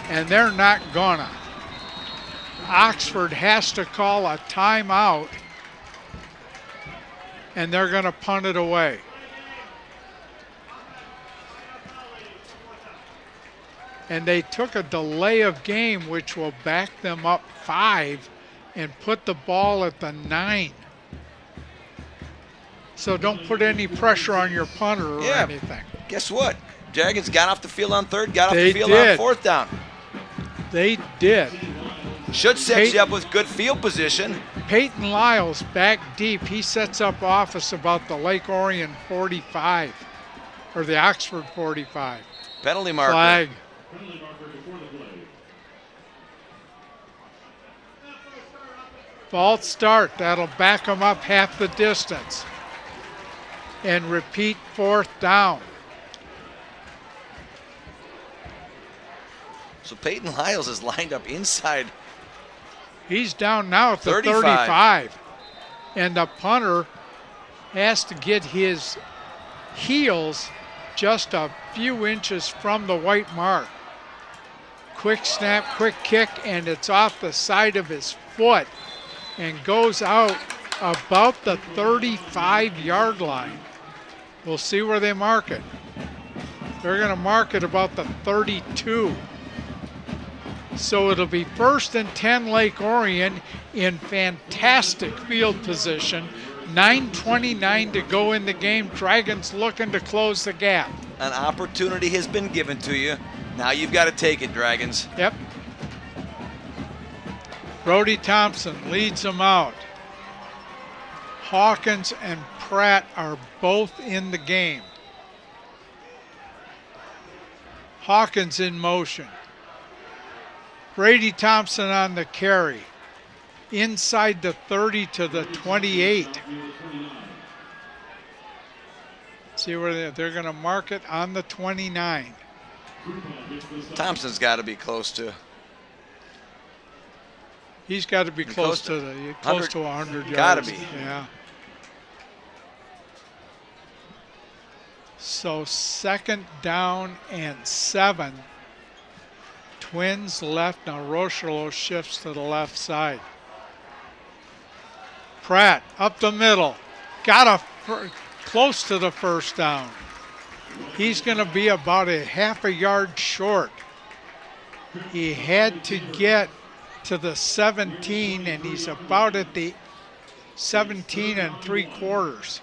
Speaker 1: And they're not gonna. Oxford has to call a timeout, and they're gonna punt it away. And they took a delay of game, which will back them up 5 and put the ball at the 9. So don't put any pressure on your punter or anything.
Speaker 2: Guess what? Dragons got off the field on third, got off
Speaker 1: They
Speaker 2: the field
Speaker 1: did.
Speaker 2: on fourth down.
Speaker 1: They did.
Speaker 2: Should set you up with good field position.
Speaker 1: Peyton Lyles back deep. He sets up office about the Lake Orion 45, or the Oxford 45.
Speaker 2: Penalty marker.
Speaker 1: Flag.
Speaker 4: Penalty marker before the play.
Speaker 1: False start. That'll back them up half the distance. And repeat fourth down.
Speaker 2: So Peyton Lyles is lined up inside.
Speaker 1: He's down now at the
Speaker 2: 35.
Speaker 1: 35. And the punter has to get his heels just a few inches from the white mark. Quick snap, quick kick, and it's off the side of his foot and goes out about the 35-yard line. We'll see where they mark it. They're going to mark it about the 32. So it'll be 1st and 10 Lake Orion in fantastic field position. 9:29 to go in the game. Dragons looking to close the gap.
Speaker 2: An opportunity has been given to you. Now you've got to take it, Dragons.
Speaker 1: Yep. Brody Thompson leads them out. Hawkins and Pratt are both in the game. Hawkins in motion. Brady Thompson on the carry. Inside the 30 to the 28. See where they're going to mark it on the 29.
Speaker 2: Thompson's got to be close to.
Speaker 1: He's got to be close to 100 yards.
Speaker 2: Got to be.
Speaker 1: Yeah. So 2nd down and 7. Twins left. Now Rochelo shifts to the left side. Pratt up the middle. Got close to the first down. He's going to be about a half a yard short. He had to get to the 17, and he's about at the 17 3/4.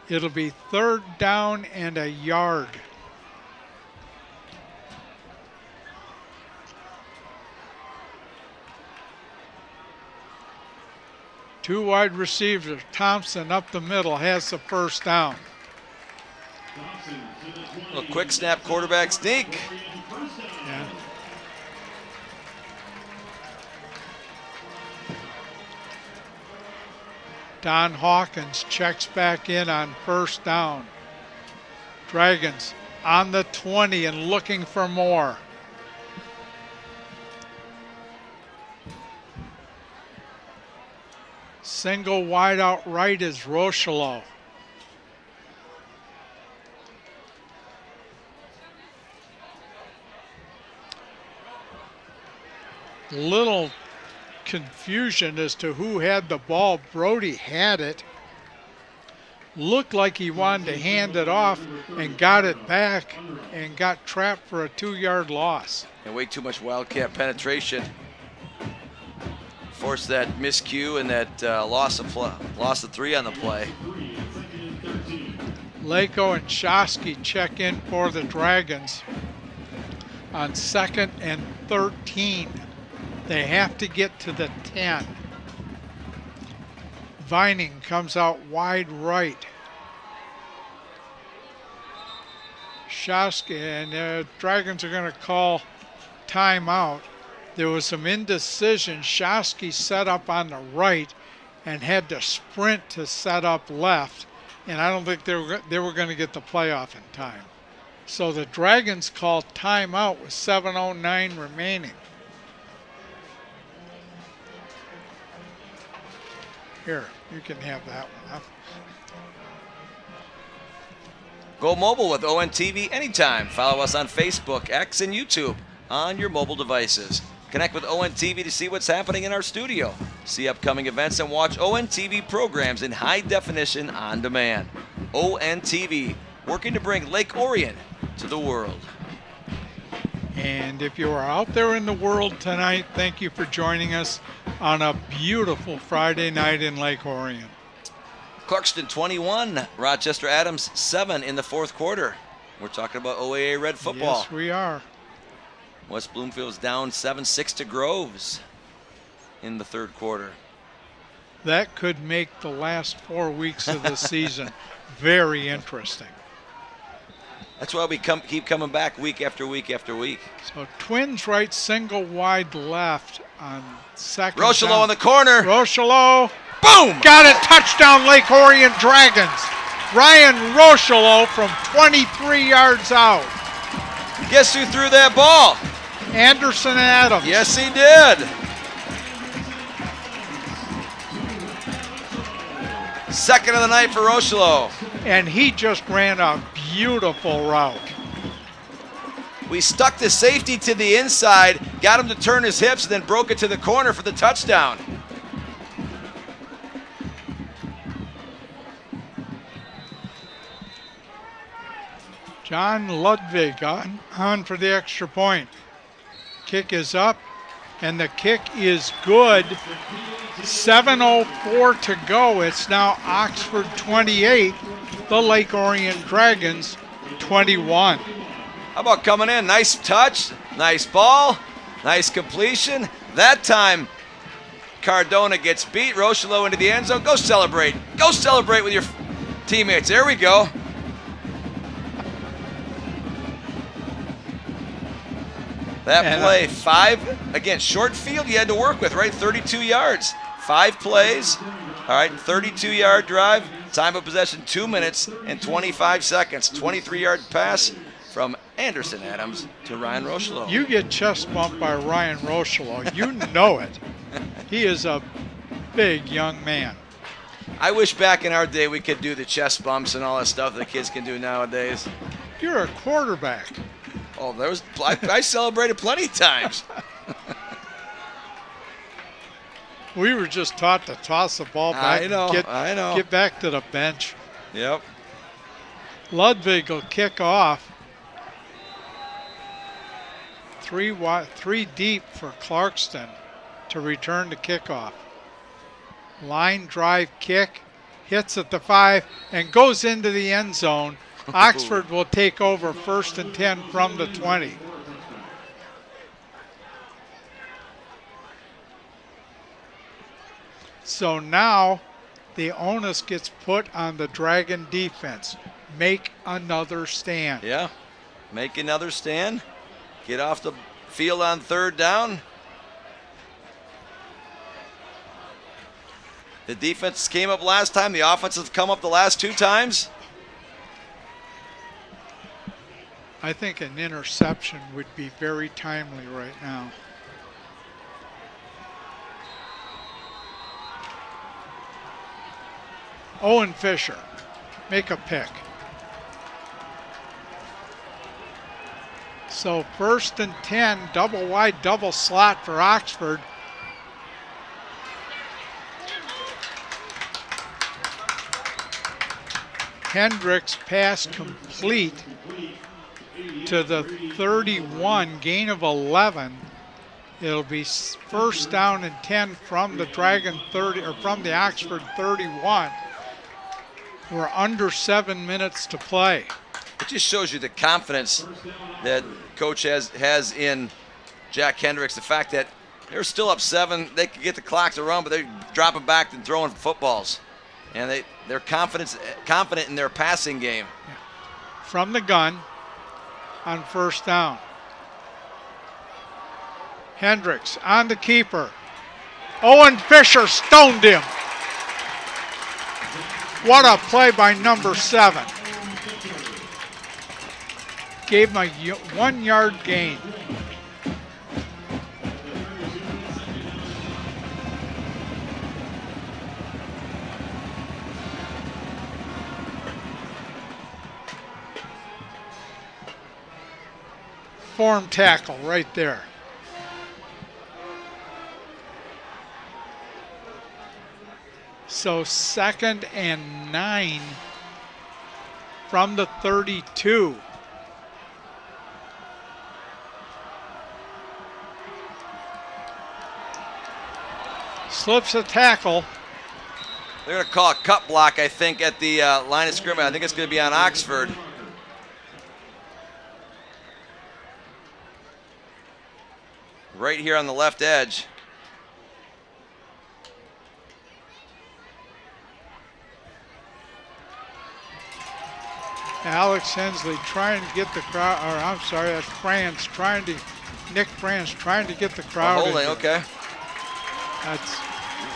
Speaker 1: It'll be 3rd down and a yard. Two wide receivers. Thompson up the middle has the first down.
Speaker 2: A little quick snap quarterback sneak.
Speaker 1: Yeah. Don Hawkins checks back in on first down. Dragons on the 20 and looking for more. Single wide out right is Rochelo. Little confusion as to who had the ball. Brody had it. looked like he wanted to hand it off and got it back and got trapped for a 2-yard loss.
Speaker 2: And way too much wildcat penetration. Forced that miscue and that loss of 3 on the play.
Speaker 1: Lako and Shosky check in for the Dragons on 2nd and 13. They have to get to the 10. Vining comes out wide right. Shosky and the Dragons are going to call timeout. There was some indecision. Shosky set up on the right and had to sprint to set up left. And I don't think they were going to get the play off in time. So the Dragons called timeout with 7:09 remaining. Here, you can have that one. Huh?
Speaker 2: Go mobile with ONTV anytime. Follow us on Facebook, X, and YouTube on your mobile devices. Connect with ONTV to see what's happening in our studio. See upcoming events and watch ONTV programs in high definition on demand. ONTV, working to bring Lake Orion to the world.
Speaker 1: And if you are out there in the world tonight, thank you for joining us on a beautiful Friday night in Lake Orion.
Speaker 2: Clarkston 21, Rochester Adams 7 in the fourth quarter. We're talking about OAA Red football.
Speaker 1: Yes, we are.
Speaker 2: West Bloomfield's down 7-6 to Groves in the third quarter.
Speaker 1: That could make the last 4 weeks of the season very interesting.
Speaker 2: That's why we keep coming back week after week after week.
Speaker 1: So Twins right, single wide left on second.
Speaker 2: Rochelo in the corner.
Speaker 1: Rochelo.
Speaker 2: Boom!
Speaker 1: Got it. Touchdown, Lake Orion Dragons. Ryan Rochelo from 23 yards out.
Speaker 2: Guess who threw that ball?
Speaker 1: Anderson Adams.
Speaker 2: Yes, he did. Second of the night for Rochelo.
Speaker 1: And he just ran a beautiful route.
Speaker 2: We stuck the safety to the inside, got him to turn his hips, and then broke it to the corner for the touchdown.
Speaker 1: John Ludwig on for the extra point. Kick is up, and the kick is good. 7:04 to go. It's now Oxford 28, the Lake Orion Dragons 21.
Speaker 2: How about coming in? Nice touch, nice ball, nice completion. That time, Cardona gets beat. Rochelo into the end zone. Go celebrate. Go celebrate with your teammates. There we go. That play, 5, again, short field you had to work with, right? 32 yards, 5 plays. All right, 32-yard drive, time of possession 2 minutes and 25 seconds. 23-yard pass from Anderson Adams to Ryan Rochelo.
Speaker 1: You get chest bumped by Ryan Rochelo, you know it. He is a big young man.
Speaker 2: I wish back in our day we could do the chest bumps and all that stuff that kids can do nowadays.
Speaker 1: You're a quarterback.
Speaker 2: Oh, I celebrated plenty of times.
Speaker 1: We were just taught to toss the ball back.
Speaker 2: I know.
Speaker 1: Get back to the bench.
Speaker 2: Yep.
Speaker 1: Ludwig will kick off. 3 deep for Clarkston to return to kickoff. Line drive kick, hits at the 5 and goes into the end zone. Oxford will take over 1st and 10 from the 20. So now the onus gets put on the Dragon defense. Make another stand.
Speaker 2: Yeah, make another stand. Get off the field on 3rd down. The defense came up last time. The offense has come up the last 2 times.
Speaker 1: I think an interception would be very timely right now. Owen Fisher, make a pick. So 1st and 10, double wide, double slot for Oxford. Hendricks pass complete to the 31, gain of 11. It'll be first down and 10 from the Dragon 30, or from the Oxford 31. We're under 7 minutes to play.
Speaker 2: It just shows you the confidence that Coach has in Jack Hendricks. The fact that they're still up 7, they could get the clock to run, but they're dropping back and throwing footballs. And they're confident in their passing game.
Speaker 1: From the gun on first down. Hendricks on the keeper. Owen Fisher stoned him. What a play by number 7. Gave him a 1-yard gain. Form tackle right there. So 2nd and 9 from the 32. Slips a tackle.
Speaker 2: They're going to call a cut block, I think, at the line of scrimmage. I think it's going to be on Oxford. Right here on the left edge.
Speaker 1: Alex Hensley trying to get the crowd, or I'm sorry, that's Nick France trying to get the crowd.
Speaker 2: Holding, okay.
Speaker 1: That's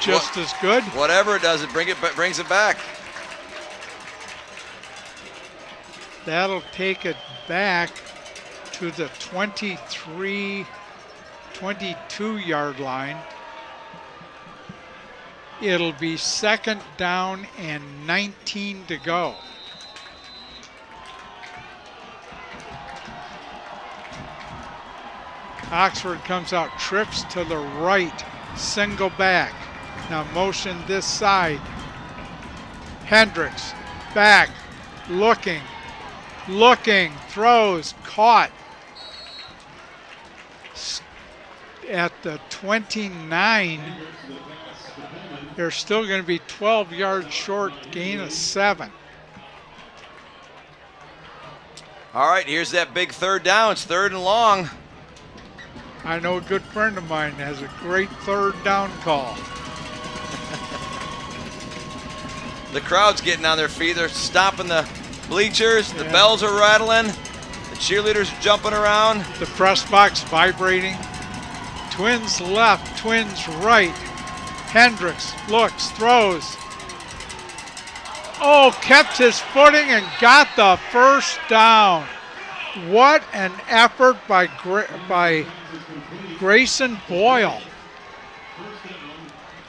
Speaker 1: just as good.
Speaker 2: Whatever it does, it brings it back.
Speaker 1: That'll take it back to the 22-yard line. It'll be 2nd down and 19 to go. Oxford comes out, trips to the right, single back. Now motion this side. Hendricks, back, looking, throws, caught. At the 29, they're still going to be 12 yards short, gain of 7.
Speaker 2: All right, here's that big 3rd down. It's 3rd and long.
Speaker 1: I know a good friend of mine has a great 3rd down call.
Speaker 2: The crowd's getting on their feet. They're stomping the bleachers. The bells are rattling. The cheerleaders are jumping around.
Speaker 1: The press box vibrating. Twins left, twins right. Hendricks looks, throws. Oh, kept his footing and got the first down. What an effort by Grayson Boyle.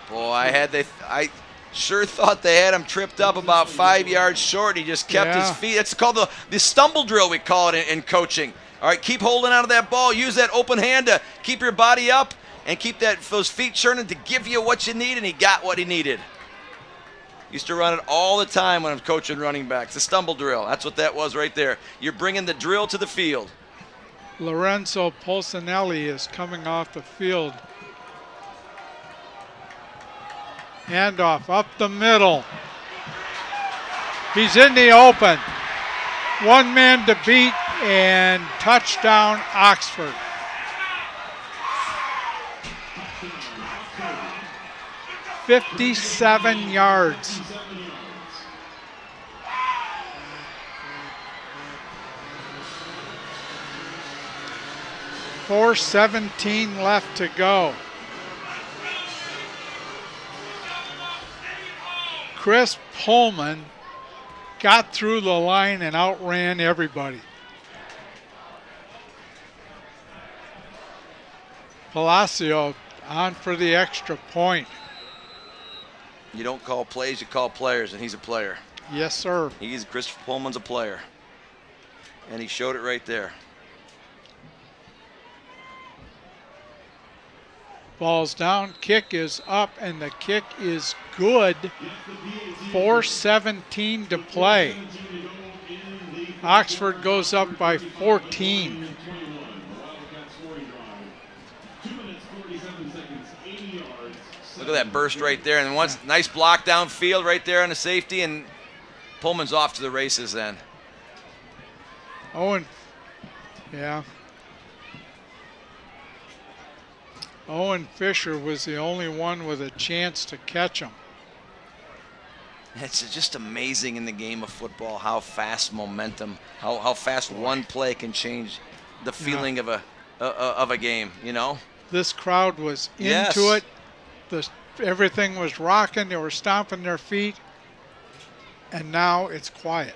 Speaker 2: Boy, I sure thought they had him tripped up about 5 yards short. He just kept his feet. That's called the stumble drill, we call it in coaching. All right, keep holding out of that ball. Use that open hand to keep your body up and keep those feet churning to give you what you need, and he got what he needed. Used to run it all the time when I'm coaching running backs. The stumble drill. That's what that was right there. You're bringing the drill to the field.
Speaker 1: Lorenzo Polsinelli is coming off the field. Handoff up the middle. He's in the open. 1 man to beat and touchdown Oxford. $57 yards. $4:17 left to go. Chris Pullman got through the line and outran everybody. Palacio on for the extra point.
Speaker 2: You don't call plays, you call players, and he's a player.
Speaker 1: Yes, sir.
Speaker 2: Chris Pullman's a player. And he showed it right there.
Speaker 1: Ball's down, kick is up, and the kick is good. 4:17 to play. Oxford goes up by 14.
Speaker 2: Look at that burst right there. And once nice block downfield right there on the safety, and Pullman's off to the races then.
Speaker 1: Owen Fisher was the only one with a chance to catch him.
Speaker 2: It's just amazing in the game of football how fast momentum, how fast one play can change the feeling of a game, you know?
Speaker 1: This crowd was
Speaker 2: Yes.
Speaker 1: into it. Everything was rocking. They were stomping their feet. And now it's quiet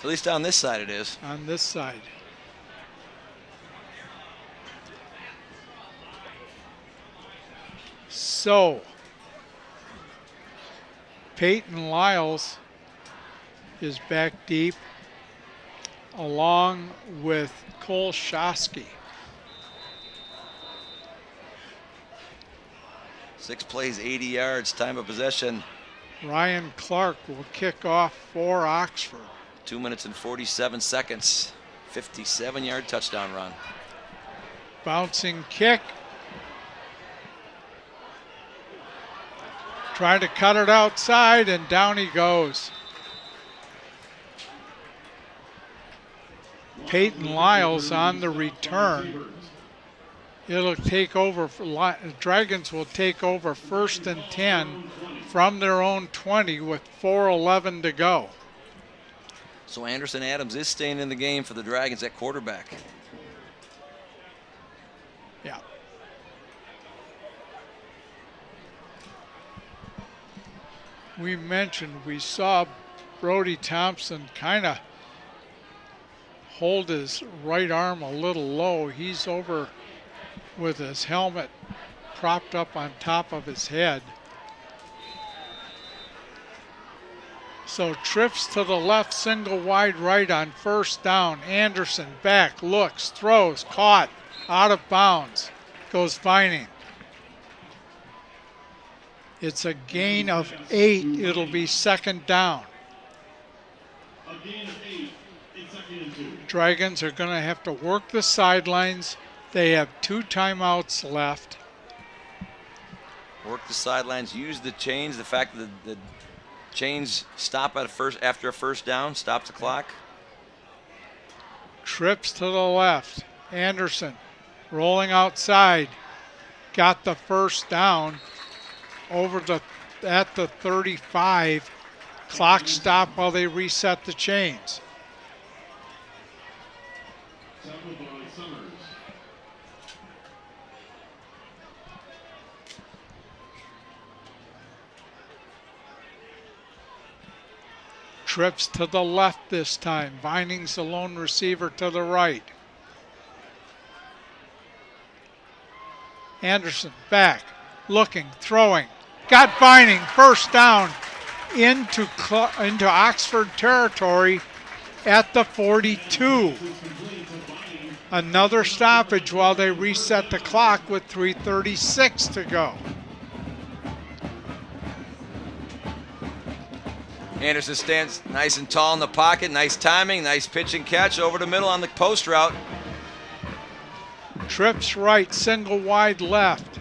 Speaker 2: At least on this side it is.
Speaker 1: on this side. So, Peyton Lyles is back deep along with Cole Shosky.
Speaker 2: 6 plays, 80 yards, time of possession.
Speaker 1: Ryan Clark will kick off for Oxford.
Speaker 2: 2 minutes and 47 seconds. 57-yard touchdown run.
Speaker 1: Bouncing kick. Trying to cut it outside, and down he goes. Peyton Lyles on the return. It'll take over. Dragons will take over 1st and 10 from their own 20 with 4:11 to go.
Speaker 2: So Anderson Adams is staying in the game for the Dragons at quarterback.
Speaker 1: Yeah. We mentioned we saw Brody Thompson kind of hold his right arm a little low. He's over with his helmet propped up on top of his head. So trips to the left, single wide right on 1st down. Anderson back, looks, throws, caught, out of bounds. Goes Vining. It's a gain of 8. It'll be 2nd down.
Speaker 4: A gain of 8 in 2nd and 2.
Speaker 1: Dragons are going to have to work the sidelines. They have 2 timeouts left.
Speaker 2: Work the sidelines, use the chains. The fact that the chains stop at after a 1st down, stop the clock.
Speaker 1: Trips to the left. Anderson rolling outside. Got the 1st down at the 35. Clock stop while they reset the chains.
Speaker 4: Tackled by Summers.
Speaker 1: Trips to the left this time. Vining's the lone receiver to the right. Anderson back, looking, throwing. Got Vining, 1st down into Oxford territory at the 42. Another stoppage while they reset the clock with 3:36 to go.
Speaker 2: Anderson stands nice and tall in the pocket. Nice timing, nice pitch and catch over the middle on the post route.
Speaker 1: Trips right, single wide left.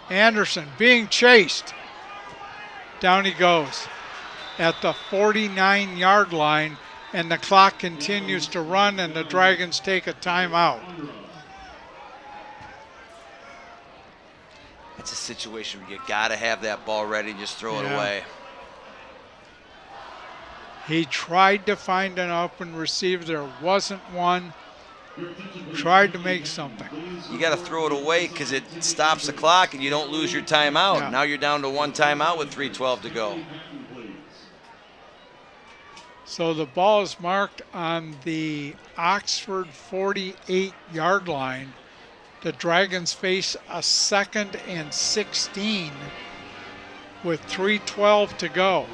Speaker 1: Anderson being chased. Down he goes at the 49-yard line, and the clock continues to run, and the Dragons take a timeout.
Speaker 2: It's a situation where you got to have that ball ready and just throw it away.
Speaker 1: He tried to find an open receiver. There wasn't one. Tried to make something.
Speaker 2: You got to throw it away because it stops the clock and you don't lose your timeout.
Speaker 1: Yeah.
Speaker 2: Now you're down to 1 timeout with 3:12 to go.
Speaker 1: So the ball is marked on the Oxford 48-yard line. The Dragons face a 2nd and 16 with 3:12 to go.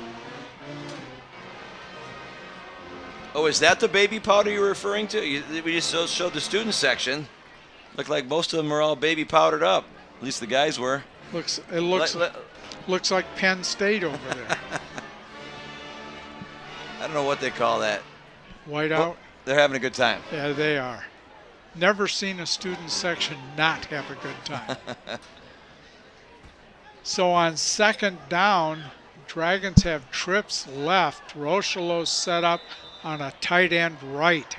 Speaker 2: Oh, is that the baby powder you were referring to? We just showed the student section. Looked like most of them were all baby powdered up. At least the guys were.
Speaker 1: Looks like Penn State over there.
Speaker 2: I don't know what they call that.
Speaker 1: Whiteout.
Speaker 2: Well, they're having a good time.
Speaker 1: Yeah, they are. Never seen a student section not have a good time. So on second down, Dragons have trips left. Rochelo's set up on a tight end right.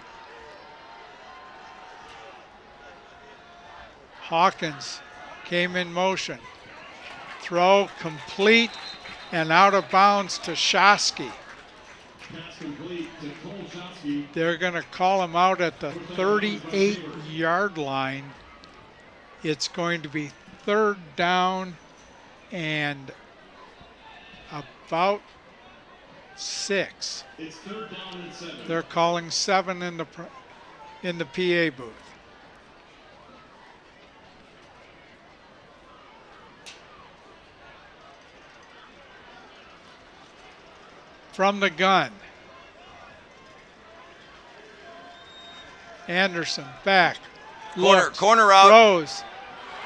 Speaker 1: Hawkins came in motion. Throw complete and out of bounds to Shosky. They're going to call him out at the 38-yard line. It's going to be third down and about 6.
Speaker 4: It's third down and 7.
Speaker 1: They're calling 7 in the PA booth. From the gun. Anderson back.
Speaker 2: Corner out.
Speaker 1: Throws.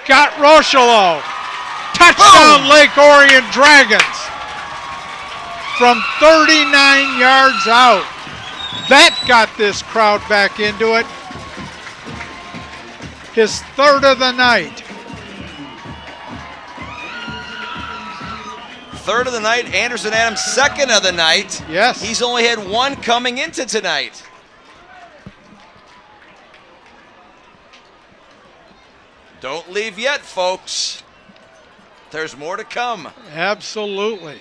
Speaker 1: Got Rochelo. Touchdown, Lake Orion Dragons. From 39 yards out. That got this crowd back into it. His third of the night.
Speaker 2: Third of the night. Anderson Adams, second of the night.
Speaker 1: Yes.
Speaker 2: He's only had one coming into tonight. Don't leave yet, folks. There's more to come.
Speaker 1: Absolutely.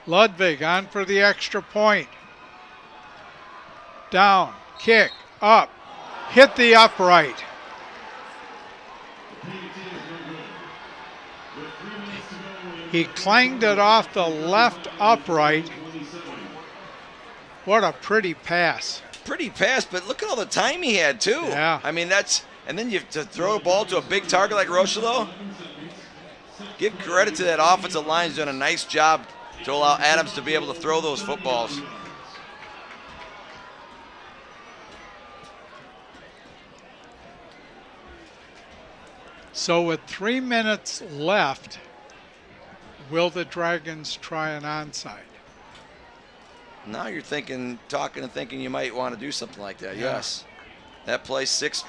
Speaker 1: Ludwig on for the extra point. Down, kick, up, hit the upright. He clanged it off the left upright. What a pretty pass.
Speaker 2: Pretty pass, but look at all the time he had, too.
Speaker 1: Yeah.
Speaker 2: I mean, and then you have to throw a ball to a big target like Rochelo. Give credit to that offensive line. He's done a nice job to allow Adams to be able to throw those footballs.
Speaker 1: So with 3 minutes left, will the Dragons try an onside?
Speaker 2: Now you're thinking you might want to do something like that.
Speaker 1: Yeah.
Speaker 2: Yes. That play, 6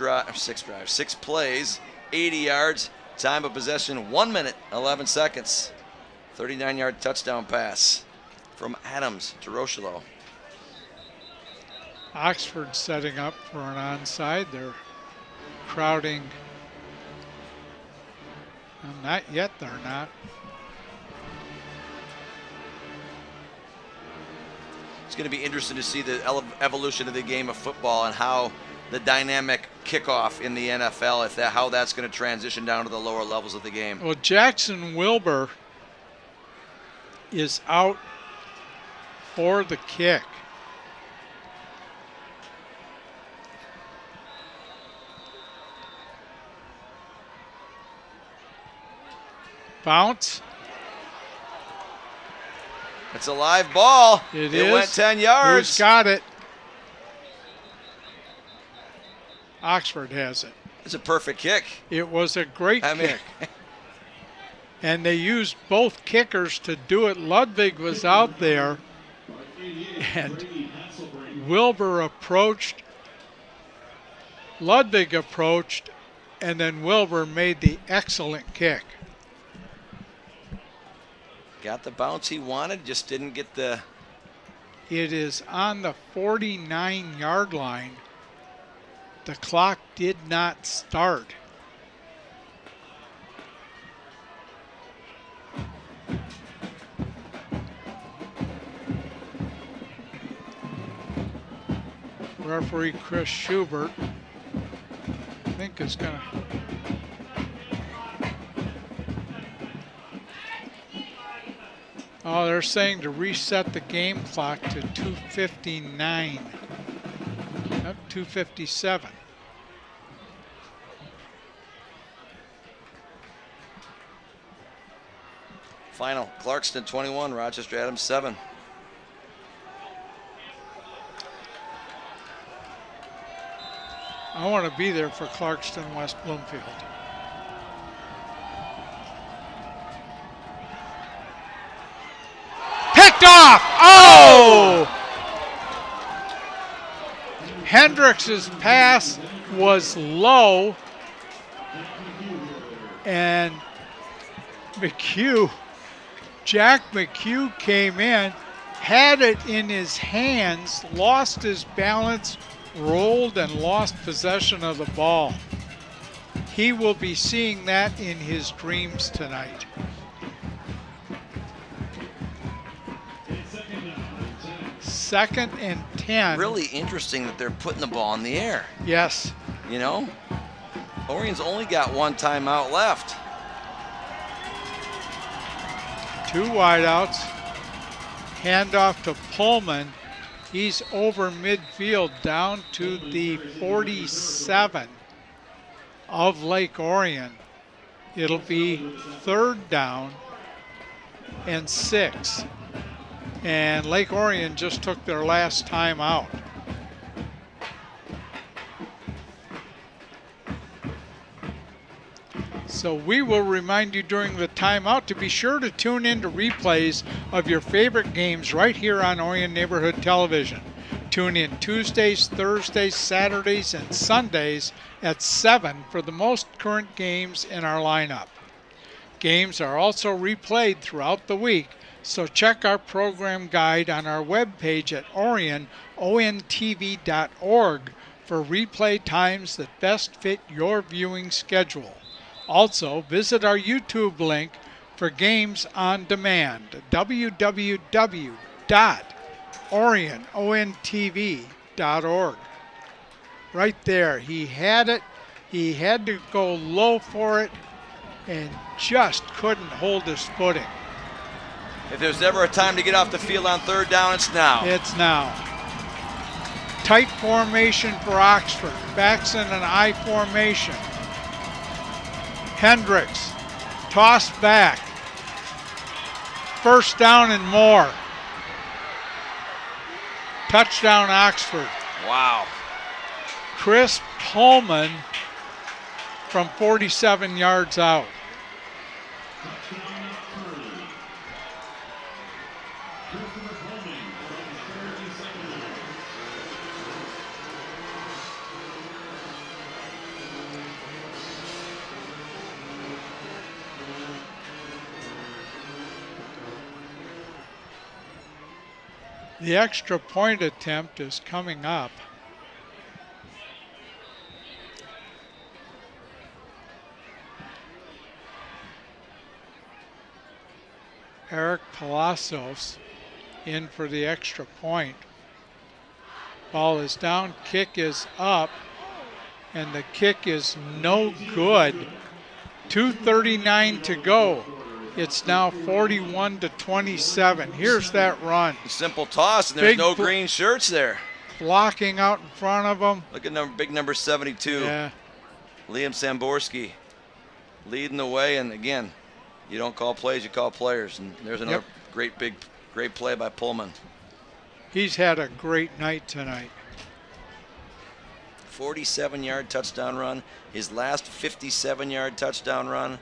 Speaker 2: plays, 80 yards, time of possession 1 minute, 11 seconds. 39-yard touchdown pass from Adams to Rochelo.
Speaker 1: Oxford setting up for an onside. They're crowding. Well, not yet, they're not.
Speaker 2: It's going to be interesting to see the evolution of the game of football and how the dynamic kickoff in the NFL, how that's going to transition down to the lower levels of the game.
Speaker 1: Well, Jackson Wilbur is out for the kick. Bounce.
Speaker 2: It's a live ball.
Speaker 1: It
Speaker 2: went 10 yards.
Speaker 1: Who's got it? Oxford has it.
Speaker 2: It's a perfect kick.
Speaker 1: It was a great kick. And they used both kickers to do it. Ludwig was out there, and Wilbur approached. Ludwig approached, and then Wilbur made the excellent kick.
Speaker 2: Got the bounce he wanted, just didn't get the...
Speaker 1: It is on the 49-yard line. The clock did not start. Referee Chris Schubert, I think, is going to... Oh, they're saying to reset the game clock to 2:59. Up 2:57.
Speaker 2: Final, Clarkston 21, Rochester Adams 7.
Speaker 1: I want to be there for Clarkston, West Bloomfield. Picked off! Oh! Hendricks' pass was low, and Jack McHugh came in, had it in his hands, lost his balance, rolled and lost possession of the ball. He will be seeing that in his dreams tonight. Second and 10.
Speaker 2: Really interesting that they're putting the ball in the air.
Speaker 1: Yes.
Speaker 2: You know, Orion's only got one timeout left.
Speaker 1: 2 wideouts. Handoff to Pullman. He's over midfield down to the 47 of Lake Orion. It'll be 3rd down and 6. And Lake Orion just took their last time out. So we will remind you during the timeout to be sure to tune in to replays of your favorite games right here on Orion Neighborhood Television. Tune in Tuesdays, Thursdays, Saturdays, and Sundays at 7 for the most current games in our lineup. Games are also replayed throughout the week, so check our program guide on our webpage at ONTV.org for replay times that best fit your viewing schedule. Also, visit our YouTube link for games on demand, www.ONTV.org. Right there, he had it. He had to go low for it and just couldn't hold his footing.
Speaker 2: If there's ever a time to get off the field on 3rd down, it's now.
Speaker 1: It's now. Tight formation for Oxford. Backs in an I formation. Hendricks, toss back. 1st down and more. Touchdown Oxford.
Speaker 2: Wow.
Speaker 1: Chris Pullman from 47 yards out. The extra point attempt is coming up. Eric Palacios in for the extra point. Ball is down, kick is up, and the kick is no good. 2:39 to go. It's now 41-27. Here's that run.
Speaker 2: Simple toss, and there's
Speaker 1: Big
Speaker 2: no green shirts there.
Speaker 1: Blocking out in front of him.
Speaker 2: Look at big number 72.
Speaker 1: Yeah.
Speaker 2: Liam Samborski leading the way, and again, you don't call plays, you call players. And there's another great play by Pullman.
Speaker 1: He's had a great night tonight.
Speaker 2: 47-yard touchdown run. His last 57-yard touchdown run.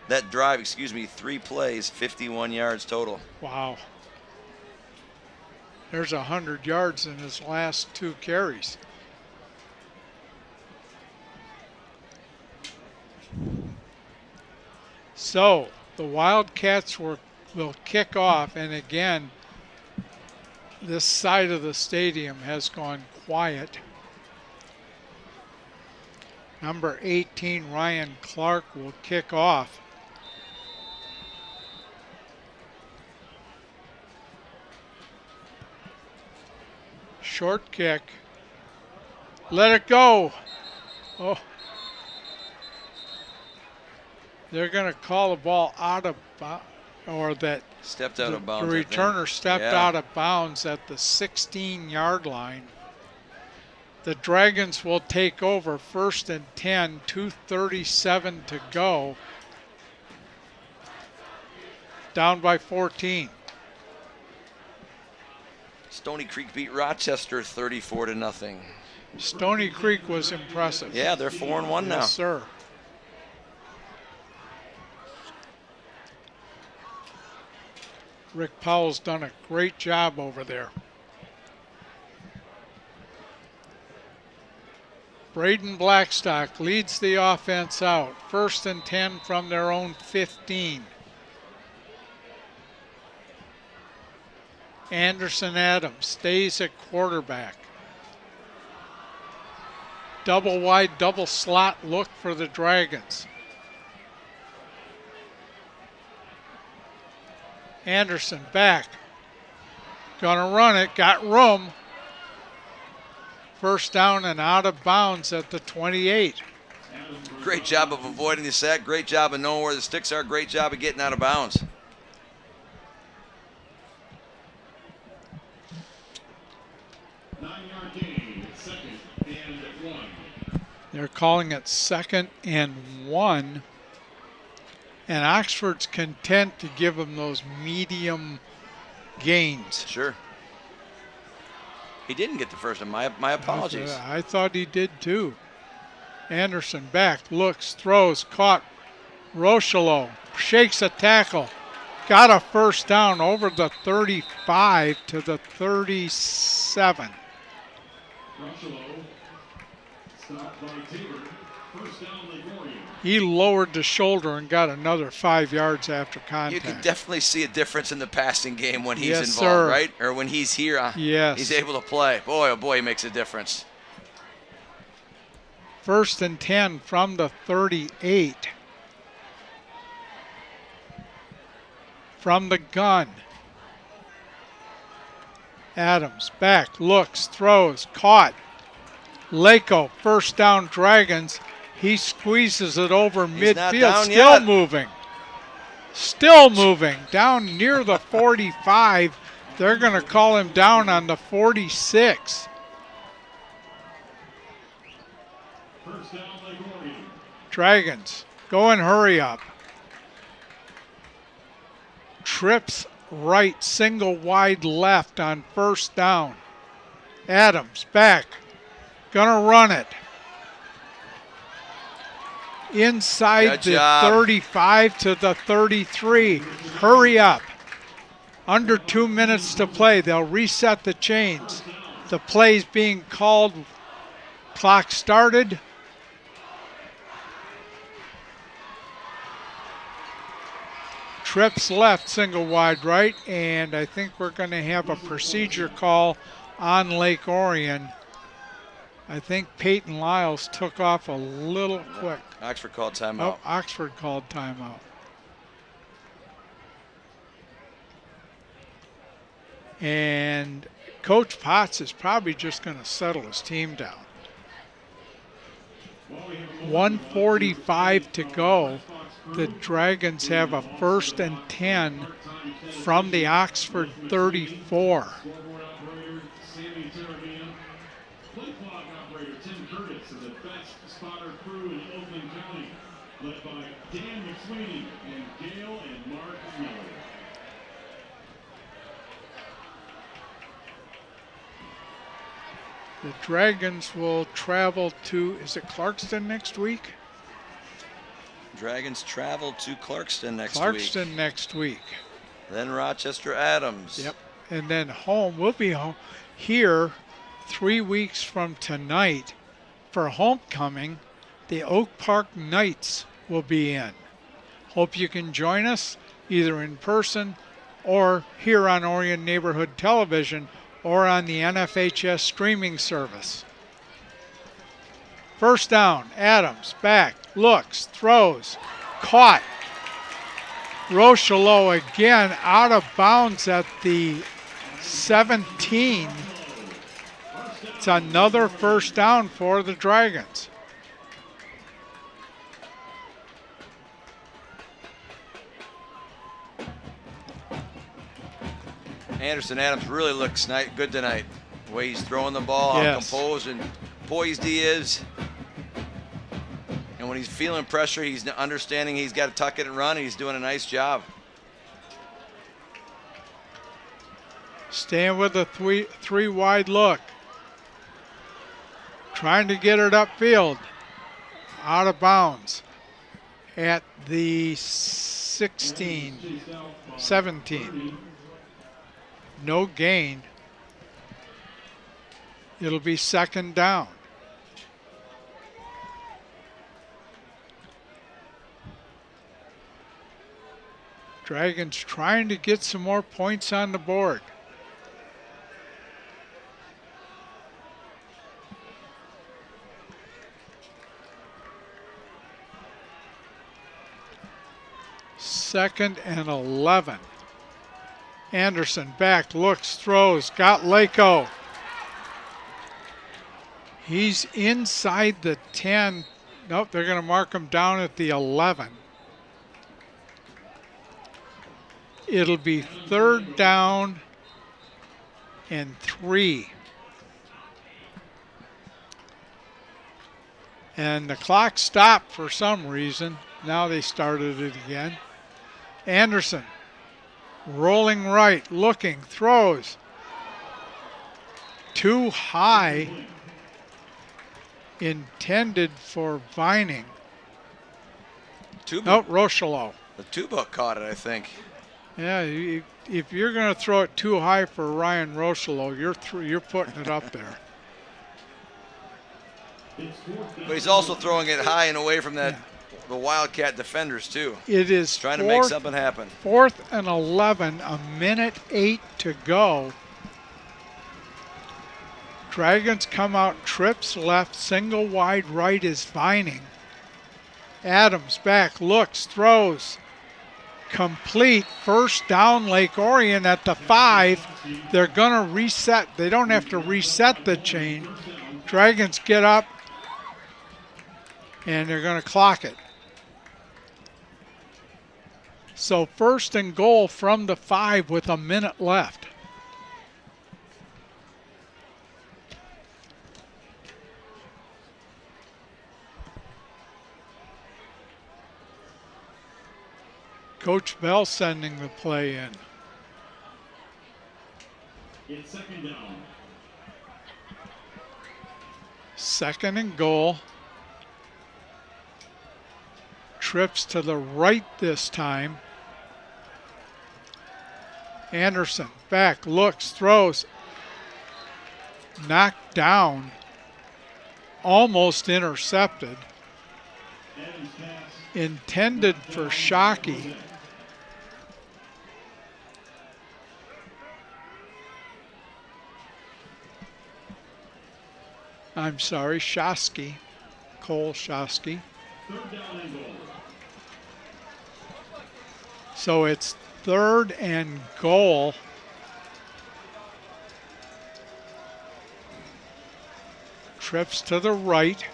Speaker 2: That drive, 3 plays, 51 yards total.
Speaker 1: Wow. There's 100 yards in his last 2 carries. So the Wildcats will kick off, and again, this side of the stadium has gone quiet. Number 18, Ryan Clark, will kick off. Short kick. Let it go. Oh. They're going to call the ball out of bounds, or that
Speaker 2: stepped out of bounds.
Speaker 1: The returner stepped out of bounds at the 16-yard line. The Dragons will take over 1st and 10, 2:37 to go. Down by 14.
Speaker 2: Stony Creek beat Rochester 34-0.
Speaker 1: Stony Creek was impressive.
Speaker 2: Yeah, they're 4-1 now.
Speaker 1: Yes, sir. Rick Powell's done a great job over there. Braden Blackstock leads the offense out. 1st and 10 from their own 15. Anderson Adams stays at quarterback. Double wide, double slot look for the Dragons. Anderson back. Gonna run it, got room. 1st down and out of bounds at the 28.
Speaker 2: Great job of avoiding the sack. Great job of knowing where the sticks are. Great job of getting out of bounds.
Speaker 1: They're calling it 2nd and 1. And Oxford's content to give them those medium gains.
Speaker 2: Sure. He didn't get the first one. My apologies.
Speaker 1: I thought he did too. Anderson back, looks, throws, caught. Rochelo shakes a tackle. Got a 1st down over the 35 to the 37.
Speaker 4: Rochelo stopped by Tabor. 1st down, Lake Orion.
Speaker 1: He lowered the shoulder and got another 5 yards after contact.
Speaker 2: You can definitely see a difference in the passing game when he's
Speaker 1: Yes,
Speaker 2: involved,
Speaker 1: sir.
Speaker 2: right? Or when he's here,
Speaker 1: Yes.
Speaker 2: he's able to play. Boy, oh boy, he makes a difference.
Speaker 1: 1st and 10 from the 38. From the gun. Adams back, looks, throws, caught. Lako, 1st down Dragons. He squeezes it over
Speaker 2: He's not
Speaker 1: midfield,
Speaker 2: down
Speaker 1: still
Speaker 2: yet.
Speaker 1: moving. Still moving, down near the 45. They're going to call him down on the 46.
Speaker 4: 1st down, Lake Orion.
Speaker 1: Dragons, go and hurry up. Trips right, single wide left on 1st down. Adams back, gonna run it. Inside
Speaker 2: Good
Speaker 1: the
Speaker 2: job.
Speaker 1: 35 to the 33. Hurry up. Under 2 minutes to play. They'll reset the chains. The play's being called. Clock started. Trips left, single wide right, and I think we're going to have a procedure call on Lake Orion. I think Peyton Lyles took off a little quick.
Speaker 2: Oxford called timeout.
Speaker 1: Oh, Oxford called timeout. And Coach Potts is probably just going to settle his team down. 1:45 to go. The Dragons have a 1st and 10 from the Oxford 34.
Speaker 4: Scoreboard operator Sammy Terravina. Play clock operator Tim Curtis and the best spotter crew in Oakland County, led by Dan McSweeney and Gail and Mark Miller.
Speaker 1: The Dragons will travel to, is it Clarkston next week?
Speaker 2: Dragons travel to Clarkston next week.
Speaker 1: Clarkston next week.
Speaker 2: Then Rochester Adams.
Speaker 1: Yep. And then home, we'll be home here 3 weeks from tonight for homecoming. The Oak Park Knights will be in. Hope you can join us either in person or here on Orion Neighborhood Television or on the NFHS streaming service. 1st down, Adams back, looks, throws, caught. Rochelo again out of bounds at the 17. It's another 1st down for the Dragons.
Speaker 2: Anderson Adams really looks good tonight. The way he's throwing the ball, how
Speaker 1: Yes.
Speaker 2: composed and poised he is. And when he's feeling pressure, he's understanding he's got to tuck it and run, and he's doing a nice job.
Speaker 1: Staying with a three wide look. Trying to get it upfield. Out of bounds at the 16, 17. No gain. It'll be second down. Dragons trying to get some more points on the board. Second and 11. Anderson back, looks, throws, got Lako. He's inside the 10. Nope, they're going to mark him down at the 11. It'll be third down and 3. And the clock stopped for some reason. Now they started it again. Anderson rolling right, looking, throws. Too high. Intended for Vining. Nope, Rocheleau.
Speaker 2: The two-book caught it, I think.
Speaker 1: Yeah, if you're going to throw it too high for Ryan Rocheleau, you're putting it up there.
Speaker 2: But he's also throwing it high and away from the Wildcat defenders, too.
Speaker 1: It is
Speaker 2: trying to make something happen.
Speaker 1: 4th and 11, a minute 8 to go. Dragons come out, trips left, single wide right is Vining. Adams back, looks, throws. Complete, first down, Lake Orion at the 5. They're going to reset. They don't have to reset the chain. Dragons get up, and they're going to clock it. So first and goal from the 5 with a minute left. Coach Bell sending the play in.
Speaker 4: It's second down.
Speaker 1: Second and goal. Trips to the right this time. Anderson back, looks, throws. Knocked down. Almost intercepted. Intended for Shockey. I'm sorry, Shosky. Cole Shosky. So it's third and goal. Trips to the right.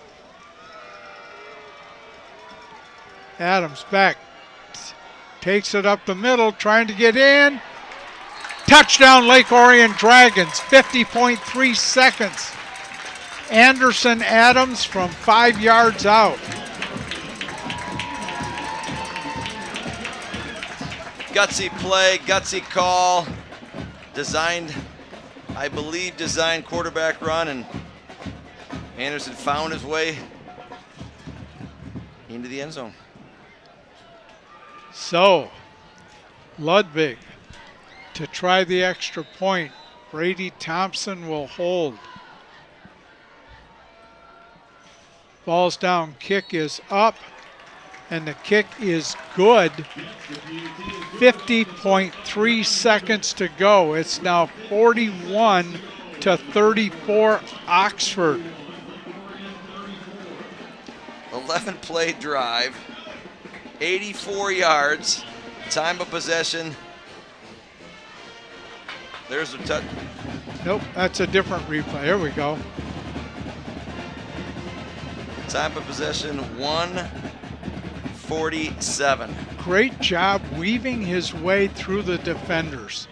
Speaker 1: Adams back. Takes it up the middle, trying to get in. Touchdown, Lake Orion Dragons, 50.3 seconds. Anderson Adams from 5 yards out.
Speaker 2: Gutsy play, gutsy call. I believe designed quarterback run, and Anderson found his way into the end zone.
Speaker 1: So, Ludwig to try the extra point. Brady Thompson will hold. Ball's down, kick is up, and the kick is good. 50.3 seconds to go. It's now 41-34 Oxford.
Speaker 2: 11-play drive, 84 yards, time of possession. There's a touch.
Speaker 1: Nope, that's a different replay. Here we go.
Speaker 2: Time of possession, 1:47.
Speaker 1: Great job weaving his way through the defenders.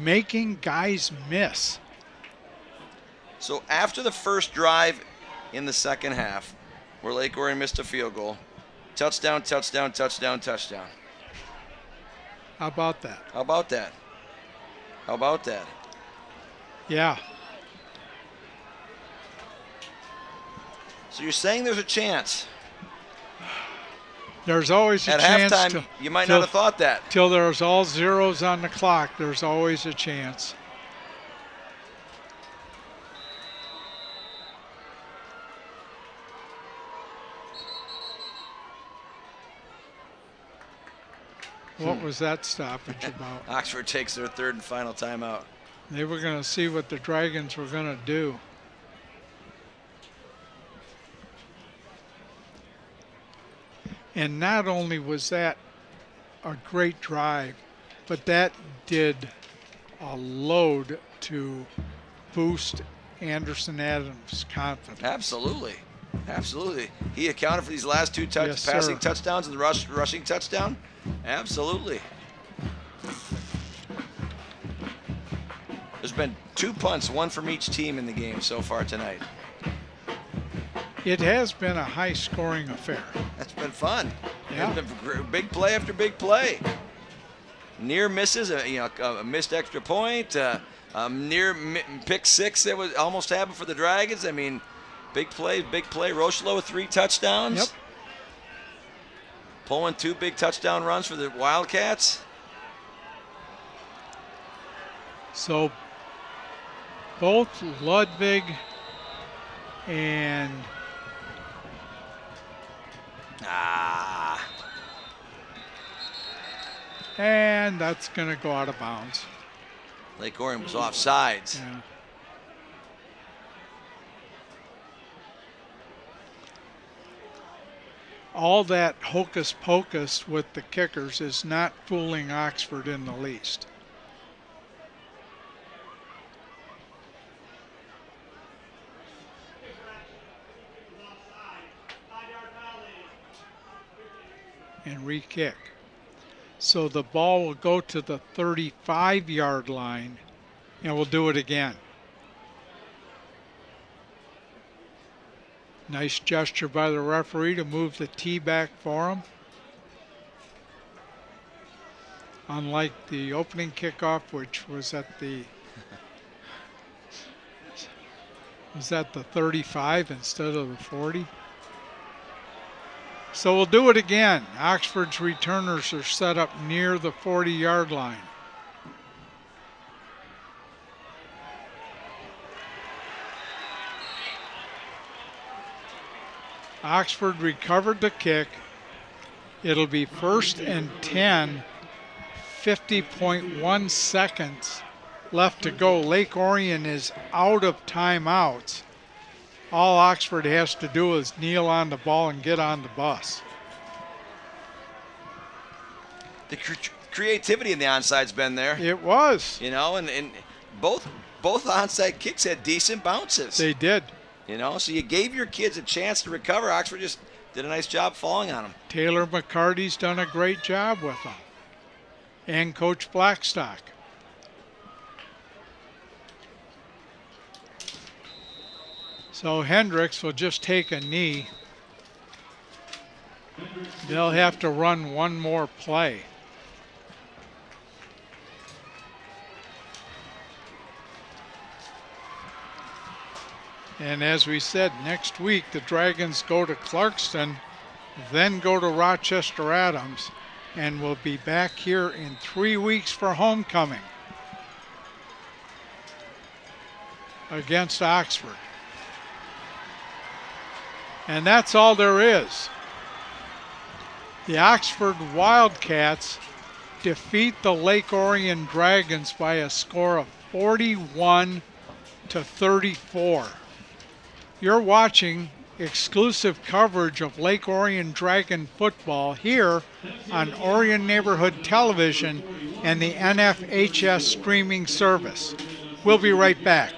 Speaker 1: Making guys miss.
Speaker 2: So after the first drive in the second half, where Lake Orion missed a field goal, touchdown, touchdown, touchdown, touchdown.
Speaker 1: How about that?
Speaker 2: How about that? How about that?
Speaker 1: Yeah.
Speaker 2: So you're saying there's a chance.
Speaker 1: There's always a
Speaker 2: At
Speaker 1: chance.
Speaker 2: halftime, you might not have thought that.
Speaker 1: Till there's all zeros on the clock, there's always a chance. What was that stoppage about?
Speaker 2: Oxford takes their third and final timeout.
Speaker 1: They were going to see what the Dragons were going to do. And not only was that a great drive, but that did a load to boost Anderson Adams' confidence.
Speaker 2: Absolutely. Absolutely. He accounted for these last two
Speaker 1: Yes,
Speaker 2: passing
Speaker 1: sir.
Speaker 2: touchdowns and the rushing touchdown. Absolutely. There's been 2 punts, one from each team in the game so far tonight.
Speaker 1: It has been a high-scoring affair.
Speaker 2: That's been fun.
Speaker 1: Yeah.
Speaker 2: It's been big play after big play. Near misses, a missed extra point, pick six that was almost happened for the Dragons. I mean, big play. Rochelo with 3 touchdowns.
Speaker 1: Yep.
Speaker 2: Pulling 2 big touchdown runs for the Wildcats.
Speaker 1: So both Ludwig and that's going to go out of bounds.
Speaker 2: Lake Orion was offsides.
Speaker 1: Yeah. All that hocus pocus with the kickers is not fooling Oxford in the least. And re-kick. So the ball will go to the 35-yard line, and we'll do it again. Nice gesture by the referee to move the tee back for him. Unlike the opening kickoff, which was at the 35 instead of the 40. So we'll do it again. Oxford's returners are set up near the 40-yard line. Oxford recovered the kick. It'll be 1st and 10, 50.1 seconds left to go. Lake Orion is out of timeouts. All Oxford has to do is kneel on the ball and get on the bus.
Speaker 2: The creativity in the onside's been there.
Speaker 1: It was.
Speaker 2: And both onside kicks had decent bounces.
Speaker 1: They did.
Speaker 2: So you gave your kids a chance to recover. Oxford just did a nice job falling on them.
Speaker 1: Taylor McCarty's done a great job with them. And Coach Blackstock. So Hendricks will just take a knee. They'll have to run one more play. And as we said, next week the Dragons go to Clarkston, then go to Rochester Adams, and we'll be back here in 3 weeks for homecoming against Oxford. And that's all there is. The Oxford Wildcats defeat the Lake Orion Dragons by a score of 41-34. You're watching exclusive coverage of Lake Orion Dragon football here on Orion Neighborhood Television and the NFHS streaming service. We'll be right back.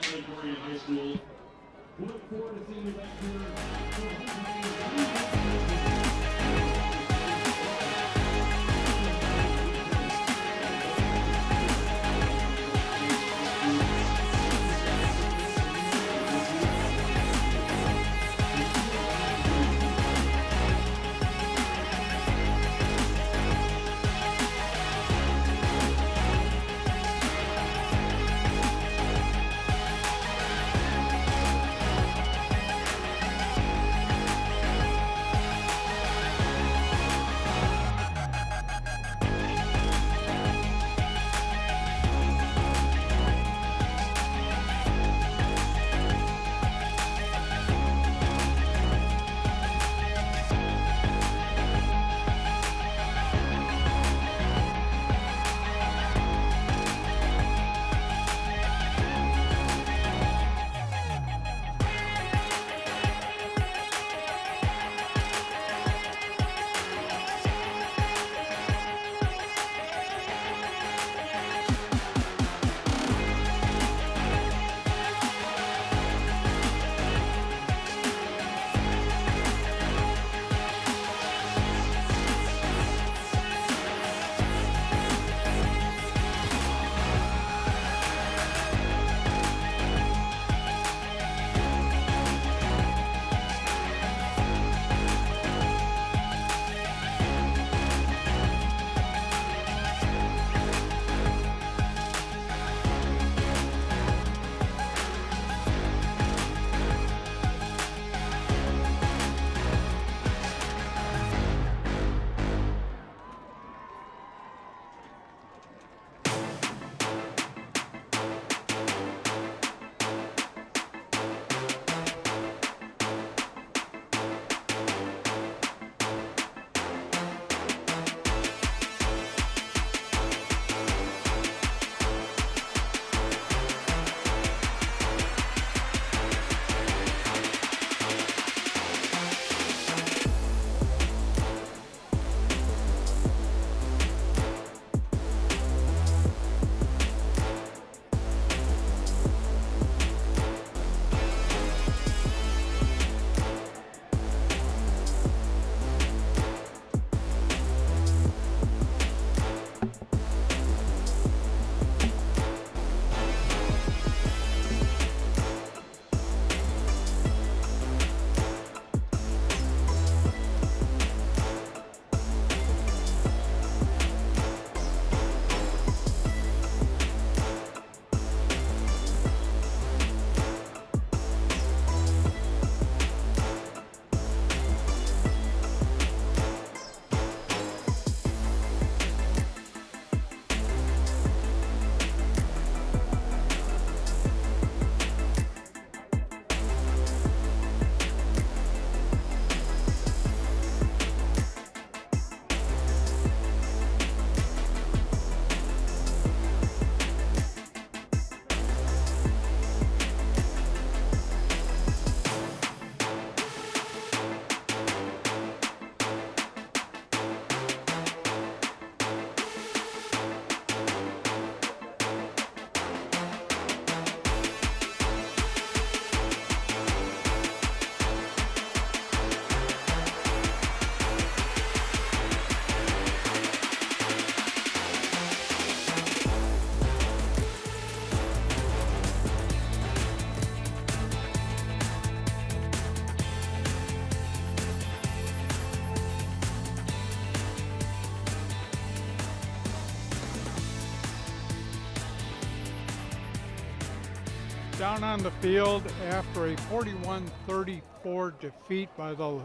Speaker 1: down on the field after a 41-34 defeat by the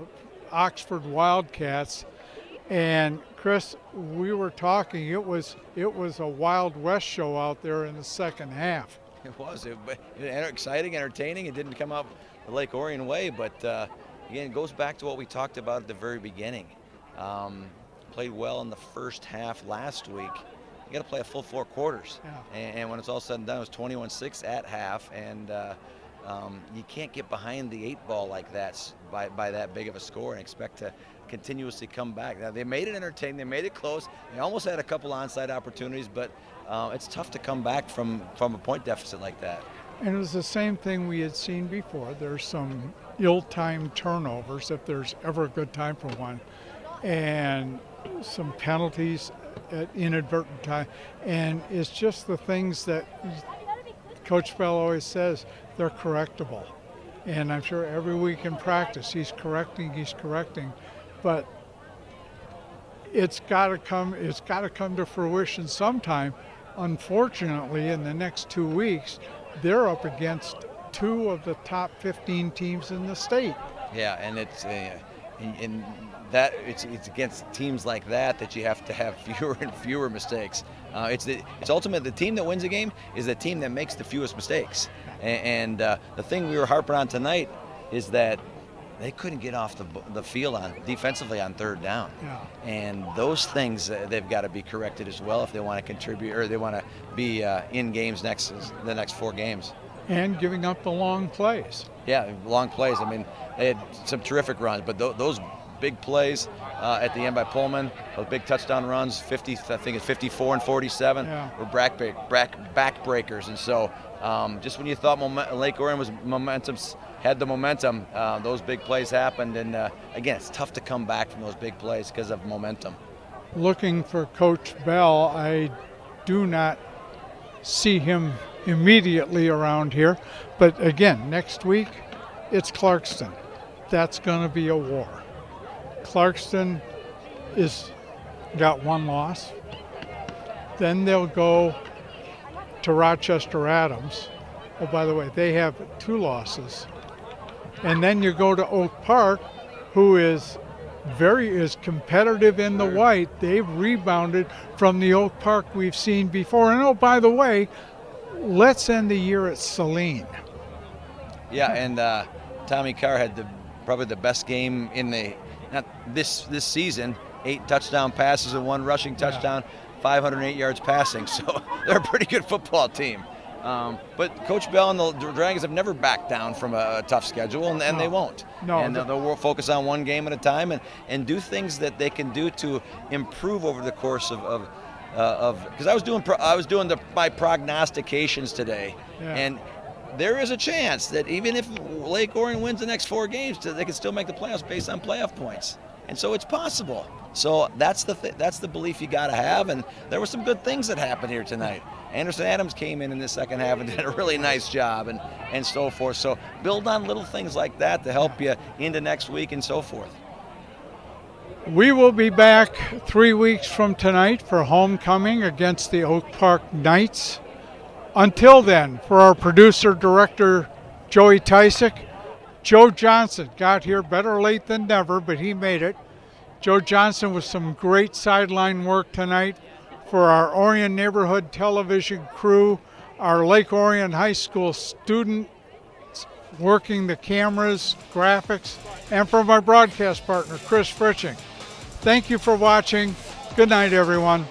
Speaker 1: Oxford Wildcats. And Chris, we were talking, it was a Wild West show out there in the second half.
Speaker 2: It was exciting, entertaining. It didn't come out the Lake Orion way, but again, it goes back to what we talked about at the very beginning. Played well in the first half last week. You got to play a full 4 quarters, and when it's all said and done, it was 21-6 at half, and you can't get behind the 8 ball like that by that big of a score and expect to continuously come back. Now, they made it entertaining, they made it close, they almost had a couple onside opportunities, but it's tough to come back from a point deficit like that.
Speaker 1: And it was the same thing we had seen before. There's some ill-timed turnovers, if there's ever a good time for one, and some penalties at inadvertent time. And it's just the things that Coach Bell always says, they're correctable. And I'm sure every week in practice he's correcting. But it's got to come to fruition sometime. Unfortunately, in the next 2 weeks, they're up against 2 of the top 15 teams in the state.
Speaker 2: Yeah, and it's it's against teams like that you have to have fewer and fewer mistakes. It's ultimately the team that wins a game is the team that makes the fewest mistakes. And the thing we were harping on tonight is that they couldn't get off the field defensively on 3rd down.
Speaker 1: Yeah.
Speaker 2: And those things, they've got to be corrected as well if they want to contribute or they want to be in games the next 4 games.
Speaker 1: And giving up the long plays.
Speaker 2: Yeah, long plays. I mean, they had some terrific runs, but those big plays at the end by Pullman, those big touchdown runs, 50, I think it's 54 and 47, were back breakers. And so just when you thought Lake Orion had the momentum, those big plays happened. And again, it's tough to come back from those big plays because of momentum.
Speaker 1: Looking for Coach Bell, I do not see him immediately around here. But again, next week, it's Clarkston. That's going to be a war. Clarkston got 1 loss. Then they'll go to Rochester Adams. Oh, by the way, they have 2 losses. And then you go to Oak Park, who is competitive in the white. They've rebounded from the Oak Park we've seen before. And oh, by the way, let's end the year at Saline.
Speaker 2: Yeah, and Tommy Carr had probably the best game in this season. 8 touchdown passes and 1 rushing touchdown, 508 yards passing. So they're a pretty good football team. But Coach Bell and the Dragons have never backed down from a tough schedule, and they won't.
Speaker 1: No,
Speaker 2: and they'll focus on one game at a time and do things that they can do to improve over the course of because I was doing my prognostications today, and there is a chance that even if Lake Orion wins the next 4 games, they can still make the playoffs based on playoff points, and so it's possible. So that's the belief you got to have, and there were some good things that happened here tonight. Anderson Adams came in the second half and did a really nice job, and so forth. So build on little things like that to help you into next week and so forth.
Speaker 1: We will be back 3 weeks from tonight for homecoming against the Oak Park Knights. Until then, for our producer-director, Joey Tysick, Joe Johnson got here better late than never, but he made it. Joe Johnson with some great sideline work tonight. For our Orion Neighborhood Television crew, our Lake Orion High School students working the cameras, graphics, and for my broadcast partner, Chris Fritching. Thank you for watching. Good night, everyone.